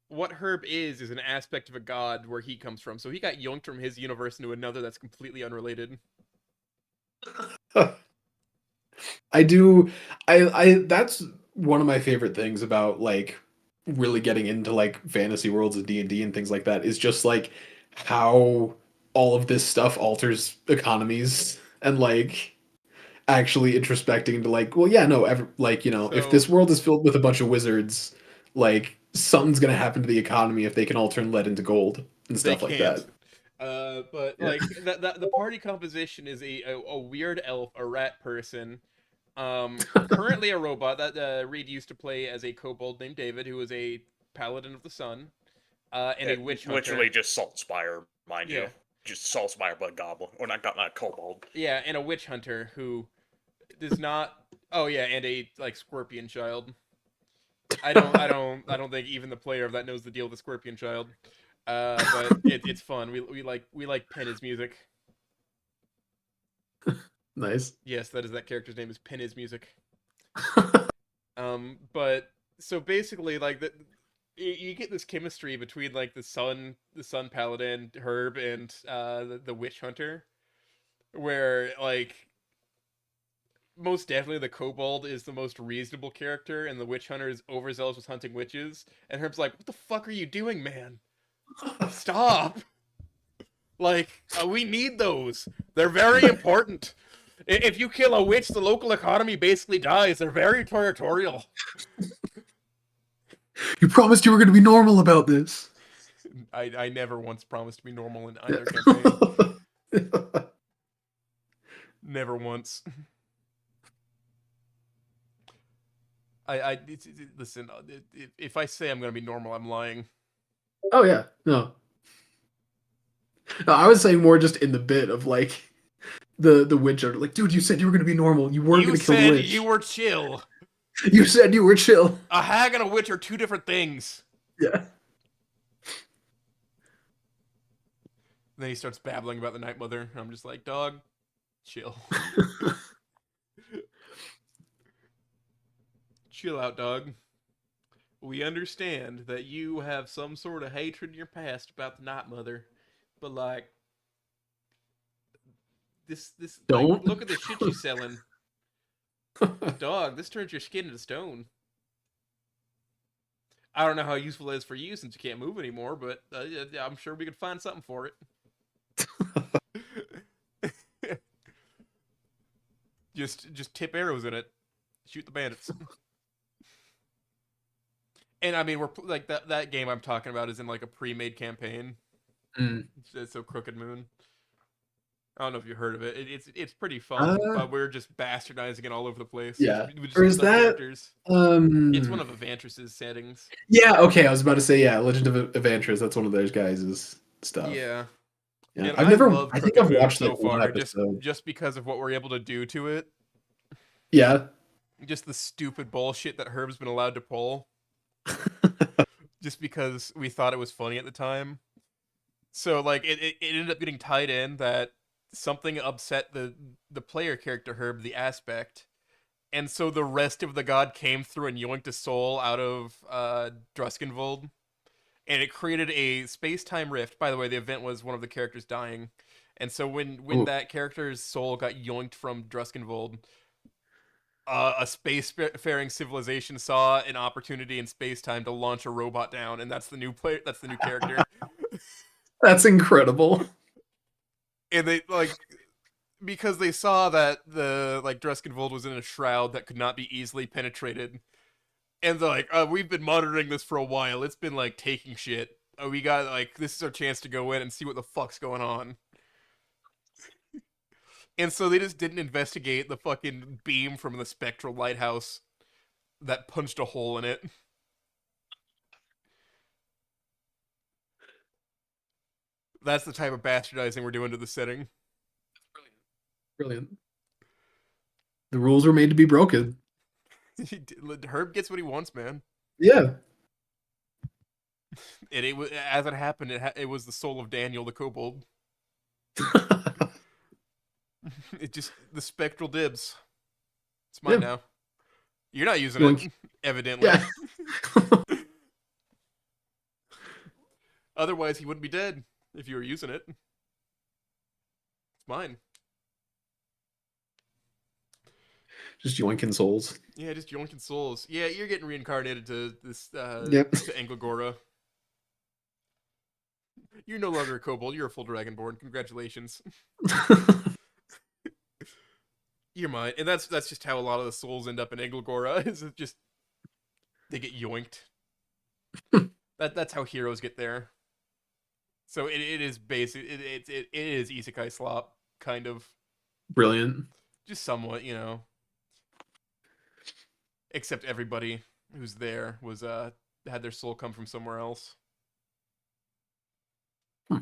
what Herb is an aspect of a god where he comes from. So he got yoinked from his universe into another that's completely unrelated. I do I that's one of my favorite things about like really getting into like fantasy worlds of D&D and things like that is just like how all of this stuff alters economies and like actually introspecting into like, well, yeah, no, like, if So this world is filled with a bunch of wizards, like something's gonna happen to the economy if they can all turn lead into gold and they stuff like can't. that. But Yeah. like the party composition is a weird elf, a rat person. Currently a robot that Reed used to play as a kobold named David, who was a paladin of the sun, and a witch hunter. Literally just Saltspire, mind Yeah, you. Just Saltspire, but goblin. Or not kobold. yeah, and a witch hunter who does not. Oh yeah, and a like scorpion child. I don't think even the player of that knows the deal with the scorpion child. But it's fun. We like pen his music. Nice. Yes, that character's name is Pen his music. But so basically, like you get this chemistry between like the sun paladin Herb and the witch hunter, where like most definitely the kobold is the most reasonable character, and the witch hunter is overzealous with hunting witches. And Herb's like, "What the fuck are you doing, man? Stop! Like, we need those. They're very important. If you kill a witch, the local economy basically dies. They're very territorial." You promised you were gonna be normal about this. I never once promised to be normal in either campaign. Yeah. Never once. Listen. If I say I'm gonna be normal, I'm lying. Oh yeah, no. No, I was saying more just in the bit of like the witch hunter. Like, dude, you said you were gonna be normal. You weren't You gonna kill the said you witch. were chill. You said you were chill. A hag and a witch are two different things. Yeah. And then he starts babbling about the Night Mother, and I'm just like, dog, chill. Chill out, dog. We understand that you have some sort of hatred in your past about the Night Mother, but like this like Don't. look at the shit she's selling. Dog, this turns your skin into stone. I don't know how useful it is for you since you can't move anymore, but yeah, I'm sure we could find something for it. Just tip arrows in it. Shoot the bandits. And I mean, we're like that game I'm talking about is in like a pre-made campaign. Mm. It's so Crooked Moon. I don't know if you heard of it. It's pretty fun, Uh, but we're just bastardizing it all over the place. yeah. We just Or use is our that characters. It's one um of Evantress's settings. yeah, okay, I was about to say yeah, Legend of Evantris, that's one of those guys' stuff. Yeah, Yeah. and I've I never love I think Crooked I've Moon watched like so one far, episode. just because of what we're able to do to it. Yeah. Just the stupid bullshit that Herb's been allowed to pull, just because we thought it was funny at the time. So like it ended up getting tied in that something upset the player character Herb, the aspect, and so the rest of the god came through and yoinked a soul out of Druskenvold, and it created a space-time rift. By the way, the event was one of the characters dying, and so when Oh, that character's soul got yoinked from Druskenvold, a spacefaring civilization saw an opportunity in space-time to launch a robot down, and that's the new player. That's the new character. that's incredible. And they like because they saw that the like Dreskenvold was in a shroud that could not be easily penetrated, and they're like, "We've been monitoring this for a while. It's been like taking shit. We got like this is our chance to go in and see what the fuck's going on." And so they just didn't investigate the fucking beam from the spectral lighthouse that punched a hole in it. That's the type of bastardizing we're doing to the setting. Brilliant. The rules were made to be broken. Herb gets what he wants, man. Yeah. And it was as it happened. It was the soul of Daniel the kobold. It just the spectral dibs. It's mine Yeah. now. You're not using it, Yoink. evidently. Yeah. Otherwise, he wouldn't be dead if you were using it. It's mine. Just yoinking souls. Yeah, just yoinking souls. Yeah, you're getting reincarnated to this Yep. to Anglagora. You're no longer a kobold. You're a full dragonborn. Congratulations. You're mine, and that's just how a lot of the souls end up in Anglagora. Is it just they get yoinked? That's how heroes get there. So it is basic. It is isekai slop, kind of, Brilliant. just somewhat, you know. Except everybody who's there was had their soul come from somewhere else, Hmm.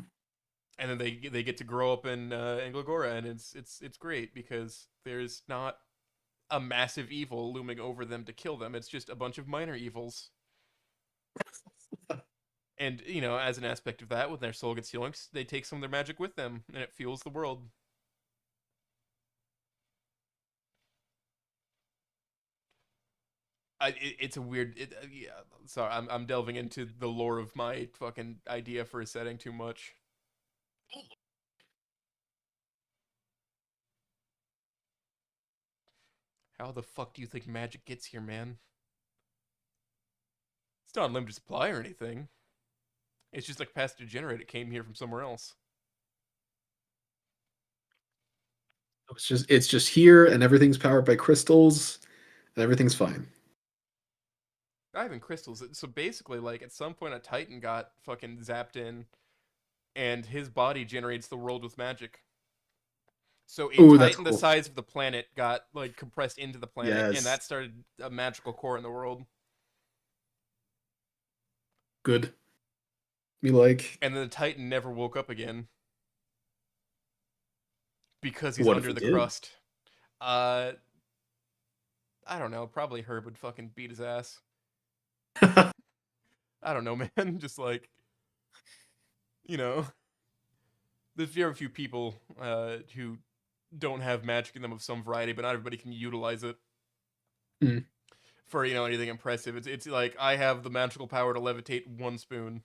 and then they get to grow up in Anglagora, and it's great because there's not a massive evil looming over them to kill them. It's just a bunch of minor evils. And you know, as an aspect of that, when their soul gets yoinked, they take some of their magic with them, and it fuels the world. It's a weird. Yeah, sorry, I'm delving into the lore of my fucking idea for a setting too much. How the fuck do you think magic gets here, man? It's not unlimited supply or anything. It's just like capacity to generate. It came here from somewhere else. It's just here and everything's powered by crystals and everything's fine. Not even crystals. So basically, like at some point, a Titan got fucking zapped in, and his body generates the world with magic. So a Oh, that's Titan the cool. size of the planet got like compressed into the planet, and Yes. that started a magical core in the world. Good. Me like. And then the Titan never woke up again because he's What if under he the did? crust. Uh, I don't know. Probably Herb would fucking beat his ass. I don't know, man. Just like you know, there's very few people who don't have magic in them of some variety, but not everybody can utilize it Hmm. for anything impressive. It's like I have the magical power to levitate one spoon.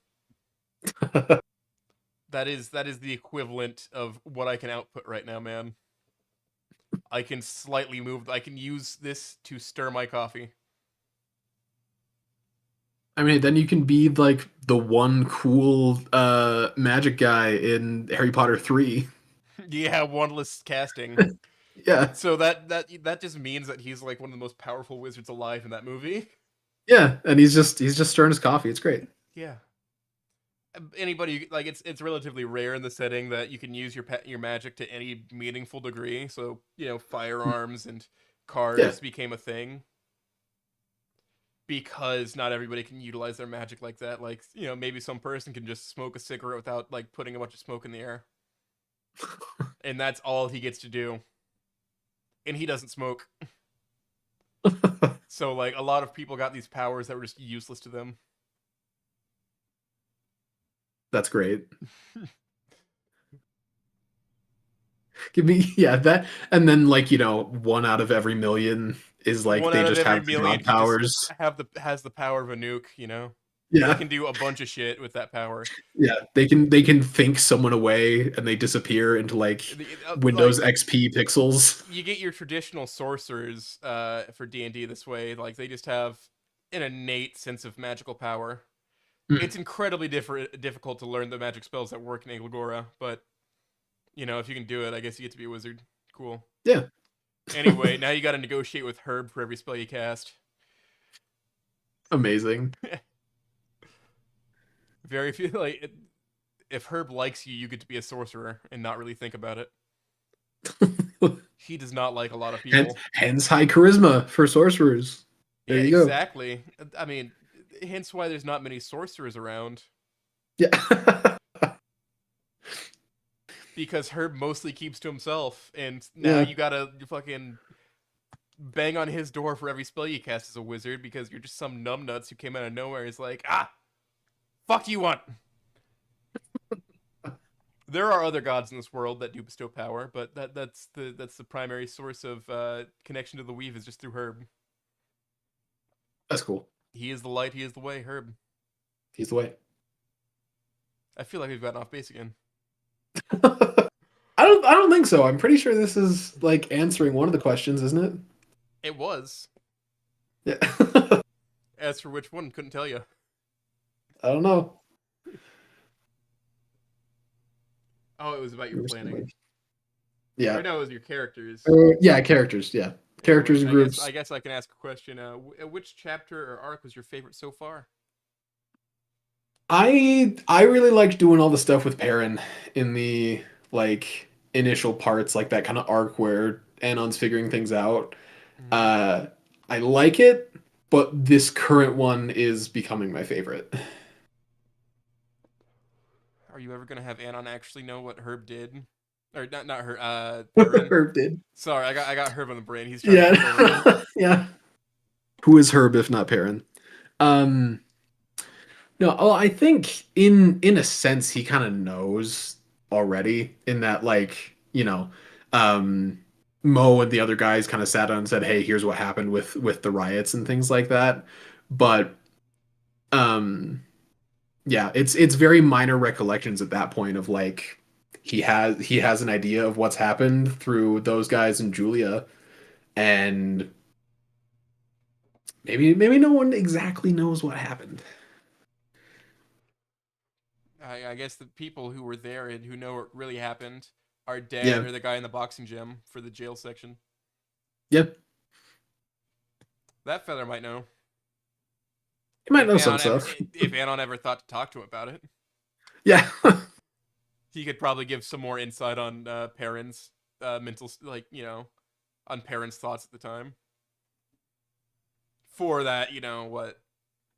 That is the equivalent of what I can output right now, man. I can slightly move. I can use this to stir my coffee. I mean, then you can be like the one cool magic guy in Harry Potter 3. Yeah, wandless casting. Yeah. So that just means that he's like one of the most powerful wizards alive in that movie. Yeah, and he's just stirring his coffee. It's great. Yeah. Anybody like it's relatively rare in the setting that you can use your magic to any meaningful degree. So firearms and Yeah. cars became a thing because not everybody can utilize their magic like that. Like maybe some person can just smoke a cigarette without like putting a bunch of smoke in the air, and that's all he gets to do. And he doesn't smoke, so like a lot of people got these powers that were just useless to them. That's great. Give me yeah, that and then like, 1 out of every 1,000,000 is like One they out of just every have the million god can just powers. has the power of a nuke. They Yeah. can do a bunch of shit with that power. Yeah, they can think someone away and they disappear into like Like Windows XP pixels. you get your traditional sorcerers for D&D this way. Like they just have an innate sense of magical power. Mm, It's incredibly difficult to learn the magic spells that work in Aglagora, but if you can do it, I guess you get to be a wizard. Cool. yeah. Anyway, now you got to negotiate with Herb for every spell you cast. Amazing. Very few like if Herb likes you, you get to be a sorcerer and not really think about it. He does not like a lot of hence, people. hence high charisma for sorcerers. Yeah, There you go. exactly. I mean, hence why there's not many sorcerers around Yeah. because Herb mostly keeps to himself, and now Yeah. you gotta fucking bang on his door for every spell you cast as a wizard because you're just some numbnuts who came out of nowhere. Is like, fuck you want. There are other gods in this world that do bestow power, but that's the primary source of connection to the weave is just through Herb. That's cool. He is the light. He is the way. Herb. He's the way. I feel like we've gotten off base again. I don't think so. I'm pretty sure this is like answering one of the questions, isn't it? It was. Yeah. As for which one, couldn't tell you. I don't know. Oh, it was about your planning. Yeah. Or no, it was your characters. Yeah, characters. Yeah. Anyway, Characters and I groups. guess I can ask a question. Which chapter or arc was your favorite so far? I really liked doing all the stuff with Perrin in the like initial parts, like that kind of arc where Anon's figuring things out. Mm-hmm. Uh, I like it, but this current one is becoming my favorite. Are you ever gonna have Anon actually know what Herb did? Or not her, Perrin. Herb did. Sorry, I got Herb on the brain. He's trying to take over me. Yeah. Yeah. Who is Herb if not Perrin? Um, no, oh, I think in a sense he kind of knows already in that like, um Mo and the other guys kind of sat down and said, "Hey, here's what happened with the riots and things like that." But um yeah, it's very minor recollections at that point of like he has an idea of what's happened through those guys and Julia, and maybe no one exactly knows what happened. I guess the people who were there and who know what really happened are dead, Yeah. or the guy in the boxing gym for the jail section. Yep. That feather might know. You might know some stuff. If Anon ever thought to talk to him about it, Yeah. he could probably give some more insight on Perrin's mental, on Perrin's thoughts at the time. For that, what?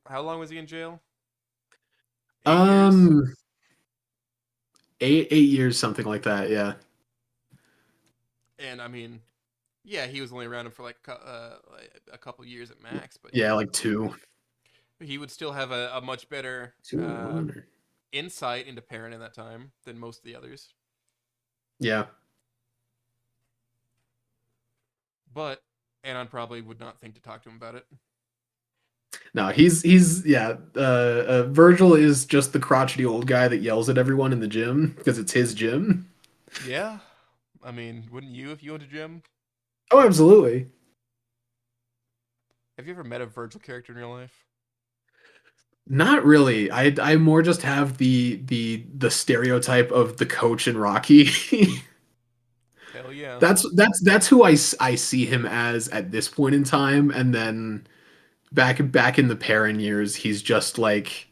How long was he in jail? 8 years. Um, 8 years, something like that. Yeah. And I mean, yeah, he was only around him for like a couple years at max, but Yeah, like two. he would still have a much better 2 or 1 or insight into Perrin in that time than most of the others. yeah. But Anon probably would not think to talk to him about it. No, he's yeah. Virgil is just the crotchety old guy that yells at everyone in the gym because it's his gym. Yeah, I mean, wouldn't you if you owned a gym? Oh, absolutely. Have you ever met a Virgil character in real life? Not really. I more just have the stereotype of the coach in Rocky. Hell yeah. That's who I see him as at this point in time, and then back in the Perrin years, he's just like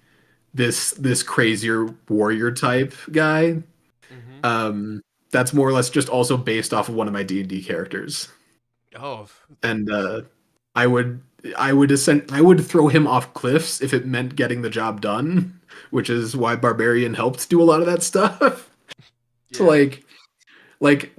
this crazier warrior type guy. Mm-hmm. Um, that's more or less just also based off of one of my D&D characters. Oh, And I would I would throw him off cliffs if it meant getting the job done, which is why Barbarian helped do a lot of that stuff. So yeah. like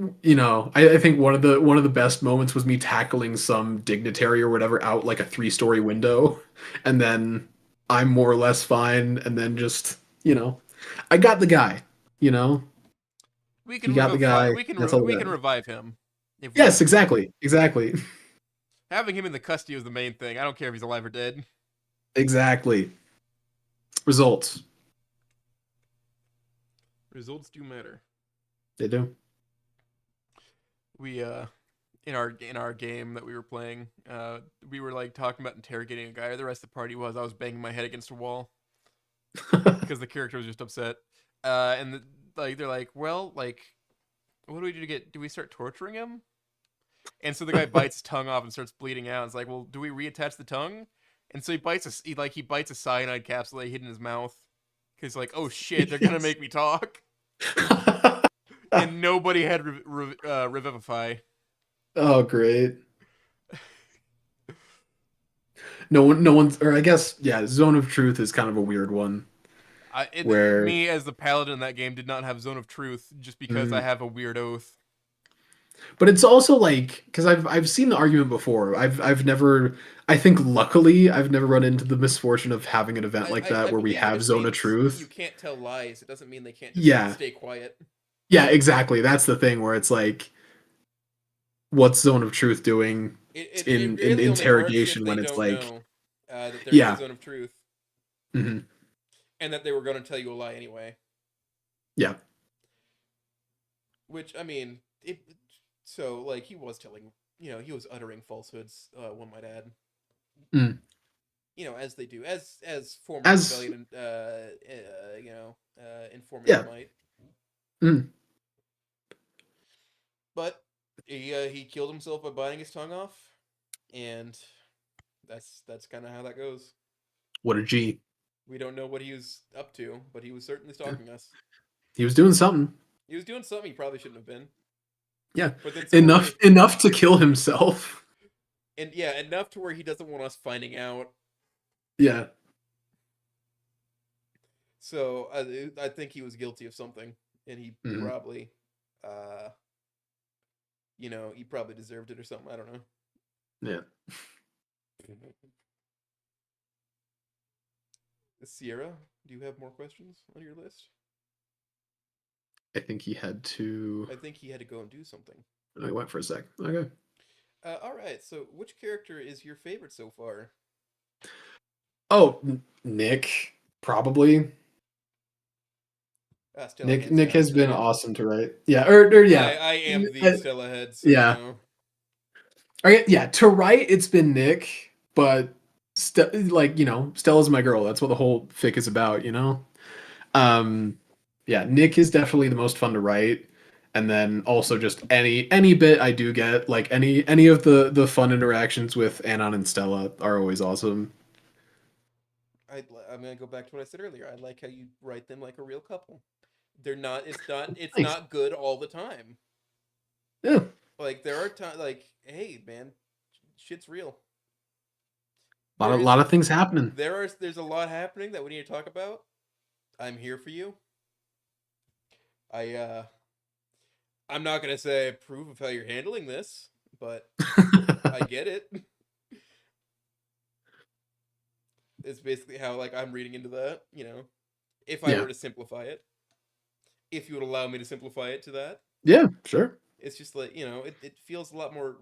I think one of the best moments was me tackling some dignitary or whatever out like a 3-story window, and then I'm more or less fine, and then just I got the guy, you know, We you can got the revivify. guy. That's all We can that. revive him if we Yes, need to. exactly, Having him in the custody was the main thing. I don't care if he's alive or dead. exactly. Results. Results do matter. They do. We in our game that we were playing, we were like talking about interrogating a guy. Or the rest of the party was. I was banging my head against a wall because the character was just upset. And like they're like, well, like, what do we do to get? Do we start torturing him? And so the guy bites his tongue off and starts bleeding out. It's like, well, do we reattach the tongue? And so he bites a cyanide capsule they hid in his mouth because like, oh shit, they're gonna Yes. make me talk. And nobody had revivify. Oh, great. No one's, or I guess, yeah, Zone of Truth is kind of a weird one where, Me as the paladin in that game did not have Zone of Truth just because I mm, have a weird oath. but it's also like, because I've seen the argument before. I've never, I think luckily, I've never run into the misfortune of having an event like I that where we believe it have just Zone of means you Truth. can't tell lies. It doesn't mean they can't just Yeah, stay quiet. yeah, exactly. That's the thing where it's like, what's Zone of Truth doing It in really only works if interrogation they when it's don't like, know that they're in the yeah, zone of truth hmm and that they were going to tell you a lie anyway. yeah, Which I mean, it. So like he was telling, he was uttering falsehoods. One might add. mm. As they do, as former As rebellion, informants yeah, might. mm. But he killed himself by biting his tongue off, and that's kind of how that goes. What a G. We don't know what he was up to, but he was certainly Yeah. stalking us. He was doing something. He was doing something he probably shouldn't have been. Yeah, But then so were we. enough to kill himself. And yeah, enough to where he doesn't want us finding out. Yeah. So I think he was guilty of something, and he Mhm. probably, uh, he probably deserved it or something. I don't know. Yeah. Sierra, do you have more questions on your list? I think he had to. I think he had to go and do something. I went for a sec. Okay. All right. So, which character is your favorite so far? Oh, Nick, probably. Stella, hands Nick down. has been Again, awesome to write. Yeah, or yeah, I am the Uh, Stella head, so yeah. Okay, yeah, to write it's been Nick, but like Stella's my girl. That's what the whole fic is about. Um, yeah, Nick is definitely the most fun to write, and then also just any bit I do get, like any of the fun interactions with Anon and Stella are always awesome. I'm gonna go back to what I said earlier. I like how you write them like a real couple. They're not. It's not. It's Thanks. not good all the time. Yeah, Like there are times. Like, hey, man, shit's real. a lot of things happening. There's a lot happening that we need to talk about. I'm here for you. I I'm not gonna say I approve of how you're handling this, but I get it. It's basically how like I'm reading into that. If I Yeah, were to simplify it, if you would allow me to simplify it to that, yeah, sure. it's just like it feels a lot more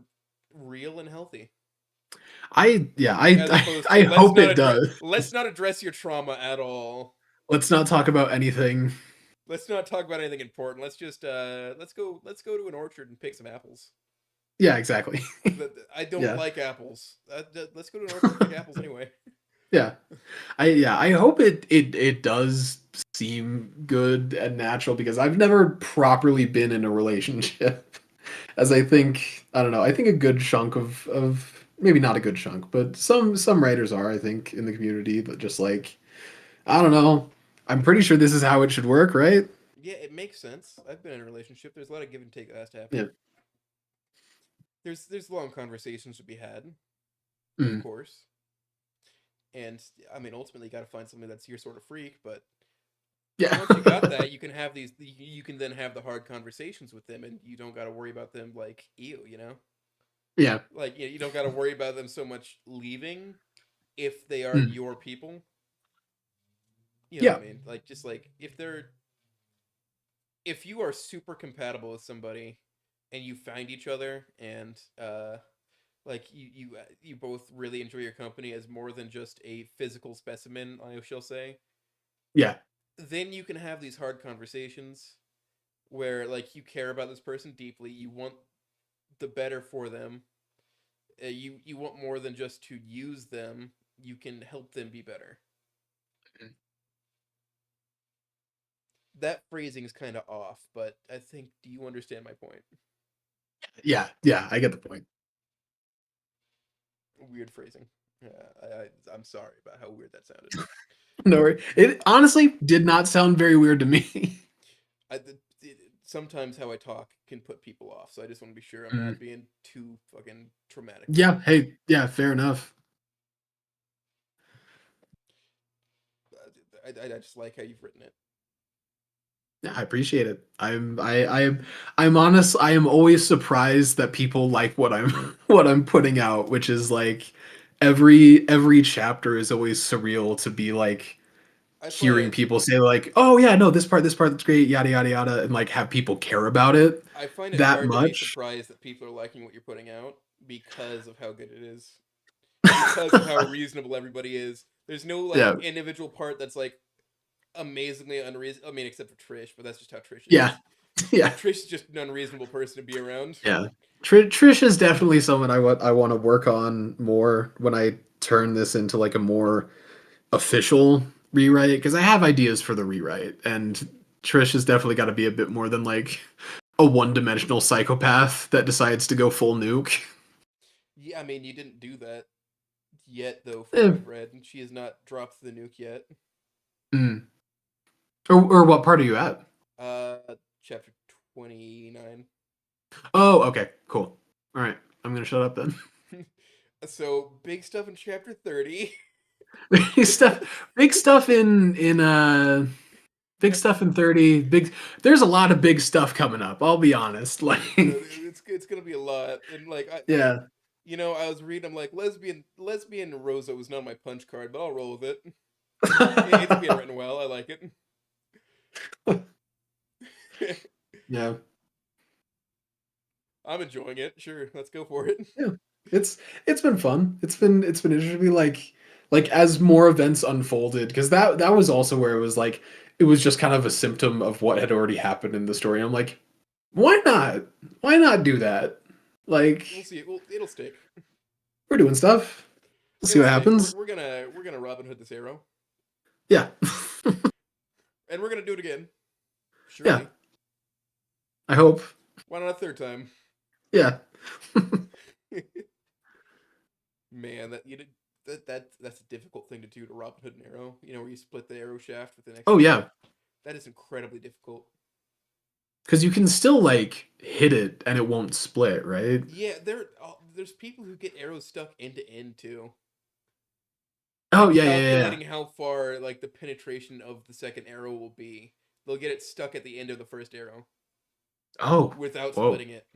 real and healthy. As opposed I to hope it does. let's not address your trauma at all. Let's not talk about anything. Let's not talk about anything important. Let's just let's go to an orchard and pick some apples. Yeah, exactly. I don't Yeah. like apples. Let's go to an orchard and pick apples anyway. Yeah. I hope it does seem good and natural because I've never properly been in a relationship. As I think, I don't know, I think a good chunk of maybe not a good chunk, but some writers are, I think, in the community, but just like I don't know. I'm pretty sure this is how it should work, right? Yeah, it makes sense. I've been in a relationship. There's a lot of give and take that has to Yeah. happen. There's long conversations to be had, of Mm. course. And I mean, ultimately, you got to find somebody that's your sort of freak. But Yeah. once you got that, you can have these. You can then have the hard conversations with them, and you don't got to worry about them like ew. You know, Yeah. like you don't got to worry about them so much leaving if they are Mm. your people. You know what I Yeah. mean? Like just like if you are super compatible with somebody and you find each other and like you both really enjoy your company as more than just a physical specimen, I shall say, Yeah. then you can have these hard conversations where like you care about this person deeply, you want the better for them, you want more than just to use them, you can help them be better. That phrasing is kind of off, but I think, do you understand my point? Yeah. Yeah. I get the point. Weird phrasing. I'm sorry about how weird that sounded. No worry. It honestly did not sound very weird to me. Sometimes how I talk can put people off, so I just want to be sure I'm Mm. not being too fucking traumatic with it. Yeah. Hey. Yeah. Fair enough. I just like how you've written it. Yeah, I appreciate it. I'm honest. I am always surprised that people like what I'm what I'm putting out, which is like every chapter is always surreal to be like I find hearing it people say like, "Oh yeah, no, this part that's great, yada yada yada," and like have people care about it I find it that hard to be much. surprised that people are liking what you're putting out because of how good it is, because of how reasonable everybody is. There's no like Yeah, individual part that's like amazingly unreasonable. I mean, except for Trish, but that's just how Trish yeah, is. yeah, Trish is just an unreasonable person to be around. yeah. Trish is definitely someone I want to work on more when I turn this into like a more official rewrite because I have ideas for the rewrite, and Trish has definitely got to be a bit more than like a one-dimensional psychopath that decides to go full nuke. Yeah, I mean, you didn't do that yet, though, from what Eh, I've read, and she has not dropped the nuke yet. mm. Or what part are you at? Chapter 29. Oh, okay, cool. All right, I'm gonna shut up then. So, big stuff in chapter 30. big stuff, big stuff big stuff in 30. Big, there's a lot of big stuff coming up. I'll be honest. Like, It's gonna be a lot, and like yeah, I was reading. I'm like lesbian Rosa was not my punch card, but I'll roll with it. It's being written well. I like it. yeah. I'm enjoying it. Sure, let's go for it. Yeah, it's it's been fun. It's been interesting. Like as more events unfolded, because that was also where it was like it was just kind of a symptom of what had already happened in the story. I'm like, why not? Why not do that? We'll Like see. It'll stick. we're doing stuff. We'll see It'll what stick. happens. We're gonna Robin Hood this arrow, Yeah, and we're gonna do it again. yeah. Surely. I hope. Why not a third time? Yeah. Man, that you did that's a difficult thing to do to Robin Hood and arrow. Where you split the arrow shaft with an Oh extra yeah, point. That is incredibly difficult. because you can still like hit it and it won't split, right? Yeah, there's people who get arrows stuck end to end too. Oh Like yeah, yeah, yeah, yeah. calculating how far like the penetration of the second arrow will be. They'll get it stuck at the end of the first arrow Oh, without whoa. splitting it.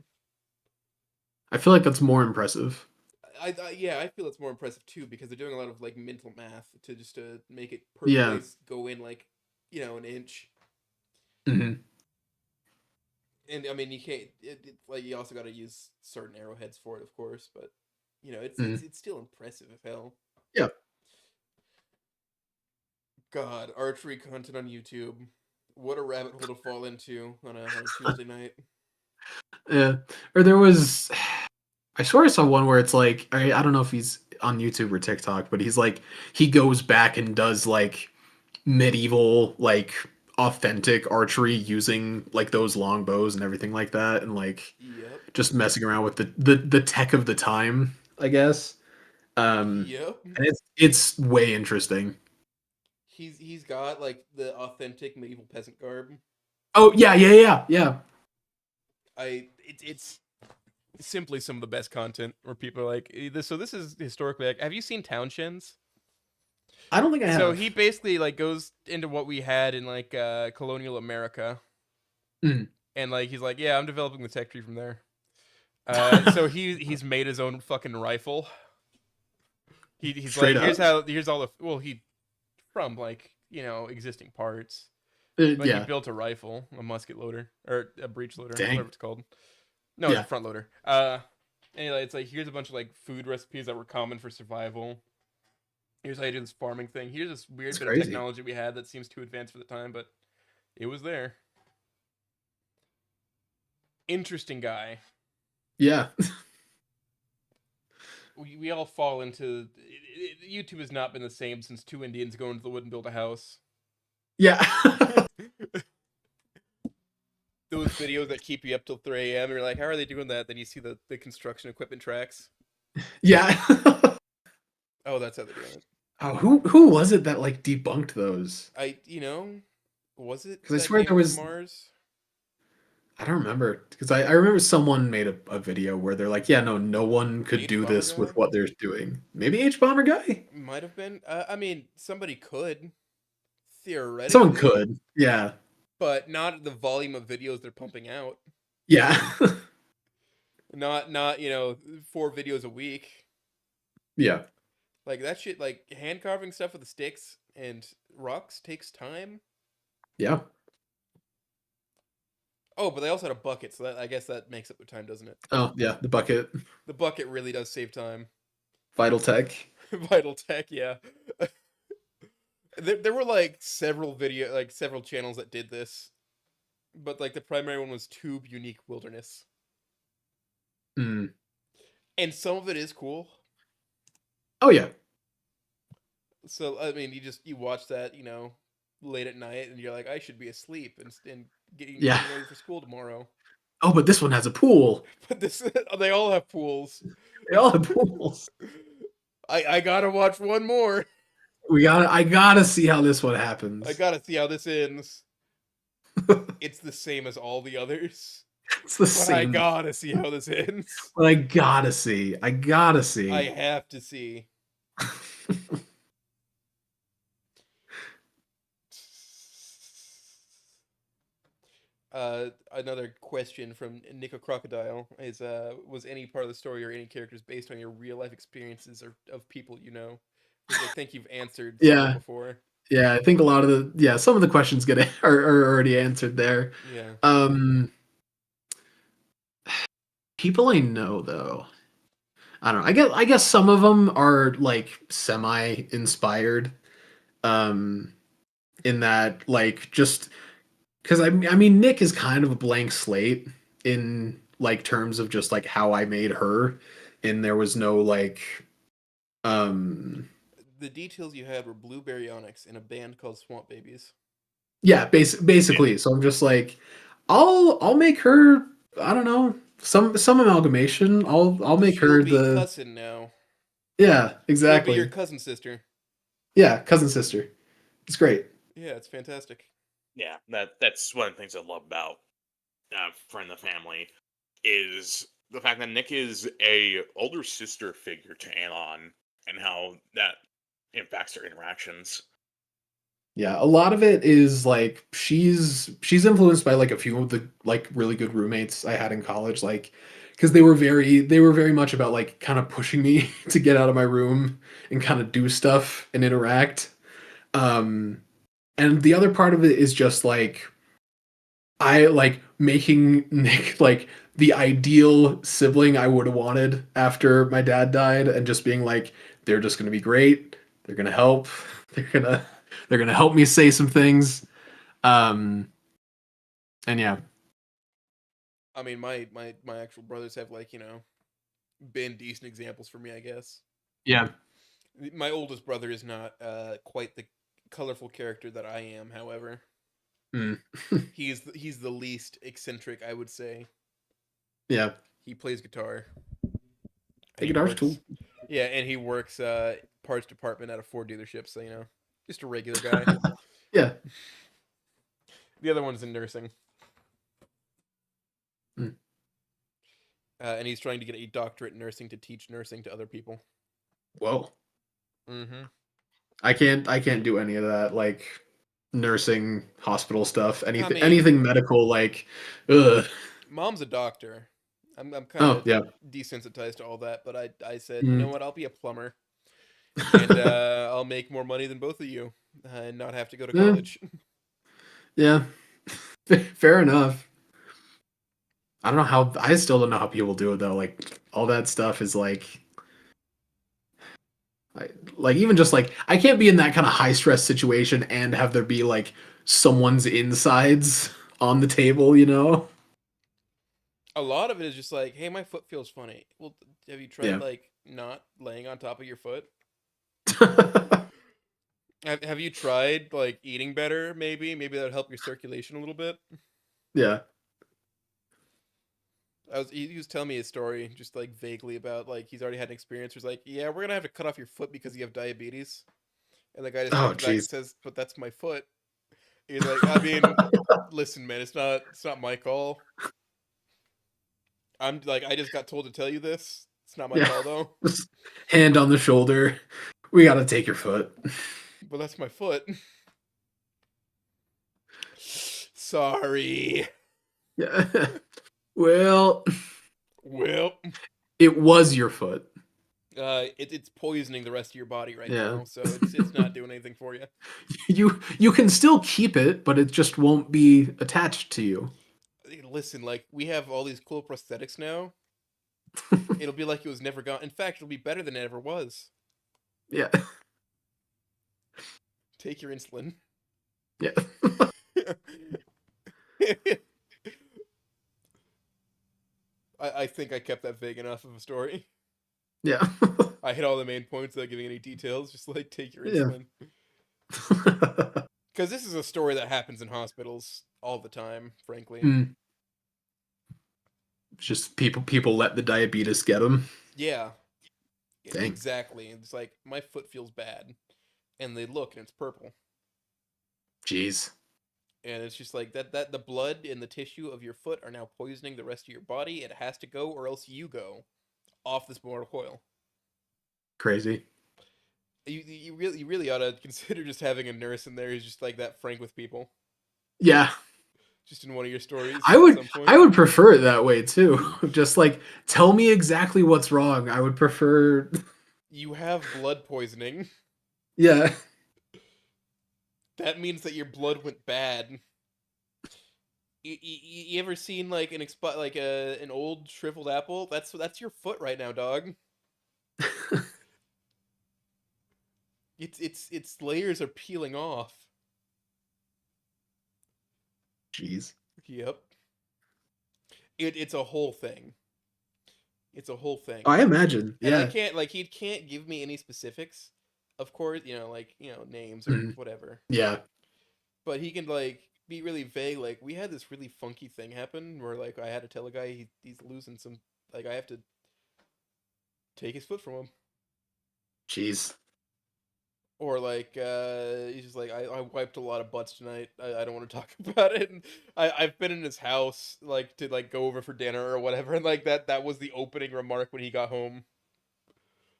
I feel like that's more impressive. Yeah, I feel it's more impressive too because they're doing a lot of like mental math to just to make it perfectly Yeah. go in like an inch. Hmm. And I mean, you can't. Like you also got to use certain arrowheads for it, of course. But it's Hmm. it's still impressive as hell. Yeah. God, archery content on YouTube. What a rabbit hole to fall into on a Tuesday night. Yeah. Or there was, I swear I saw one where it's like, I don't know if he's on YouTube or TikTok, but he's like, he goes back and does like medieval, like authentic archery using like those longbows and everything like that. And like Yep. just messing around with the tech of the time. I guess. Yep. And it's way interesting. He's got like the authentic medieval peasant garb. Oh yeah. It's simply some of the best content where people are like this. So this is historically like. Have you seen Townshends? I don't think I So have. he basically like goes into what we had in like colonial America, Mm. and like he's like, yeah, I'm developing the tech tree from there. So he's made his own fucking rifle. He's Straight like, up. here's all the he from like existing parts. Like he Yeah. built a rifle, a musket loader or a breech loader, whatever Dang. it's called. No, it's a Yeah. front loader. Anyway, it's like here's a bunch of like food recipes that were common for survival. Here's how you do this farming thing. Here's this weird It's bit of crazy. technology we had that seems too advanced for the time, but it was there. Interesting guy. Yeah. We all fall into YouTube has not been the same since two Indians go into the wood and build a house. Yeah. Those videos that keep you up till 3 a.m. You're like, how are they doing that? Then you see the construction equipment tracks. Yeah. Oh, that's how they're doing it. Oh, who was it that like debunked those? Was it Because I that swear came there from was. Mars? I don't remember because I remember someone made a video where they're like, yeah, no one could H do bomber this with guy what they're doing. Maybe H Bomber guy. might have been. I mean, somebody could Someone theoretically, could. Yeah. but not the volume of videos they're pumping out. Yeah. Not 4 videos a week. Yeah. Like that shit. Like hand carving stuff with the sticks and rocks takes time. Yeah. Oh, but they also had a bucket, so I guess that makes up the time, doesn't it? Oh yeah. The bucket. The bucket really does save time. Vital Tech. Vital Tech, yeah. There were like several channels that did this, but like the primary one was Tube Unique Wilderness, Mm. and some of it is cool. Oh yeah. So I mean, you watch that, late at night, and you're like, I should be asleep and getting Yeah. ready for school tomorrow. Oh, but this one has a pool. But they all have pools. They all have pools. I gotta watch one more. I gotta see how this one I happens. gotta see how this ends. It's the same as all the others, It's the but I same. gotta see how this ends. But I gotta see. I gotta see. I have to see. Another question from Nico Crocodile is was any part of the story or any characters based on your real life experiences or of people you know? Which I think you've answered somewhat Yeah. before. Yeah, I think a lot of some of the questions are already answered there. Yeah. People I know though. I don't know. I guess some of them are like semi inspired. In that like just because I mean Nick is kind of a blank slate in like terms of just like how I made her, and there was no like um The details you had were Blue Baryonyx in a band called Swamp Babies. yeah basically. So I'm just like I'll make her, I don't know, some amalgamation. I'll make She'll her be the cousin now. yeah She'll be your exactly cousin sister. yeah cousin sister. It's great. Yeah, it's fantastic. Yeah, that's one of the things I love about Friend of the Family is the fact that Nick is a older sister figure to Anon and how that impacts their interactions. Yeah, a lot of it is like she's influenced by like a few of the like really good roommates I had in college, like because they were very much about like kind of pushing me to get out of my room and kind of do stuff and interact. Um, and the other part of it is just like I like making Nick like the ideal sibling I would have wanted after my dad died, and just being like, they're just gonna be great. They're gonna help. They're gonna they're gonna help me say some things. And yeah, I mean, my actual brothers have like been decent examples for me, I guess. yeah, My oldest brother is not quite the colorful character that I am, however. mm. He's the least eccentric, I would say. Yeah. He plays guitar. The And guitar's cool. Yeah, and he works parts department at a Ford dealership, so just a regular guy. Yeah. The other one's in nursing, Mm. and he's trying to get a doctorate in nursing to teach nursing to other people. Whoa. Mm-hmm. I can't do any of that, like nursing, hospital stuff, I anything mean, anything medical, like ugh. Mom's a doctor. I'm kind Oh, of yeah. desensitized to all that, but I said, you know Mm. what? I'll be a plumber, and I'll make more money than both of you, and not have to go to Yeah, college. yeah. Fair enough. I still don't know how people do it though. Like all that stuff is like even just like I can't be in that kind of high stress situation and have there be like someone's insides on the table, you know? A lot of it is just like, hey, my foot feels funny. Well, have you tried Yeah. like not laying on top of your foot? Have you tried like eating better? Maybe that would help your circulation a little bit. Yeah. He was telling me a story just like vaguely about like he's already had an experience where he's like, yeah, we're gonna have to cut off your foot because you have diabetes, and the guy just Oh, comes back and jeez. says, but that's my foot. He's like, I mean, listen, man, it's not my call. I'm like, I just got told to tell you this. It's not my Yeah. call though. Just hand on the shoulder. We gotta take your foot. But that's my foot. Sorry. Yeah. Well, Well, it was your foot. it's poisoning the rest of your body right Yeah. now, so it's not doing anything for you. You can still keep it, but it just won't be attached to you. Listen, like we have all these cool prosthetics now. It'll be like it was never gone. In fact, it'll be better than it ever was. Yeah. Take your insulin. Yeah. I think I kept that vague enough of a story. Yeah. I hit all the main points without giving any details. Just like take your Yeah. insulin, because this is a story that happens in hospitals all the time. Frankly, Mm. Just people let the diabetes get them. yeah, Dang. exactly. It's like my foot feels bad, and they look and it's purple, Jeez. and it's just like that the blood and the tissue of your foot are now poisoning the rest of your body. It has to go, or else you go off this mortal coil. Crazy. You really ought to consider just having a nurse in there who's just like that frank with people. Yeah. Just in one of your stories I at would some point. I would prefer it that way too. Just like tell me exactly what's wrong. I would prefer You have blood poisoning. yeah. That means that your blood went bad. You ever seen like an old shriveled apple? That's your foot right now, dog. Its layers are peeling off. Jeez. Yep. It's a whole thing. It's a whole thing. I imagine. And I Yeah. can't like he can't give me any specifics, of course, names or Mhm. whatever. Yeah. But he can like be really vague. Like we had this really funky thing happen where like I had to tell a guy he's losing some. Like I have to take his foot from him. Jeez. Or like he's just like I wiped a lot of butts tonight. I don't want to talk about it. And I've been in his house like to like go over for dinner or whatever. And like that was the opening remark when he got home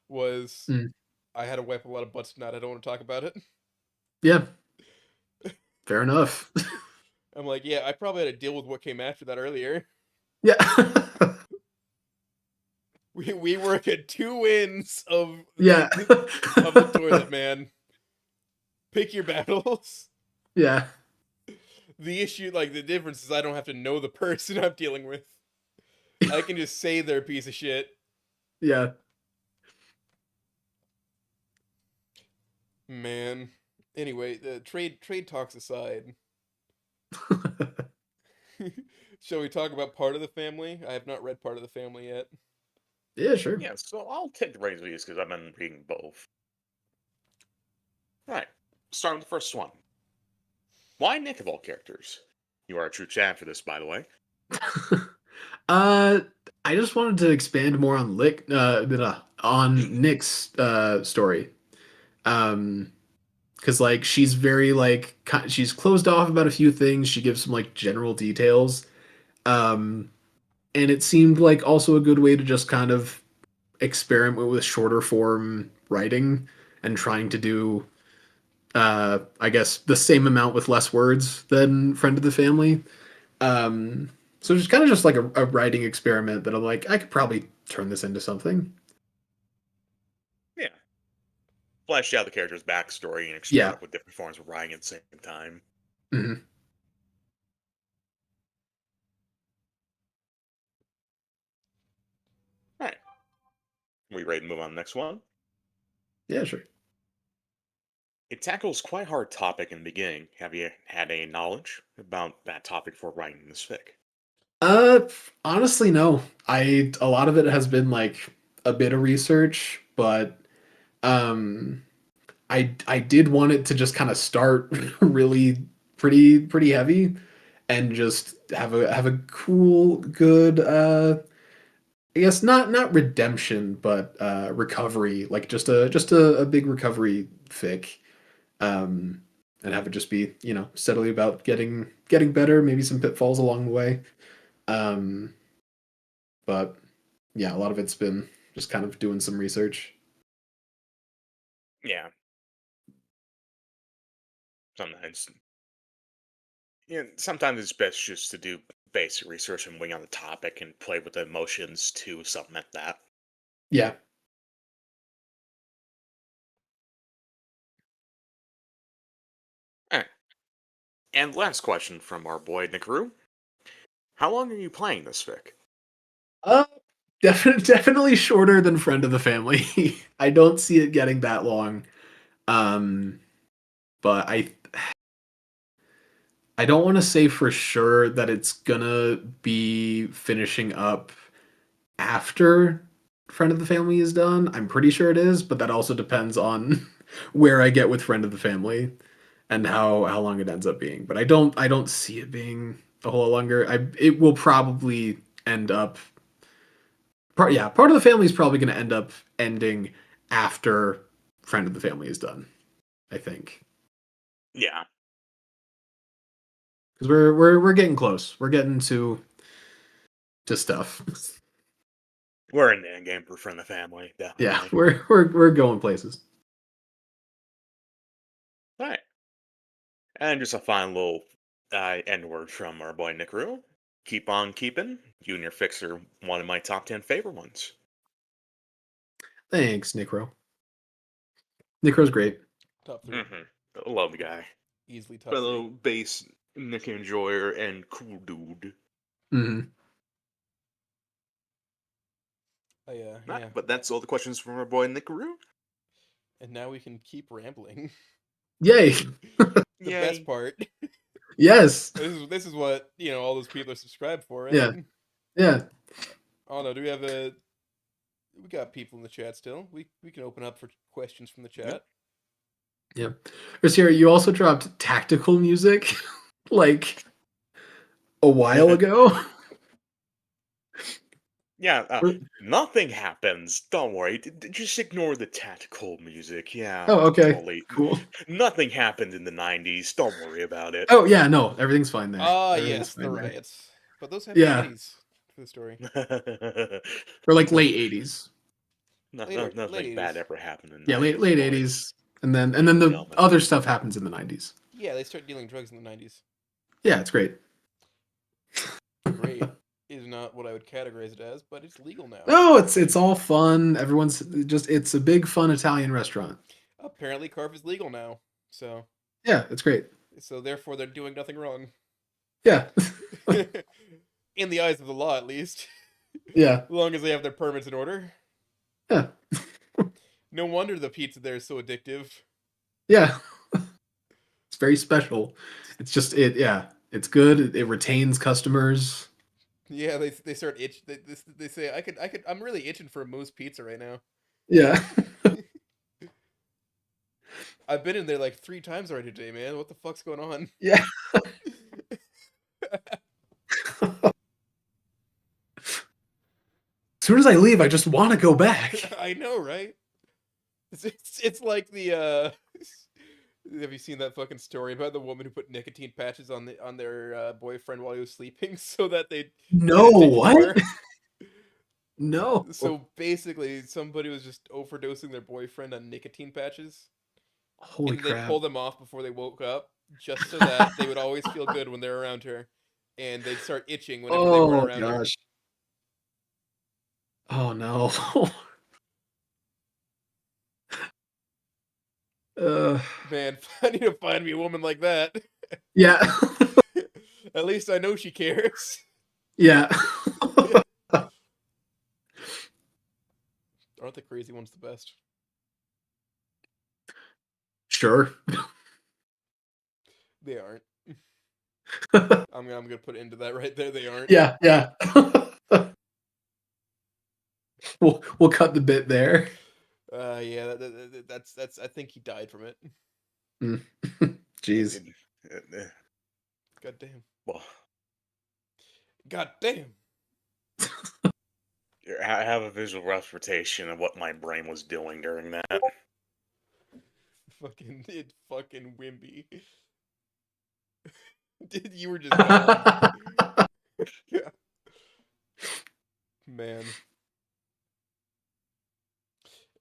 was Mm. I had to wipe a lot of butts tonight. I don't want to talk about it. Yeah. Fair enough. I'm like, yeah, I probably had to deal with what came after that earlier. Yeah. We were at two ends of Yeah. the toilet, man. Pick your battles. Yeah. The issue, like the difference, is I don't have to know the person I'm dealing with. I can just say they're a piece of shit. Yeah. Man. Anyway, the trade talks aside, shall we talk about Part of the Family? I have not read Part of the Family yet. Yeah, sure. Yeah, so I'll take the reins of these because I've been reading both. All right, starting with the first one. Why Nick of all characters? You are a true champ for this, by the way. uh I just wanted to expand more on on Nick's story. Because like she's very like she's closed off about a few things. She gives some like general details. Um, and it seemed like also a good way to just kind of experiment with shorter form writing and trying to do I guess the same amount with less words than Friend of the Family. Um, so it's kind of just like a writing experiment that I'm like, I could probably turn this into something. Yeah. Flesh out the character's backstory and Yeah. experiment with different forms of writing at the same time. Hmm. All right. We ready to move on to the next one? Yeah, sure. It tackles quite a hard topic in the beginning. Have you had any knowledge about that topic before writing this fic? Uh, Honestly, no. A lot of it has been like a bit of research, but um, I did want it to just kind of start really pretty heavy and just have a cool, good I guess not redemption, but recovery, like just a big recovery fic. Um, and have it just be, you know, steadily about getting better, maybe some pitfalls along the way. Um, but yeah, a lot of it's been just kind of doing some research. Yeah. Sometimes. Yeah, sometimes it's best just to do basic research and wing on the topic and play with the emotions to supplement that. Yeah. All right. And last question from our boy Nikaru. How long are you playing this fic? Uh definitely shorter than Friend of the Family. I don't see it getting that long. Um but I don't want to say for sure that it's gonna be finishing up after Friend of the Family is done. I'm pretty sure it is, but that also depends on where I get with Friend of the Family and how long it ends up being. But I don't see it being a whole lot longer. It will probably end up part of the family is probably going to end up ending after Friend of the Family is done, I think. Yeah, Cuz we're getting close. We're getting to stuff. we're in the end game for Friend of the Family, Yeah, definitely. we're going places. All right. And just a final little end word from our boy Nikaru. Keep on keeping. You and your fix are one of my top 10 favorite ones. Thanks, Necro. Necro's great. Top three, Mm-hmm. Love the guy. easily top three. Fellow bass Nick enjoyer and cool dude. Mhm. Oh yeah, Right, yeah. but that's all the questions from our boy Nikaru. And now we can keep rambling. Yay. The best Yay. part. Yes. This is what all those people are subscribed for, right? Yeah. Yeah. Oh no, do we have a? We got people in the chat still. We can open up for questions from the Yep. chat. Yeah. Rosier, you also dropped tactical music like a while ago. Yeah, nothing happens. Don't worry. Just ignore the tactical music. Yeah, Oh, okay. totally. Cool. Nothing happened in the 90s. Don't worry about it. Oh, yeah, no, everything's fine there. Ah, Everything's yes, the fine there. riots. But those happened in the Yeah. 80s for the story. Or like late 80s. Late Nothing bad 80s. ever happened in the Yeah, 90s, late boys 80s. And then the gentlemen. other stuff happens in the 90s. Yeah, they start dealing drugs in the 90s. Yeah, it's great. Great is not what I would categorize it as, but it's legal now. No, it's all fun. Everyone's just it's a big fun Italian restaurant. Apparently, carb is legal now. So, Yeah, it's great. therefore, they're doing nothing wrong. Yeah. In the eyes of the law, at least. Yeah. As long as they have their permits in order. Yeah. No wonder the pizza there is so addictive. Yeah. It's very special. It's just yeah, it's good. It retains customers. Yeah, they start itch. They say I'm really itching for a moose pizza right now. Yeah. I've been in there like 3 times already today, man. What the fuck's going on? Yeah. soon as I leave, I just want to go back. I know, right? It's like the have you seen that fucking story about the woman who put nicotine patches on their boyfriend while he was sleeping so that they No, get addicted what? more? No. So basically, somebody was just overdosing their boyfriend on nicotine patches, Holy and they crap. pulled them off before they woke up, just so that they would always feel good when they're around her, and they'd start itching whenever they weren't Oh around her. gosh. Oh no. uh, Man, I need to find me a woman like that. yeah. At least I know she cares. Yeah. Aren't the crazy ones the best? Sure. They aren't. I'm gonna put into that right there. They aren't. Yeah, yeah. We'll cut the bit there. Yeah, that's. I think he died from it. Jeez. God damn. Well, God damn. I have a visual representation of what my brain was doing during that. Fucking Wimby. You were just gone. Man.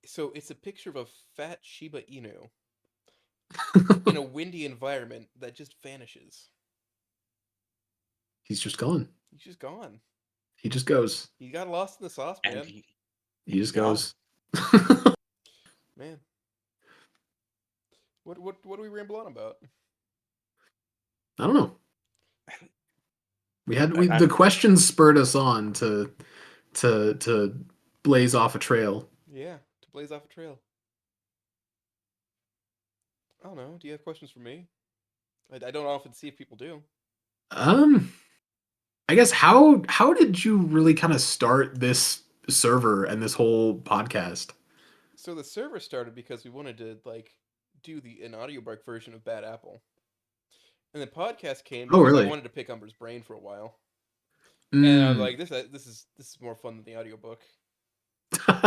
So it's a picture of a fat Shiba Inu in a windy environment that just vanishes. He's just gone. He's just gone. He just goes. He got lost in the sauce, man. And He just gone. goes. Man. What do we ramble on about? I don't know. The questions spurred us on to blaze off a trail. Yeah, to blaze off a trail. I don't know. Do you have questions for me? I don't often see if people do. I guess how did you really kind of start this server and this whole podcast? So the server started because we wanted to do an audiobook version of Bad Apple. And the podcast came because really? I wanted to pick Umber's brain for a while. And I was like, this is more fun than the audiobook. All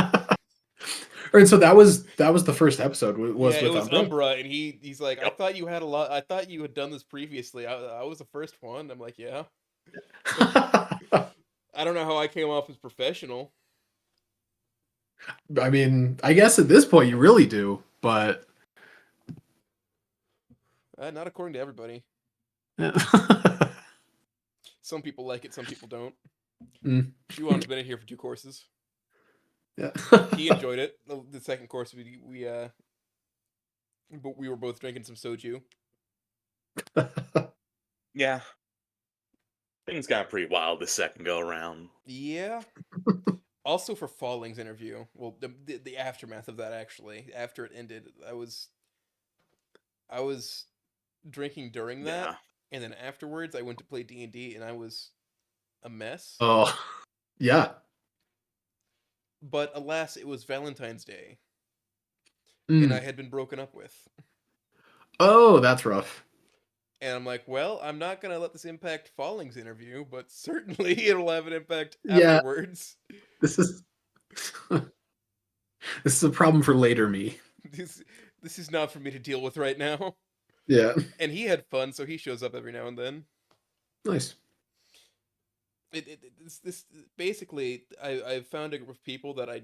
right, so that was the first episode. It was Umbra, and he's like, I thought you had a lot. I thought you had done this previously. I was the first one. I'm like, yeah. I don't know how I came off as professional. I mean, I guess at this point you really do, but Not according to everybody. Some people like it, some people don't. Shuan's been in here for 2 courses. Yeah. He enjoyed it. The second course we were both drinking some soju. Yeah. Things got pretty wild the second go around. Yeah. Also for Falling's interview. Well, the aftermath of that, actually. After it ended, I was drinking during that. Yeah. And then afterwards, I went to play D&D, and I was a mess. Oh, yeah. But alas, it was Valentine's Day. And I had been broken up with. Oh, that's rough. And I'm like, well, I'm not going to let this impact Falling's interview, but certainly it'll have an impact afterwards. This is a problem for later me. This is not for me to deal with right now. Yeah. And he had fun, so he shows up every now and then. Nice. This basically, I've found a group of people that I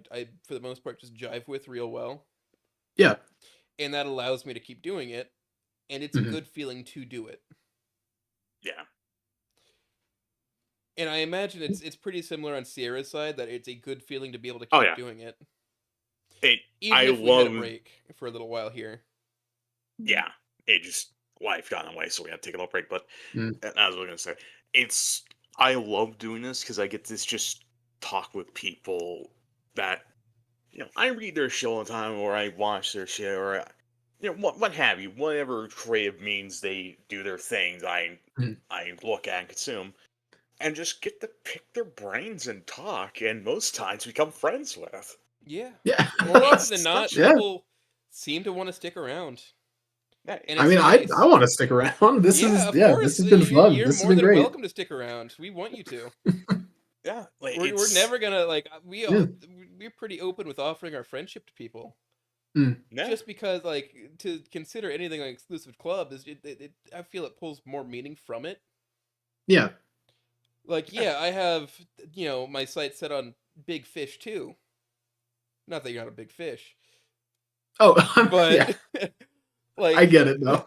for the most part just jive with real well. Yeah. And that allows me to keep doing it, and it's a good feeling to do it. Yeah. And I imagine it's pretty similar on Sierra's side, that it's a good feeling to be able to keep doing it. Even if we had a break for a little while here. Yeah. It just, life got in the way, so we had to take a little break. But as I was going to say, I love doing this because I get to just talk with people that, I read their show all the time, or I watch their show, or, what have you, whatever creative means they do their things, I look at and consume, and just get to pick their brains and talk, and most times become friends with. Yeah. Yeah. More often than not, people seem to want to stick around. Yeah. And I mean, nice. I want to stick around. This has been fun. You're this more has been than great. welcome to stick around. We want you to. Yeah, like We're it's never gonna Yeah. we're pretty open with offering our friendship to people. Mm. yeah, Just because to consider anything like exclusive club is I feel it pulls more meaning from it. Yeah. Like, yeah. yeah, I have my sights set on big fish too. Not that you're not a big fish, Oh, yeah. but I like get it though.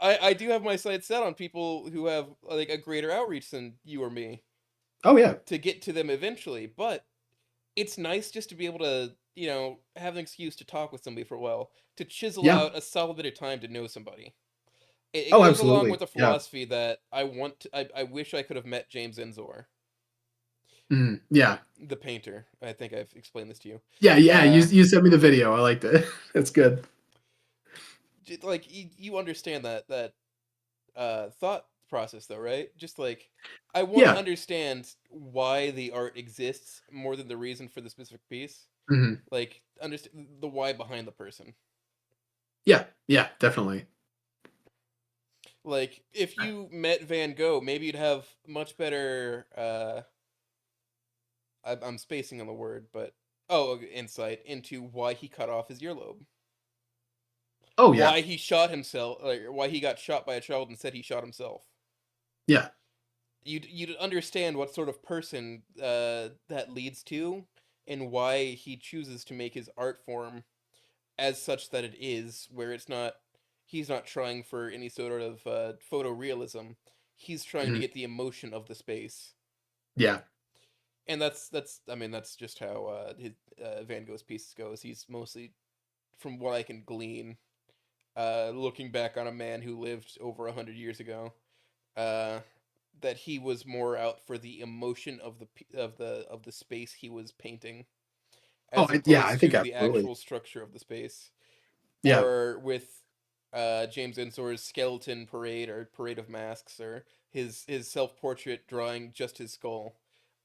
I do have my sights set on people who have like a greater outreach than you or me Oh yeah. to get to them eventually. But it's nice just to be able to have an excuse to talk with somebody for a while, to chisel Yeah. out a solid bit of time to know somebody. It Oh, goes along with absolutely. the Yeah. philosophy that I wish I could have met James Enzor, Mm. Yeah. the painter. I think I've explained this to you. Yeah. Yeah. You Uh, you sent me the video. I liked it. It's good. like you understand that thought process though, right? Just like I want to Yeah. understand why the art exists more than the reason for the specific piece. Hmm. Like understand the why behind the person. Yeah. Yeah. Definitely. Like if you met Van Gogh, maybe you'd have much better I'm spacing on the word, but insight into why he cut off his earlobe. Oh yeah. Why he shot himself, like why he got shot by a child and said he shot himself. Yeah. You'd understand what sort of person that leads to, and why he chooses to make his art form as such that it is, where it's not he's not trying for any sort of photorealism. He's trying to Hmm. get the emotion of the space. Yeah. And that's I mean that's just how Van Gogh's pieces goes. He's mostly, from what I can glean, looking back on a man who lived over 100 years ago, uh, that he was more out for the emotion of the space he was painting, Oh as yeah. I opposed think to the absolutely. actual structure of the space. Yeah. Or with James Ensor's skeleton parade or parade of masks, or his self portrait drawing just his skull,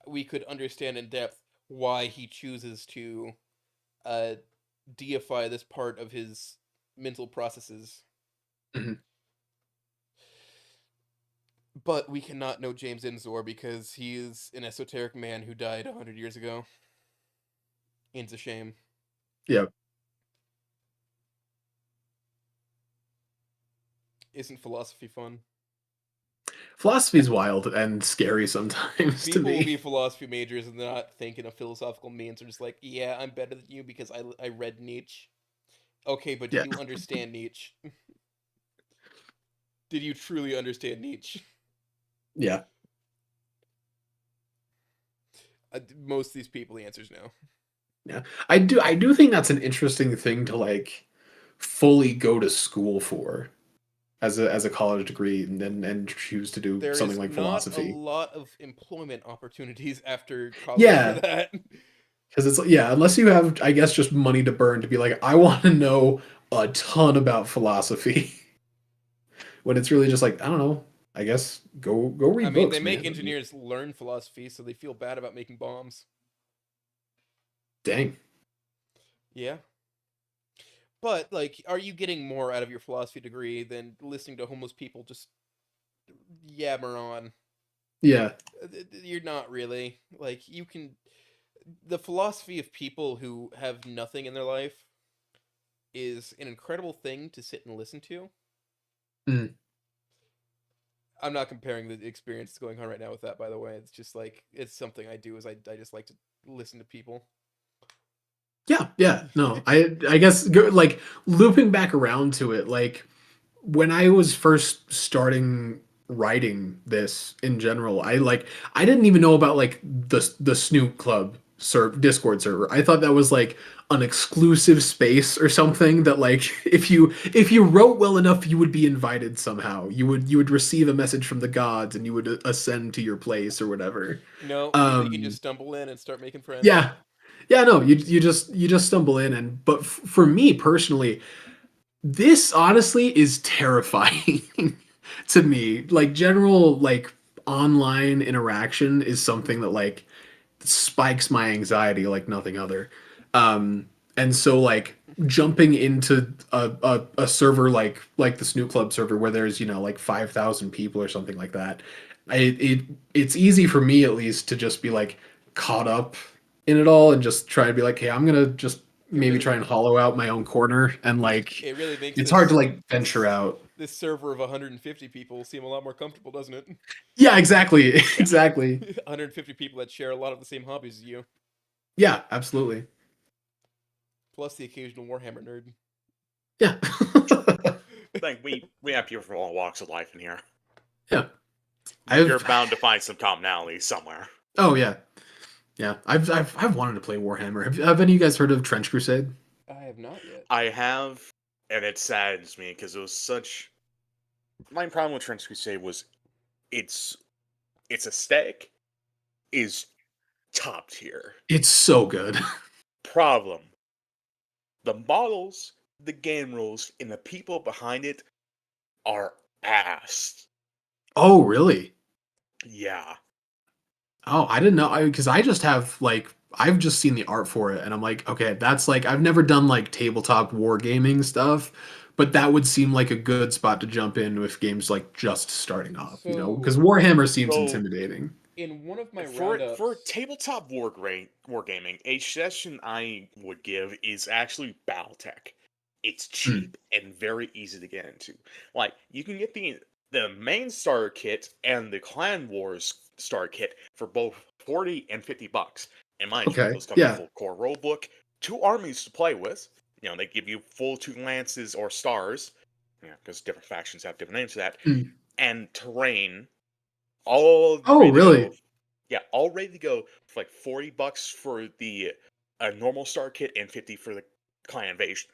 we could understand in depth why he chooses to uh, deify this part of his mental processes. Hmm. But we cannot know James Ensor because he is an esoteric man who died 100 years ago. And it's a shame. Yeah. Isn't philosophy fun? Philosophy's wild and scary sometimes to People will me. be philosophy majors and they're not thinking of philosophical means. They're just like, yeah, I'm better than you because I read Nietzsche. Okay, but did Yeah. you understand Nietzsche? Did you truly understand Nietzsche? Yeah. Most of these people, the answer is no. Yeah. I do think that's an interesting thing to like fully go to school for as a college degree and choose to do There something is like not a philosophy. lot of employment opportunities after college for Yeah, that. because it's like, yeah, unless you have, I guess, just money to burn to be like, I want to know a ton about philosophy. When it's really just like, I don't know. I guess go I read mean, they books, make man. engineers learn philosophy, so they feel bad about making bombs. Dang. Yeah. But, like, are you getting more out of your philosophy degree than listening to homeless people just yammer on? Yeah. You're not really. Like, you can. The philosophy of people who have nothing in their life is an incredible thing to sit and listen to. Mm. I'm not comparing the experience that's going on right now with that, by the way. It's just like, it's something I do, is I just like to listen to people. Yeah, yeah. No, I guess like looping back around to it, like when I was first starting writing this in general, I didn't even know about like the Snoop Club Discord server. I thought that was like an exclusive space or something that like if you wrote well enough, you would be invited somehow. You would receive a message from the gods and you would ascend to your place or whatever. No, you can just Um, stumble in and start making friends. yeah, yeah, no, you just stumble in but for me personally, this honestly is terrifying to me. Like general like online interaction is something that like spikes my anxiety like nothing other. And so like jumping into a server like the Snoop Club server where there's like 5,000 people or something like that, it's easy for me at least to just be like caught up in it all and just try to be like, hey, I'm gonna just It maybe really try and hollow out my own corner and like it really makes it's hard to this like venture out. this server of 150 people seem a lot more comfortable, doesn't it? Yeah, exactly. Yeah. Exactly. 150 people that share a lot of the same hobbies as you, Yeah, absolutely. plus the occasional Warhammer nerd. Yeah. Like we have people from all walks of life in here. Yeah. You're I've bound to find some commonalities somewhere. Oh yeah. Yeah. I've wanted to play Warhammer. Have any of you guys heard of Trench Crusade? I have not yet. I have, and it saddens me because it was such. My problem with Trench Crusade was its its aesthetic is top tier. It's so good. Problem: the models, the game rules, and the people behind it are ass. Oh, really? Yeah, Oh, I didn't know. Because I just have like I've just seen the art for it, and I'm like, okay, that's like I've never done like tabletop wargaming stuff, but that would seem like a good spot to jump in with games like just starting off, because So, Warhammer seems so intimidating. in one of my for roundups, tabletop wargaming, a suggestion I would give is actually BattleTech. It's Hmm. cheap and very easy to get into. Like you can get the main starter kit and the Clan Wars starter kit for both 40 and $50. And mind you, Okay. those come with a Yeah. full core rulebook, two armies to play with. They give you full two lances or stars, because different factions have different names for that, Hmm. and terrain, all Oh, ready to really? go. Yeah, all ready to go for like $40 for the normal star kit and 50 for the clan invasion.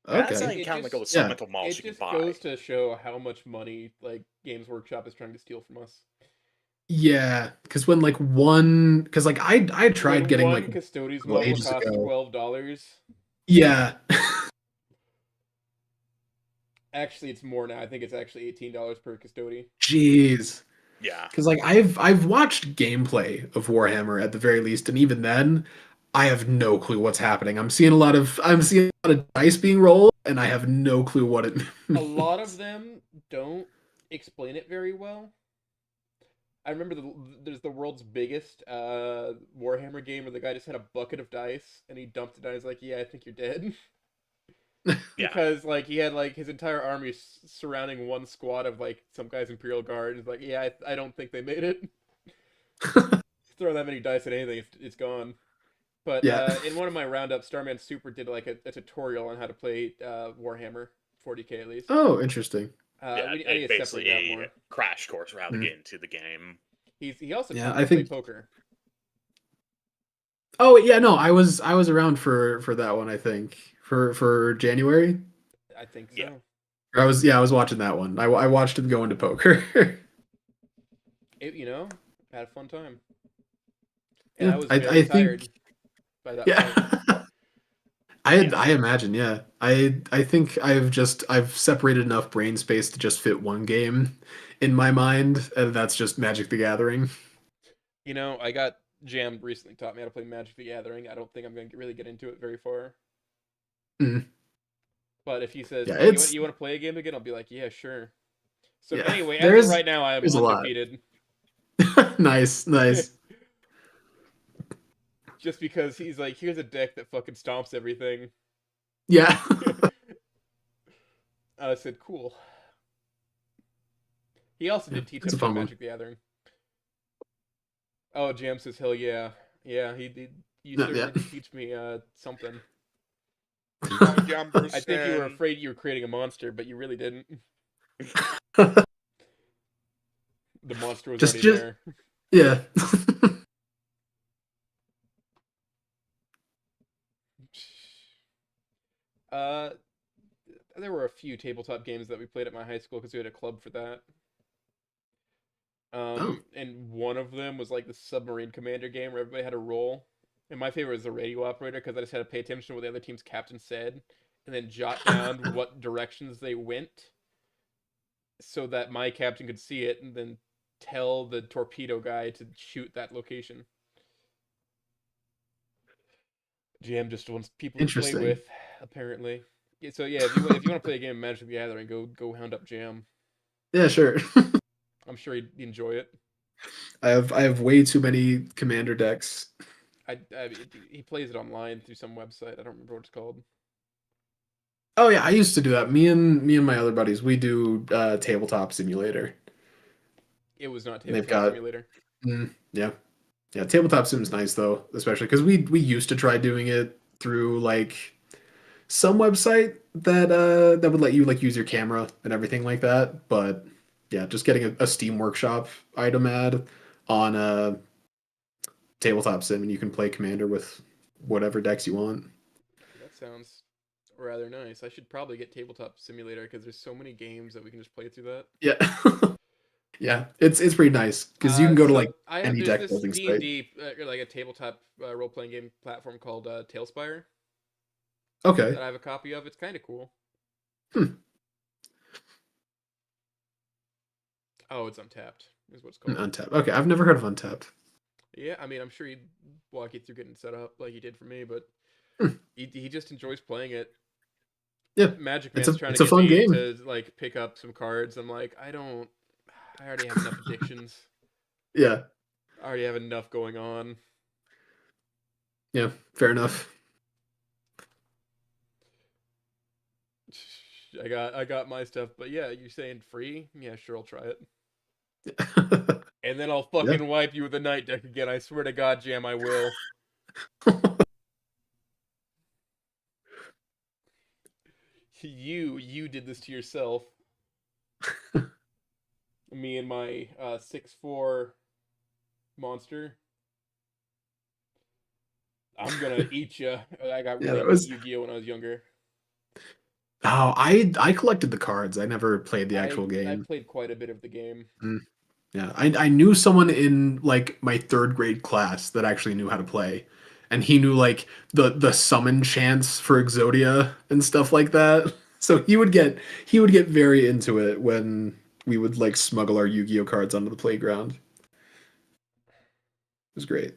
And that's not Okay. even it counting like all the just Yeah. supplemental models it you can just buy. goes to show how much money like Games Workshop is trying to steal from us. Yeah. Because when like one, because like I tried When getting like one Custodes well, model ages costs ago. $12, Yeah. actually it's more now. I think it's actually $18 per Custode. Jeez. Yeah. Because like I've watched gameplay of Warhammer at the very least, and even then, I have no clue what's happening. I'm seeing a lot of dice being rolled, and I have no clue what it A lot of means. them don't explain it very well. I remember there's the world's biggest Warhammer game where the guy just had a bucket of dice and he dumped it down. He's like, "Yeah, I think you're dead," Yeah. because like he had like his entire army surrounding one squad of like some guy's Imperial Guard. He's like, "Yeah, I don't think they made it." Throw that many dice at anything, it's gone. But Yeah. in one of my roundups, Starman Super did like a tutorial on how to play Warhammer 40K at least. Oh, interesting. Yeah. I need It to separate basically that a more. crash course for how to Mm. get into the game. He also Yeah, taught me I to play think. poker. Oh yeah, no, I was around for that one. I think for January. I think Yeah. so. I was watching that one. I watched him go into poker. Had a fun time, and Yeah, I was I very think tired by that point. yeah. Yeah. I imagine, yeah. I think I've separated enough brain space to just fit one game in my mind, and that's just Magic the Gathering. I got jammed recently. Taught me how to play Magic the Gathering. I don't think I'm gonna really get into it very far. Mm. But if he says, Yeah, "Hey, it's you want to play a game again?" I'll be like, "Yeah, sure." So yeah. anyway, as of right now, I am There's a lot. undefeated. Nice, nice. Just because he's like, "Here's a deck that fucking stomps everything." Yeah. I said, "Cool." He also Yeah, did teach how it's to a play fun one. Magic the Gathering. Oh, Jam says, "Hell yeah, yeah." He did. You No, yeah. certainly did teach me something. Oh, Jumper I think you were Stan. afraid you were creating a monster, but you really didn't. The monster was already just there. yeah. Uh, there were a few tabletop games that we played at my high school because we had a club for that. Oh. And one of them was like the submarine commander game where everybody had a role. And my favorite was the radio operator because I just had to pay attention to what the other team's captain said, and then jot down what directions they went, so that my captain could see it and then tell the torpedo guy to shoot that location. Jam just wants people to play Interesting. with, apparently. So yeah, if you want to play a game of Magic the Gathering, go hound up Jam. Yeah, sure. I'm sure he'd enjoy it. I have way too many commander decks. He plays it online through some website. I don't remember what it's called. Oh yeah, I used to do that. Me and my other buddies, we do tabletop simulator. It was not They've Tabletop got Simulator. yeah. Yeah, tabletop sim's nice though, especially because we used to try doing it through like some website that would let you like use your camera and everything like that. But yeah, just getting a Steam Workshop item ad on a tabletop sim and you can play Commander with whatever decks you want. That sounds rather nice. I should probably get Tabletop Simulator because there's so many games that we can just play through that. Yeah. Yeah, it's pretty nice because you can go to So like I have any there's deck this building D and site. D like a tabletop role playing game platform called Tailspire Okay. that I have a copy of. It's kind of cool. Hmm. Oh, it's Untapped is what it's called. Untapped. Okay, I've never heard of Untapped. Yeah, I mean, I'm sure he'd walk you through getting set up like he did for me, but Hmm. he just enjoys playing it. Yeah, Magic it's Man's a trying to it's a get fun me game. to like pick up some cards. I'm like, I already have enough addictions. Yeah, I already have enough going on. yeah, fair enough. I got my stuff, but yeah, you're saying free? Yeah, sure, I'll try it. And then I'll Yeah. fucking wipe you with a night deck again. I swear to God, Jam, I will. You did this to yourself. Me and my 6'4" monster. I'm gonna eat you. I got Yeah, really that into was. Yu-Gi-Oh when I was younger. Oh, I collected the cards. I never played the I actual I game. played quite a bit of the game. Mm, yeah, I knew someone in like my third grade class that actually knew how to play, and he knew like the summon chants for Exodia and stuff like that. So he would get very into it when we would like smuggle our Yu-Gi-Oh cards onto the playground. It was great.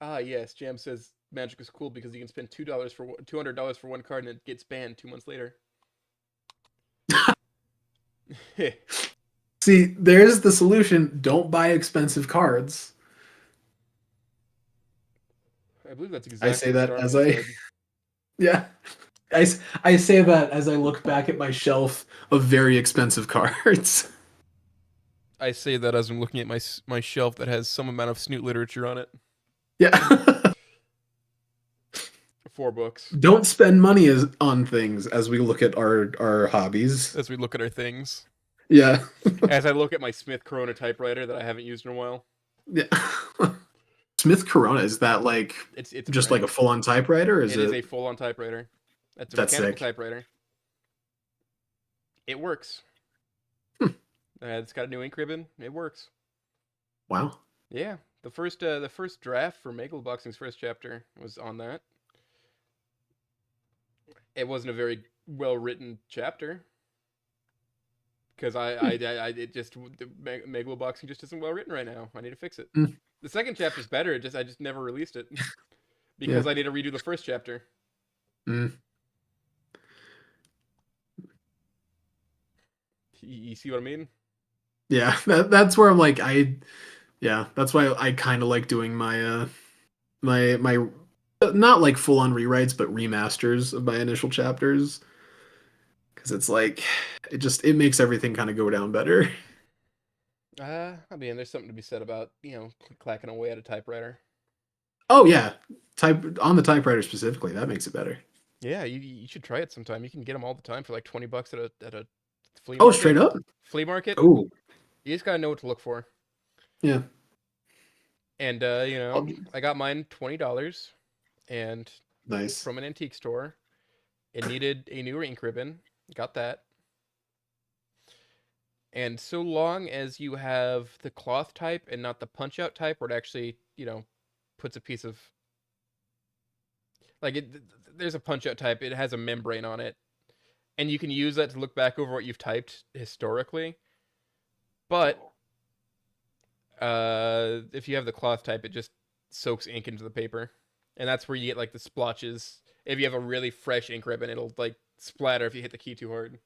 Ah, yes. Jam says Magic is cool because you can spend $200 for one card and it gets banned 2 months later. I See, there's the solution. Don't buy expensive cards. believe that's I exactly say what that as Starman I, said. yeah, I say that as I look back at my shelf of very expensive cards. I say that as I'm looking at my shelf that has some amount of snoot literature on it. Yeah. 4 books. Don't spend money on things as we look at our hobbies. As we look at our things. Yeah. As I look at my Smith Corona typewriter that I haven't used in a while. Yeah. Smith Corona, is that like It's a just like a brand. full-on typewriter? Or is It is it a full-on typewriter. That's a that's mechanical sick? typewriter. It works. Hmm. It's got a new ink ribbon. It works. Wow. Yeah, the first draft for Megaloboxing's first chapter was on that. It wasn't a very well written chapter because it just Megaloboxing just isn't well written right now. I need to fix it. Mm, The second chapter's better. I just never released it yeah. because I need to redo the first chapter. Mm, You see what I mean? yeah. That's where I'm like yeah, that's why I kind of like doing my not like full-on rewrites but remasters of my initial chapters because it's like it makes everything kind of go down better. I mean, there's something to be said about clacking away at a typewriter. Oh yeah, type on the typewriter specifically. That makes it better. Yeah, you should try it sometime. You can get them all the time for like 20 bucks at a flea Oh, market. straight up. Flea market. Oh You just gotta know what to look for. yeah. And Oh, I got mine $20, and nice. from an antique store. It needed a new ink ribbon. Got that. And so long as you have the cloth type and not the punch out type, where it actually puts a piece of like there's a punch out type. It has a membrane on it, and you can use that to look back over what you've typed historically. But if you have the cloth type, it just soaks ink into the paper, and that's where you get like the splotches. If you have a really fresh ink ribbon, it'll like splatter if you hit the key too hard.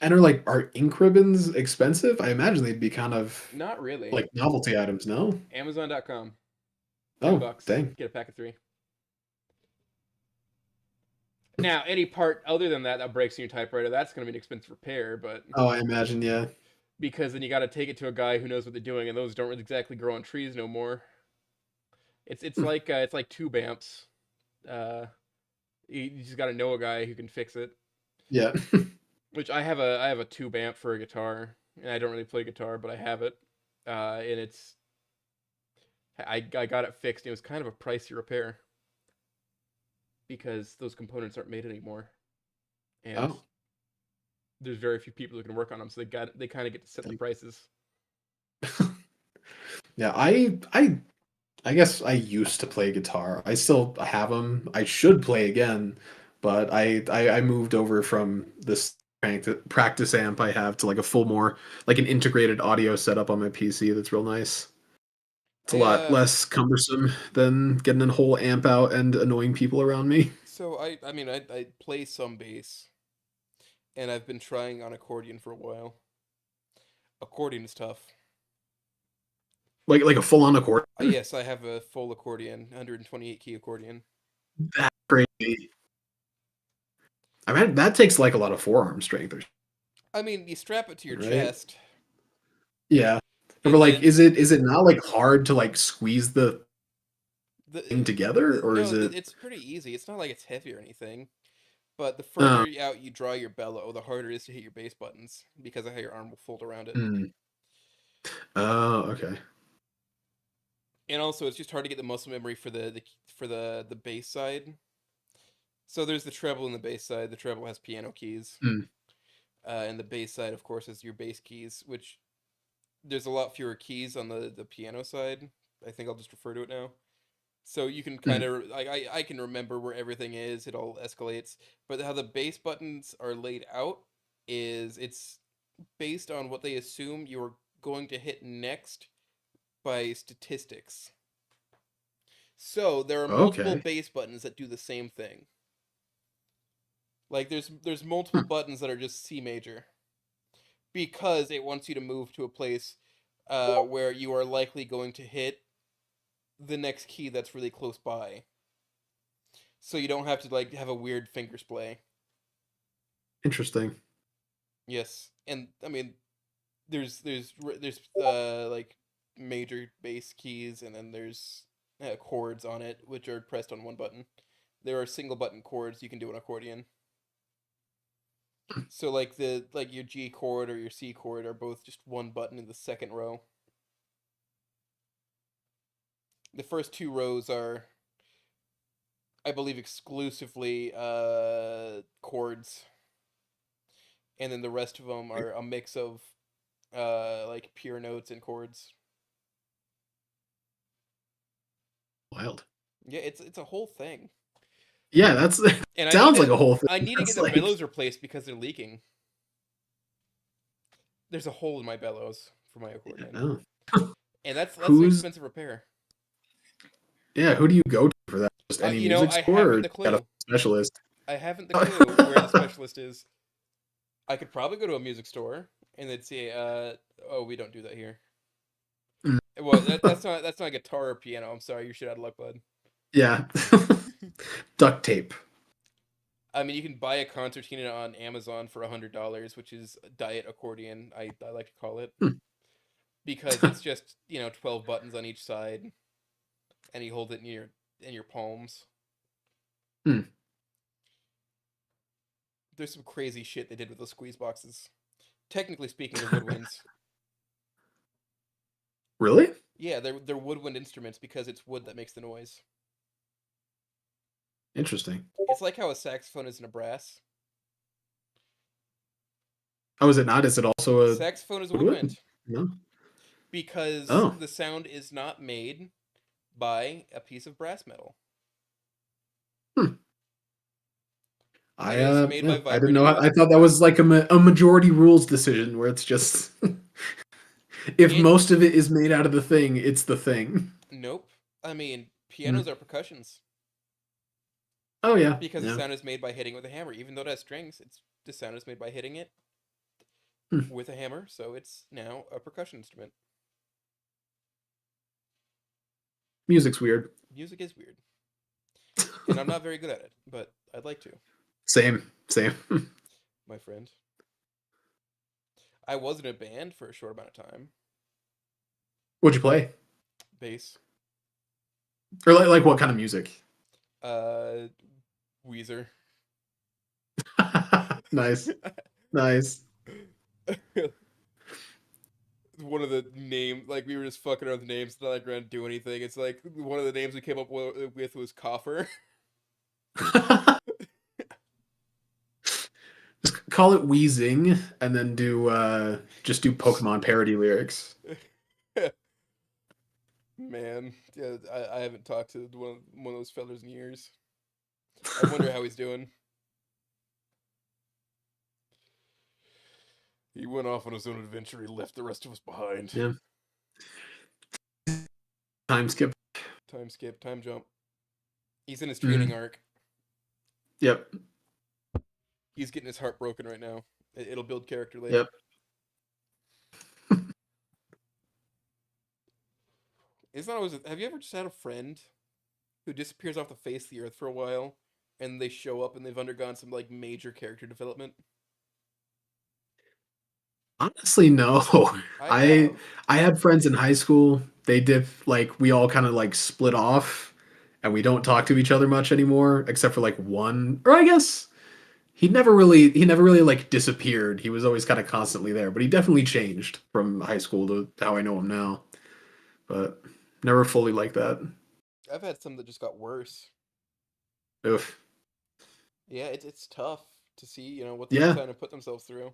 And are ink ribbons expensive? I imagine they'd be kind of Not really. like novelty items, no? Amazon.com, Oh, $10. dang. Get a pack of 3. Now, any part other than that breaks in your typewriter, that's going to be an expensive repair, but Oh, I imagine, yeah. because then you got to take it to a guy who knows what they're doing, and those don't exactly grow on trees no more. Hmm. It's like tube amps. Uh, you just got to know a guy who can fix it. Yeah. Which I have a tube amp for a guitar, and I don't really play guitar, but I have it, and I got it fixed. It was kind of a pricey repair because those components aren't made anymore, and Oh, there's very few people who can work on them, so they kind of get to set the dang. prices. Yeah, I guess I used to play guitar. I still have them. I should play again, but I moved over from this practice amp I have to like a full more like an integrated audio setup on my PC that's real nice. It's a I lot less cumbersome than getting a whole amp out and annoying people around me. so I mean I play some bass, and I've been trying on accordion for a while. Accordion is tough. Like a full on accordion. Yes, I have a full accordion, 128 key accordion. That's crazy. I mean that takes like a lot of forearm strength or I mean, you strap it to your something, right? chest, Yeah. But and like then is it not like hard to like squeeze the thing together or is it it's pretty easy. It's not like it's heavy or anything. But the uh further out you draw your bellow, the harder it is to hit your bass buttons because of how your arm will fold around it. hmm. Oh, okay. And also, it's just hard to get the muscle memory for the bass side. So there's the treble and the bass side. The treble has piano keys, Mm, and the bass side, of course, is your bass keys. Which there's a lot fewer keys on the piano side. I think I'll just refer to it now. So you can kind mm. of like I can remember where everything is. It all escalates, but how the bass buttons are laid out is it's based on what they assume you're going to hit next by statistics. So there are multiple Okay. bass buttons that do the same thing. Like there's multiple Hmm. buttons that are just C major because it wants you to move to a place where you are likely going to hit the next key that's really close by. So you don't have to like have a weird finger splay. Interesting. Yes, and I mean there's like major bass keys, and then there's chords on it which are pressed on one button. There are single button chords you can do an accordion. So like your G chord or your C chord are both just one button in the second row. The first two rows are, I believe, exclusively chords, and then the rest of them are a mix of like pure notes and chords. Wild. Yeah, it's a whole thing. Yeah, that's And sounds like a whole thing. I need to get That's the like bellows replaced because they're leaking. There's a hole in my bellows for my accordion, oh. and that's an Who's expensive repair. yeah, who do you go to for that? Just any You know, music I store or haven't you the got a clue. specialist? I haven't the clue where the specialist is. I could probably go to a music store and they'd say, oh, we don't do that here." Mm. Well, that's not guitar or piano. I'm sorry, you're shit out of luck, bud. Yeah. Duct tape. I mean, you can buy a concertina on Amazon for $100, which is a diet accordion. I like to call it Hmm. because it's just 12 buttons on each side, and you hold it in your palms. Hmm. There's some crazy shit they did with those squeeze boxes. Technically speaking, they're woodwinds. Really? Yeah, they're woodwind instruments because it's wood that makes the noise. Interesting. It's like how a saxophone isn't a brass. Oh, is it not? Is it also a Saxophone is a woodwind? woodwind No. because Oh. the sound is not made by a piece of brass metal. Hmm. It is made Yeah, by I didn't vibrating know. I wood. thought that was like a majority rules decision where it's just if It most of it is made out of the thing, it's the thing. Nope. I mean, Hmm. pianos are percussions Oh yeah, because the yeah. sound is made by hitting with a hammer. Even though it has strings, the sound is made by hitting it. Hmm. with a hammer, so it's now a percussion instrument. Music's weird. Music is weird, and I'm not very good at it, but I'd like to, Same, same. my friend. I was in a band for a short amount of time. What'd you play? Bass. Or like what kind of music? Uh, Weezer. Nice, nice. One of the name, like we were just fucking around with names, not like we're gonna do anything. It's like one of the names we came up with was Coffer. Just call it wheezing, and then do just do Pokemon parody lyrics. Man, yeah, I haven't talked to one of those fellas in years. I wonder how he's doing. He went off on his own adventure. He left the rest of us behind. Yeah. Time skip. Time skip, time jump. He's in his training Mhm. arc. Yep. He's getting his heart broken right now. It'll build character later. Yep. Isn't that always? Have you ever just had a friend who disappears off the face of the earth for a while, and they show up and they've undergone some like major character development? Honestly, no. I I have. I had friends in high school. They did like we all kind of like split off and we don't talk to each other much anymore except for like one or I guess he never really like disappeared. He was always kind of constantly there, but he definitely changed from high school to how I know him now. But never fully like that. I've had some that just got worse. Oof. Yeah, it's tough to see what they're Yeah. trying to put themselves through,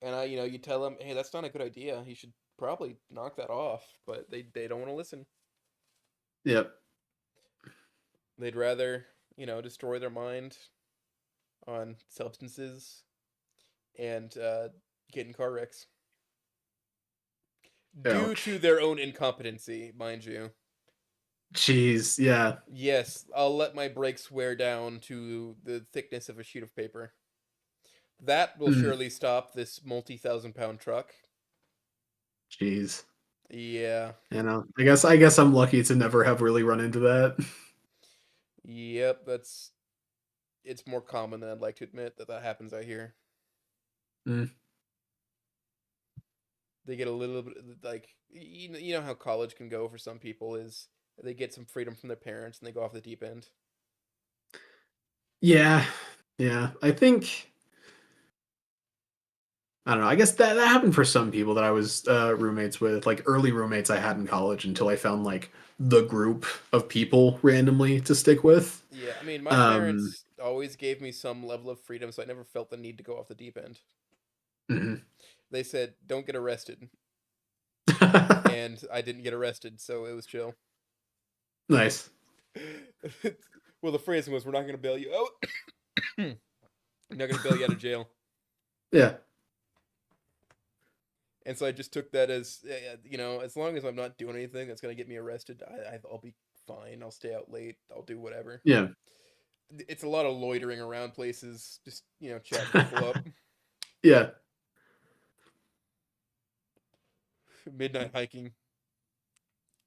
and you tell them, hey, that's not a good idea. You should probably knock that off, but they don't want to listen. Yep. They'd rather destroy their mind on substances and get in car wrecks due to Ouch. their own incompetency, mind you. Jeez. Yeah. Yes, I'll let my brakes wear down to the thickness of a sheet of paper. That will Mm, surely stop this multi-thousand-pound truck. jeez. Yeah. I guess I'm lucky to never have really run into that. Yep, it's more common than I'd like to admit that happens out here. Mm, They get a little bit like you know how college can go for some people is they get some freedom from their parents and they go off the deep end. yeah. Yeah. I don't know. I guess that happened for some people that I was roommates with, like early roommates I had in college until I found like the group of people randomly to stick with. Yeah, I mean, my Um, parents always gave me some level of freedom, so I never felt the need to go off the deep end. mhm. They said, "Don't get arrested," and I didn't get arrested, so it was chill. Nice. Well, the phrasing was, "We're not going to bail you out. We're not going to bail you out of jail." Yeah. And so I just took that as, as long as I'm not doing anything that's going to get me arrested, I'll be fine. I'll stay out late. I'll do whatever. Yeah. It's a lot of loitering around places, just, chatting people up. Yeah. Midnight hiking.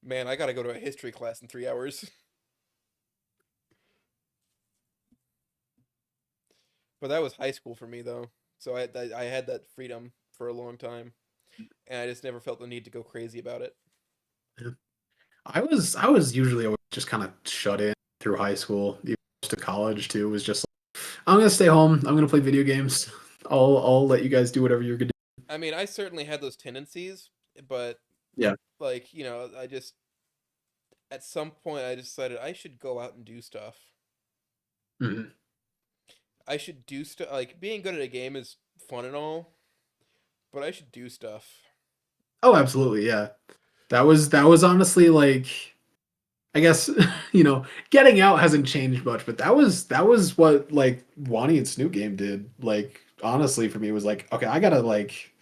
Man, I got to go to a history class in 3 hours. But that was high school for me, though. So I had that freedom for a long time. And I just never felt the need to go crazy about it. Yeah. I was usually always just kind of shut in through high school, even to college too. Was just like, I'm gonna stay home. I'm gonna play video games. I'll let you guys do whatever you're gonna do. I mean, I certainly had those tendencies, but, Yeah. like, I just, at some point, I decided I should go out and do stuff. Mhm. I should do stuff. Like, being good at a game is fun and all, but I should do stuff. Oh, absolutely. Yeah. That was honestly like I guess getting out hasn't changed much, but that was what like Wani and Snoot game did. Like honestly, for me, it was like okay, I gotta like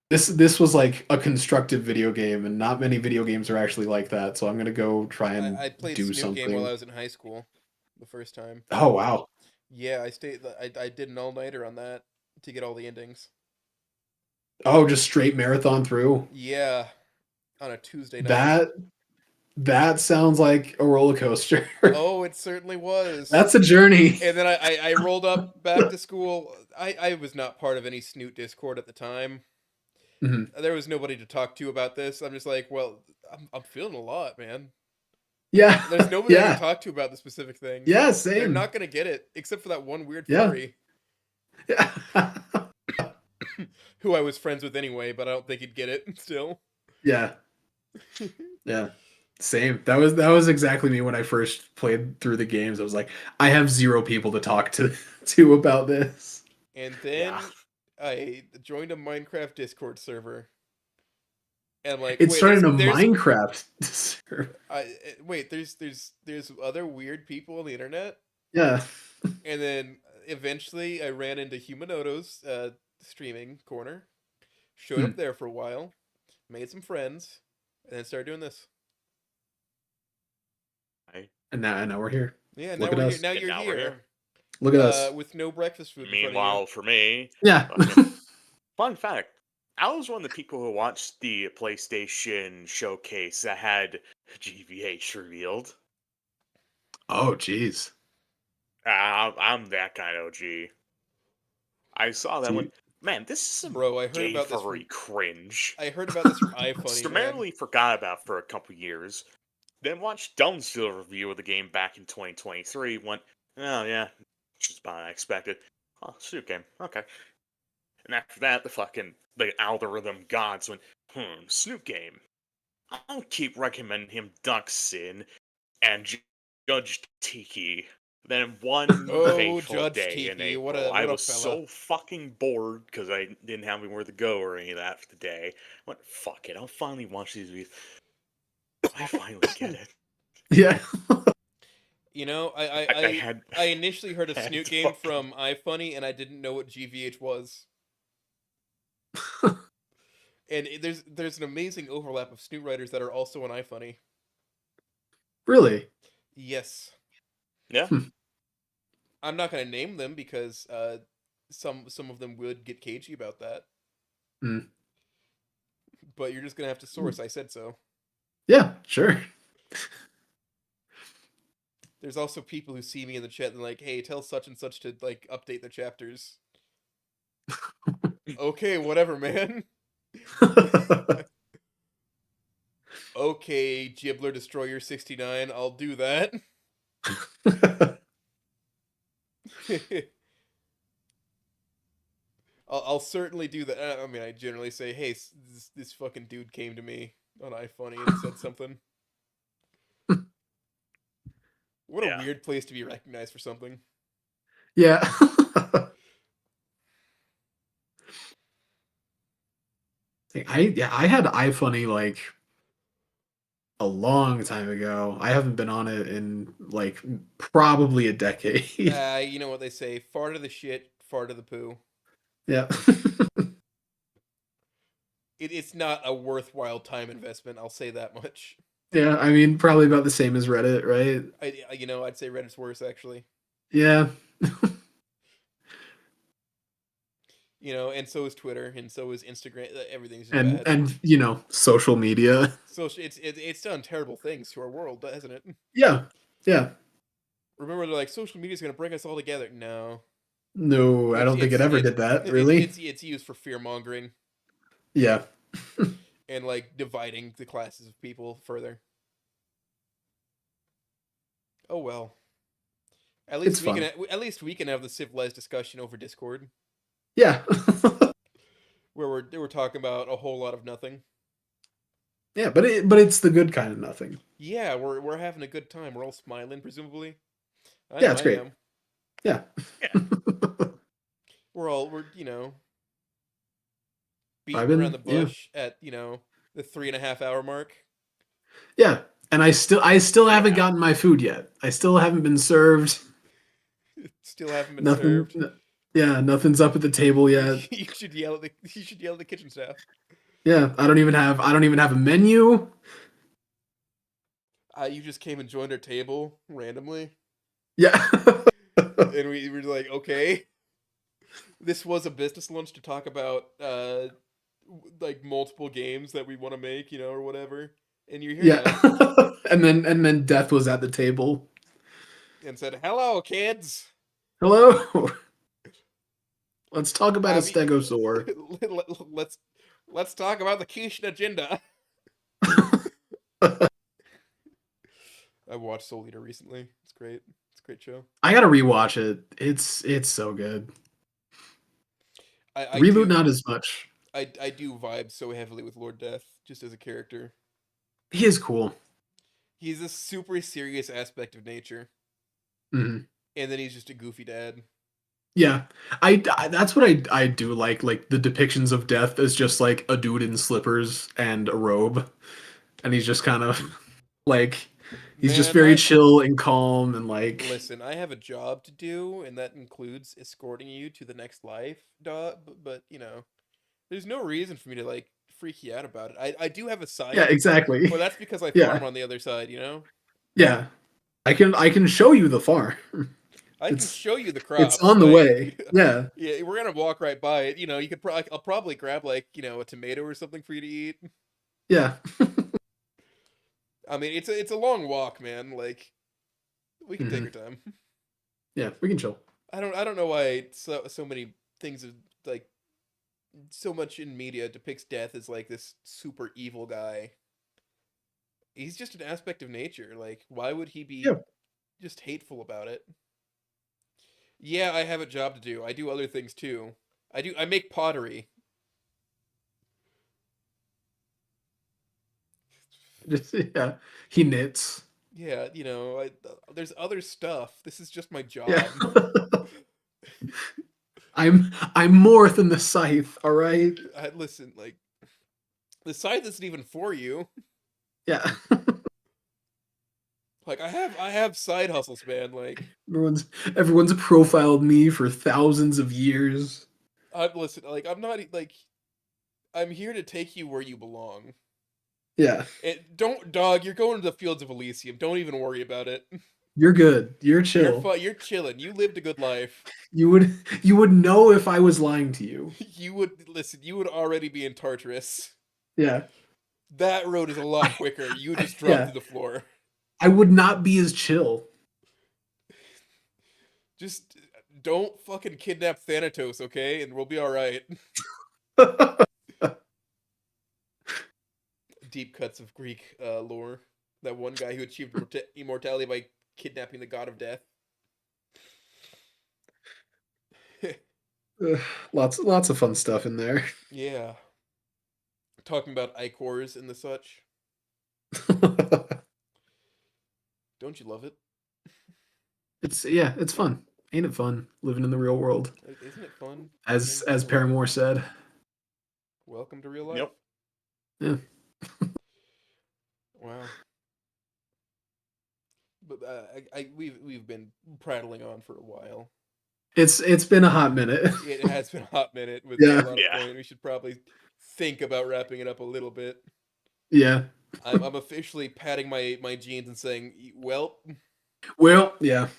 this was like a constructive video game, and not many video games are actually like that. So I'm gonna go try and I played do Snoot Game while something. I was in high school the first time. Oh wow, Yeah, I did an all-nighter on that to get all the endings. Oh, just straight marathon through. Yeah, on a Tuesday night. That that sounds like a roller coaster. Oh, it certainly was. That's a journey. And then I rolled up back to school. I was not part of any Snoot Discord at the time. Mhm. There was nobody to talk to about this. I'm just like, well, I'm feeling a lot, man. Yeah. There's nobody I can Yeah. talk to about the specific thing. Yeah, They're same. not gonna get it, except for that one weird Yeah. furry Yeah. who I was friends with anyway, but I don't think he'd get it still. Yeah. Yeah. Same. That was exactly me when I first played through the games. I was like, I have zero people to talk to about this. And Yeah. then I joined a Minecraft Discord server. And I'm like, It wait, started a there's Minecraft server. wait, there's other weird people on the internet. Yeah. And then eventually I ran into Humanoto's streaming corner, showed Hmm. up there for a while, made some friends, and then started doing this. Right. And now we're here. Yeah, now Look at we're here. us. Now And you're now we're here, here. Look at us. with no breakfast food in front of Meanwhile, for me, Yeah. fucking fun fact. I was one of the people who watched the PlayStation showcase that had GVH revealed. Oh, jeez. I'm that kind of OG. I saw that Do one. you- Man, this is some Bro, I heard gay about this furry from cringe. I heard about this from iFunny, man. Summarily forgot about for a couple years. Then watched Dunsville review of the game back in 2023. Went, oh yeah, just about what I expected. Oh, suit game, okay. And after that, the algorithm gods went, Snoop game. I'll keep recommending him Duck Sin and Judge Tiki. Then one Oh, fateful Judge day in Tiki, April, I what a was fella. so fucking bored because I didn't have anywhere to go or any of that for the day. I went, fuck it, I'll finally watch these videos. I finally get it. Yeah. You know, I had I initially heard of had Snoot to Game fucking- from iFunny, and I didn't know what GVH was. And there's an amazing overlap of Snoot writers that are also on iFunny. Really? Yes, Yeah. I'm not gonna name them because some of them would get cagey about that. Hmm. But you're just gonna have to source. I said so. Yeah, sure. There's also people who see me in the chat and like, hey, tell such and such to like update the chapters. Okay, whatever, man. Okay, Gibbler Destroyer 69, I'll do that. I'll certainly do that. I mean, I generally say, hey, this fucking dude came to me on iFunny and said something. What a Yeah. weird place to be recognized for something. Yeah. I had iFunny like a long time ago. I haven't been on it in like probably a decade. You know what they say, fart of the shit, fart of the poo. Yeah. It's not a worthwhile time investment, I'll say that much. Yeah, I mean probably about the same as Reddit, right? I'd say Reddit's worse, actually. Yeah. And so is Twitter, and so is Instagram. Everything's just And bad. and social media. So it's done terrible things to our world, hasn't it? Yeah. Yeah. Remember, they're like, social media's gonna bring us all together. No, No, I don't think it ever did that, really. It's used for fear mongering Yeah. and like dividing the classes of people further. Oh well. At least It's fun. we can have the civilized discussion over Discord, Yeah. where we're talking about a whole lot of nothing. Yeah, but it's the good kind of nothing. Yeah, we're having a good time. We're all smiling, presumably. I Yeah, know it's I great. am. Yeah. We're beating I've been- around the yeah. bush at the 3.5 hour mark. Yeah. And I still haven't Yeah. gotten my food yet. I still haven't been served. Still haven't been Nothing. served. Yeah, nothing's up at the table yet. You should yell at the kitchen staff. Yeah, I don't even have a menu. You just came and joined our table randomly, Yeah. and we were like, okay. This was a business lunch to talk about like multiple games that we want to make, or whatever. And you're here Yeah. now and then Death was at the table. and said, "Hello, kids. Hello. Let's talk about a Have you? stegosaur. let's let's talk about the Kishin agenda." I watched Soul Eater recently. It's great. It's a great show. I gotta rewatch it. It's so good. I Reboot do not as much. I do vibe so heavily with Lord Death just as a character. He is cool. He's a super serious aspect of nature, Mhm. and then he's just a goofy dad. Yeah, that's what I do like the depictions of Death as just like a dude in slippers and a robe, and he's just kind of like he's just Man, very I chill and calm and like listen. I have a job to do, and that includes escorting you to the next life, dog. But there's no reason for me to like freak you out about it. I do have a yeah, scythe, exactly. but that's because I Yeah, farm on the other side. yeah. I can show you the farm. I can It's show you the it's crops. on the Like, way. Yeah, yeah, we're gonna walk right by it. You could. I'll probably grab like a tomato or something for you to eat. yeah, I mean, it's a long walk, man. Like, we can take hmm our time. yeah. We can chill. I don't know why so many things of like so much in media depicts death as like this super evil guy. He's just an aspect of nature. Like, why would he be Yeah. just hateful about it? Yeah, I have a job to do. I do other things too. I make pottery. Just yeah. He knits. Yeah, there's other stuff. This is just my Yeah. job. I'm more than the scythe, all right? I listen, like the scythe isn't even for you. Yeah. Like I have side hustles, man. Like Everyone's profiled me for thousands of years. listen, like I'm not like I'm here to take you where you belong. Yeah. Don't dog. You're going to the fields of Elysium. Don't even worry about it. You're good. You're You're chill. fine. You're chilling. You lived a good life. You would know if I was lying to you. You would listen. You would already be in Tartarus. Yeah. That road is a lot I, quicker. You would just drop yeah. through the floor. I would not be as chill. Just don't fucking kidnap Thanatos, okay? And we'll be all right. Deep cuts of Greek lore. That one guy who achieved immortality by kidnapping the god of death. Lots of fun stuff in there. Yeah. Talking about ichors and the such. Don't you love it? It's fun. Ain't it fun living in the real world? Isn't it fun? As Paramore said. Welcome to real life. Yep. Yeah. Wow. But we've been prattling on for a while. It's been a hot minute. It has been a hot minute with Yeah. a lot of Yeah. point. We should probably think about wrapping it up a little bit. Yeah. I'm officially patting my jeans and saying, "Well, Well, yeah.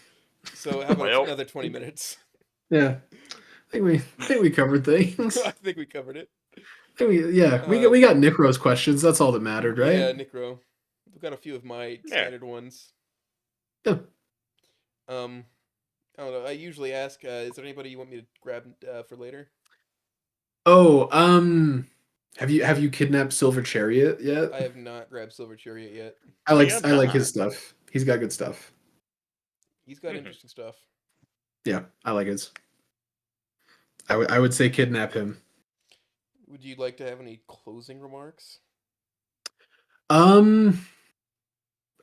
so how about Well. another 20 minutes?" Yeah. I think we covered things. I think we covered it. We got Necro's questions. That's all that mattered, right? Yeah, Necro. We've got a few of my standard ones. Yeah. I don't know. I usually ask, is there anybody you want me to grab for later? Oh, have you kidnapped Silver Chariot yet? I have not grabbed Silver Chariot yet. I like Yeah, I like his stuff. He's got good stuff. He's got Mhm. interesting stuff. Yeah, I like his. I would say kidnap him. Would you like to have any closing remarks?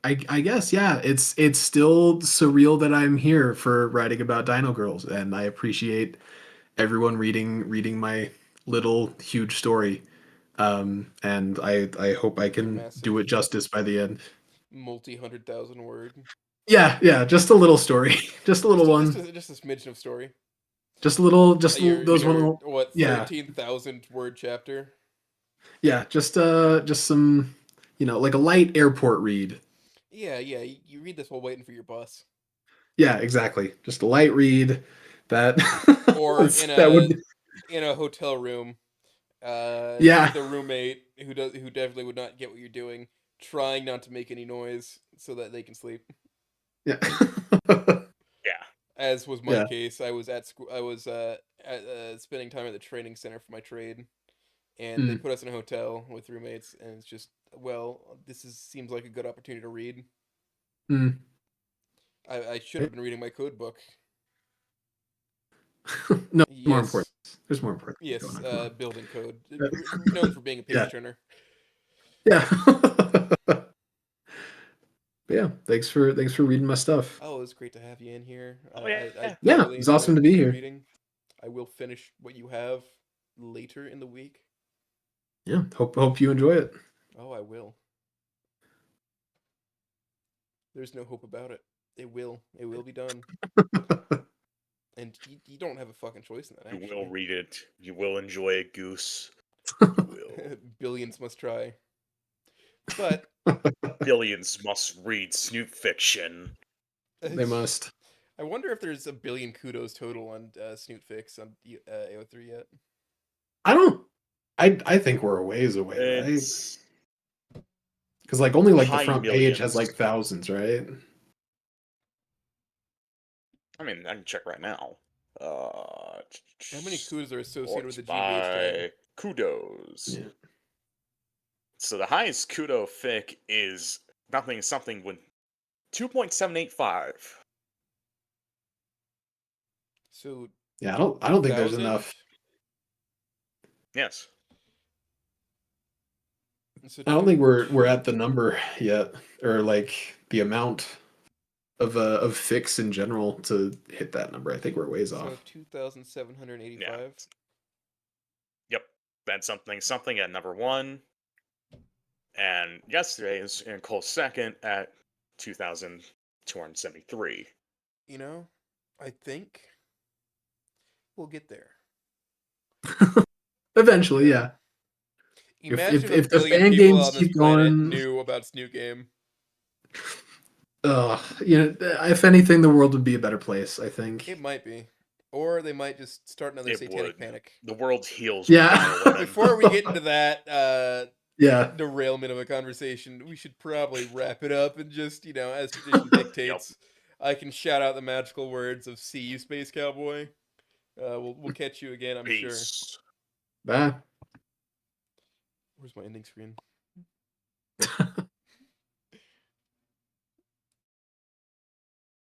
I guess yeah. It's still surreal that I'm here for writing about Dino Girls, and I appreciate everyone reading my little huge story. And I hope I can massive- do it justice by the end. Multi-100,000 word. Yeah, just a little story, just a little one, Just a smidgen of story. just a little, just Your, those your, one. Little, what, yeah. 13,000 word chapter? Yeah, just some, like a light airport read. Yeah. You read this while waiting for your bus. Yeah, exactly. Just a light read that Or that would in a hotel room Yeah. The roommate who definitely would not get what you're doing, trying not to make any noise so that they can sleep. Yeah. Yeah. As was my Yeah. case, I was at school. I was spending time at the training center for my trade, and they Mm. put us in a hotel with roommates, and it's just, well, seems like a good opportunity to read. Mm. I should have been reading my code book. No, more important. Yes, There's more important things going yes, on. Come on. building code, known for being a page Yeah. turner. Yeah. But yeah, thanks for reading my stuff. Oh, it was great to have you in here. Oh yeah. I Yeah, thoroughly it's awesome enjoyed to be your here. reading. I will finish what you have later in the week. Yeah, hope you enjoy it. Oh, I will. There's no hope about it. It will. It will be done. And you don't have a fucking choice in that, You actually. will read it. You will enjoy it, Goose. You will. Billions must try. But Billions must read Snoop fiction. They must. I wonder if there's a billion kudos total on Snoot Fix on AO3 yet. I don't. I think we're a ways away, right? It's Because like only like the high front page has millions. like thousands, right? I mean, I can check right now. How many kudos are associated with Sorts the GBH tag? by kudos. Yeah. So the highest kudo fic is nothing something with 2.785. So Yeah, I don't think there's 1,000? enough. Yes. So I don't think we're at the number yet, or like the amount of fix in general to hit that number. I think we're ways so off. 2,785. Yep. That's something at number 1. And yesterday is in close second at 2,273. You know, I think we'll get there. Eventually, yeah. Imagine If a the billion fan people games on this keep planet going, knew about Snoot Game. if anything, the world would be a better place. I think. It might be. Or they might just start another It satanic would. panic. The world heals with Yeah. 9/11. Before we get into that Yeah. derailment of a conversation, we should probably wrap it up and just, as tradition dictates, I can shout out the magical words of "See you, Space Cowboy." We'll catch you again, I'm sure. Peace. Bye. Where's my ending screen?